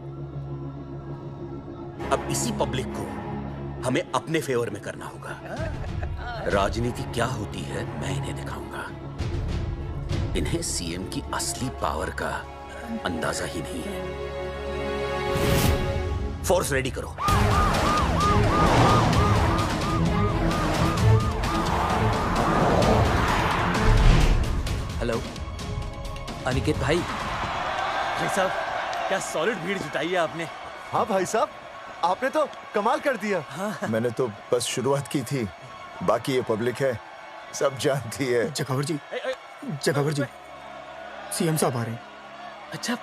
अब इसी पब्लिक को हमें अपने फेवर में करना होगा। राजनीति क्या होती है मैं इन्हें दिखाऊंगा। इन्हें सीएम की असली पावर का अंदाजा ही नहीं है। फोर्स रेडी करो। हेलो अनिकेत भाई। भाई साहब क्या सॉलिड भीड़ जुटाई है आपने। हाँ भाई साहब, आपने तो कमाल कर दिया। मैंने तो बस शुरुआत की थी, बाकी ये पब्लिक है, सब जानती है। जगावर जी, जगावर जी, सीएम साहब आ रहे हैं। अच्छा,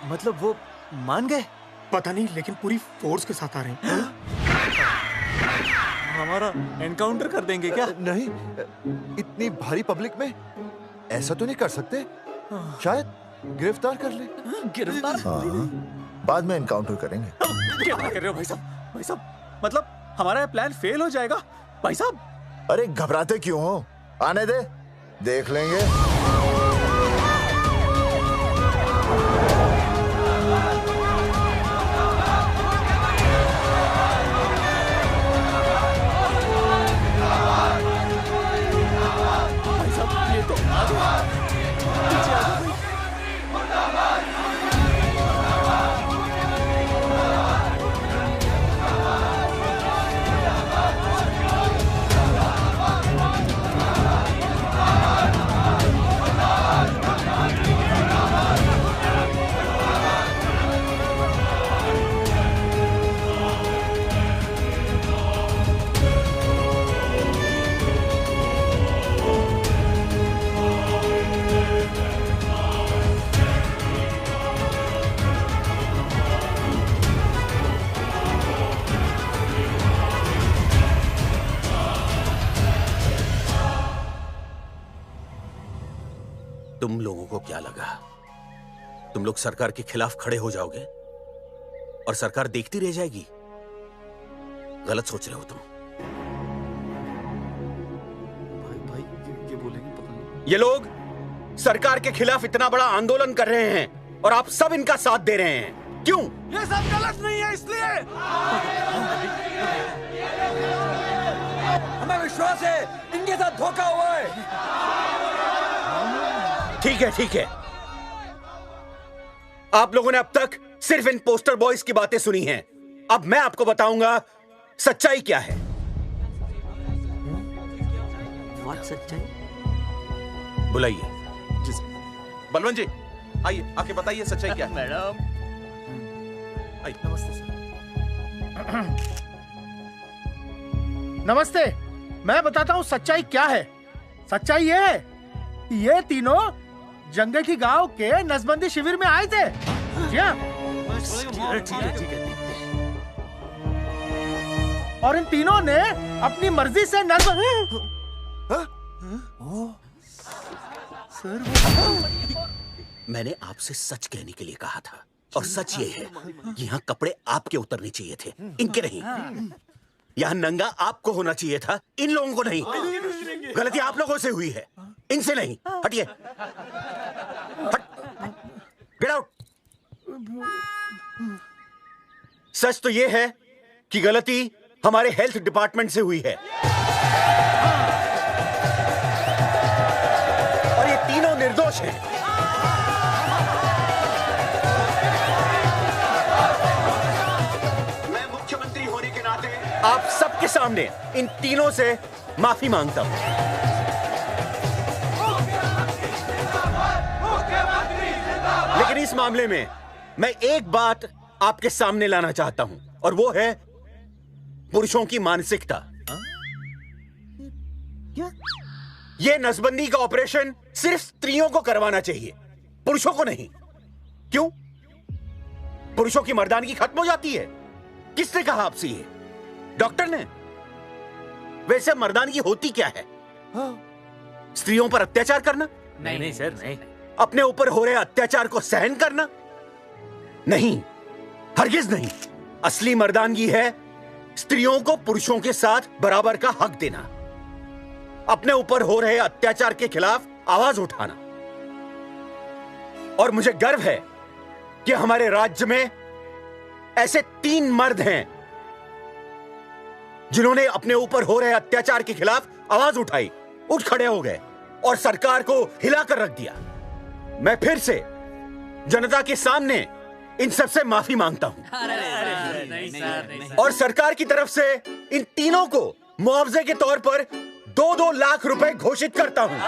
मतलब वो मान गए? पता नहीं, लेकिन पूरी फोर्स के साथ आ रहे हैं। हमारा एनकाउंटर कर देंगे क्या? नहीं, इतनी भारी पब्लिक में ऐसा तो नहीं कर सकते। शायद गिरफ्तार कर ले। गिरफ्तार? हाँ, बाद में एनकाउंटर करेंगे। क्या कर रहे हो भाई साहब? भाई साहब, मतलब हमारा प्लान फेल हो जाएगा भाई साहब? अरे घबराते क्यों हो? आने दे, देख लेंगे। भाई साहब ये तो पीछे आ जाओ। तुम लोगों को क्या लगा तुम लोग सरकार के खिलाफ खड़े हो जाओगे और सरकार देखती रह जाएगी? गलत सोच रहे हो तुम। भाई ये बोलेंगे पता नहीं। ये लोग सरकार के खिलाफ इतना बड़ा आंदोलन कर रहे हैं और आप सब इनका साथ दे रहे हैं। क्यों? ये सब गलत नहीं है, इसलिए हमें विश्वास है इनके साथ धोखा हुआ है। ठीक है, ठीक है। आप लोगों ने अब तक सिर्फ इन पोस्टर बॉयज की बातें सुनी हैं। अब मैं आपको बताऊंगा सच्चाई क्या है। सच्चाई? बुलाइए। बलवंत जी आइए, आके बताइए सच्चाई क्या है। मैडम आइए। नमस्ते सर। नमस्ते, मैं बताता हूँ सच्चाई क्या है। सच्चाई ये है कि ये तीनों जंगल गांव के नसबंदी शिविर में आए थे। जी हाँ। ठीक है। और इन तीनों ने अपनी मर्जी से मैंने आपसे सच कहने के लिए कहा था और सच ये है कि यहाँ कपड़े आपके उतरने चाहिए थे, इनके नहीं। यहाँ नंगा आपको होना चाहिए था, इन लोगों को नहीं। गलती आप लोगों से हुई है, इनसे नहीं। हटिए, गेट आउट। सच तो ये है कि गलती हमारे हेल्थ डिपार्टमेंट से हुई है और ये तीनों निर्दोष हैं। मैं मुख्यमंत्री होने के नाते आप सबके सामने इन तीनों से माफी मांगता हूं। लेकिन इस मामले में मैं एक बात आपके सामने लाना चाहता हूं और वो है पुरुषों की मानसिकता। ये नसबंदी का ऑपरेशन सिर्फ स्त्रियों को करवाना चाहिए, पुरुषों को नहीं। क्यों? पुरुषों की मर्दानगी खत्म हो जाती है। किसने कहा आपसे ये? डॉक्टर ने? वैसे मर्दानगी होती क्या है? स्त्रियों पर अत्याचार करना? नहीं सर, नहीं। अपने ऊपर हो रहे अत्याचार को सहन करना? नहीं, हरगिज नहीं। असली मर्दानगी है स्त्रियों को पुरुषों के साथ बराबर का हक देना, अपने ऊपर हो रहे अत्याचार के खिलाफ आवाज उठाना। और मुझे गर्व है कि हमारे राज्य में ऐसे 3 मर्द हैं जिन्होंने अपने ऊपर हो रहे अत्याचार के खिलाफ आवाज उठाई, उठ खड़े हो गए और सरकार को हिलाकर रख दिया। मैं फिर से जनता के सामने इन सबसे माफी मांगता हूं और सरकार की तरफ से इन तीनों को मुआवजे के तौर पर 2-2 लाख रुपए घोषित करता हूं।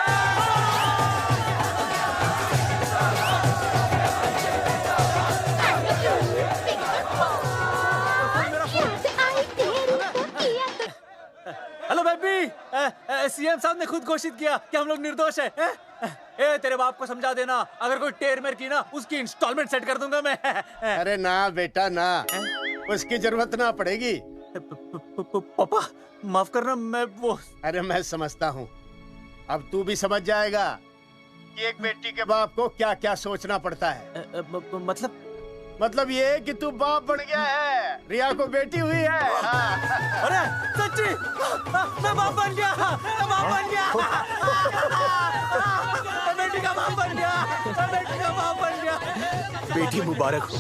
हेलो बेबी, सीएम साहब ने खुद घोषित किया कि हम लोग निर्दोष हैं। ए तेरे बाप को समझा देना, अगर कोई टेर मेर की ना उसकी इंस्टॉलमेंट सेट कर दूंगा मैं। अरे ना बेटा ना, उसकी जरूरत ना पड़ेगी। पापा माफ करना, मैं वो। अरे मैं समझता हूँ, अब तू भी समझ जाएगा कि एक बेटी के बाप को क्या क्या सोचना पड़ता है। मतलब ये कि तू बाप बन गया है, रिया को बेटी हुई है। अरे सच्ची, मैं बाप बन गया, मैं बाप बन गया, मैं बेटी का बाप बन गया, मैं बेटी का बाप बन गया। बेटी मुबारक हो।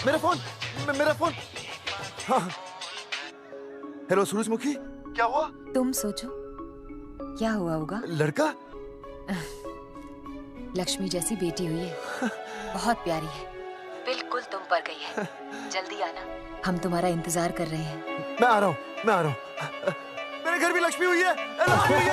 मेरा फोन। हाँ। हेलो सूरजमुखी, क्या हुआ? तुम सोचो क्या हुआ होगा। लड़का? लक्ष्मी जैसी बेटी हुई है, बहुत प्यारी है, बिल्कुल तुम पर गई है। जल्दी आना, हम तुम्हारा इंतजार कर रहे हैं। मैं आ रहा हूँ। मेरे घर भी लक्ष्मी हुई है। लक्ष्मी हुई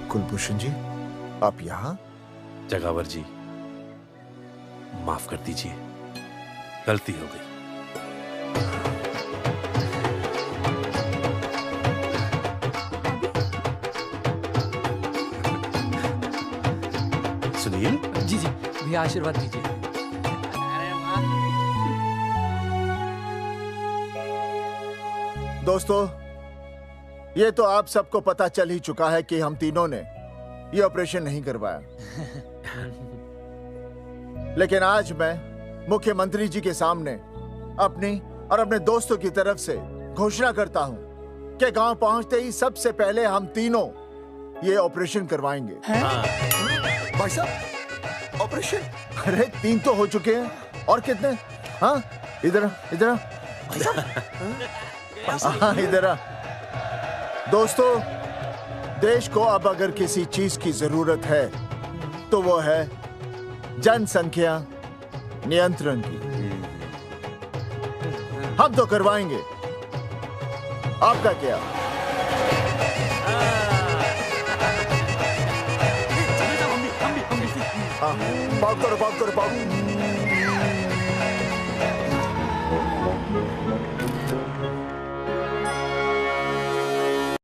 कुलभूषण जी, आप यहाँ? जगावर जी, माफ कर दीजिए, गलती हो गई। सुनील जी भैया आशीर्वाद दीजिए। दोस्तों, ये तो आप सबको पता चल ही चुका है कि हम तीनों ने ये ऑपरेशन नहीं करवाया। लेकिन आज मैं मुख्यमंत्री जी के सामने अपनी और अपने दोस्तों की तरफ से घोषणा करता हूं कि गांव पहुंचते ही सबसे पहले हम तीनों ये ऑपरेशन करवाएंगे। भाई साहब, ऑपरेशन? अरे 3 तो हो चुके हैं, और कितने? हाँ, इधर हाँ, इधर। दोस्तों, देश को अब अगर किसी चीज की जरूरत है तो वो है जनसंख्या नियंत्रण की। हम तो करवाएंगे, आपका क्या? हाँ, पाव करो।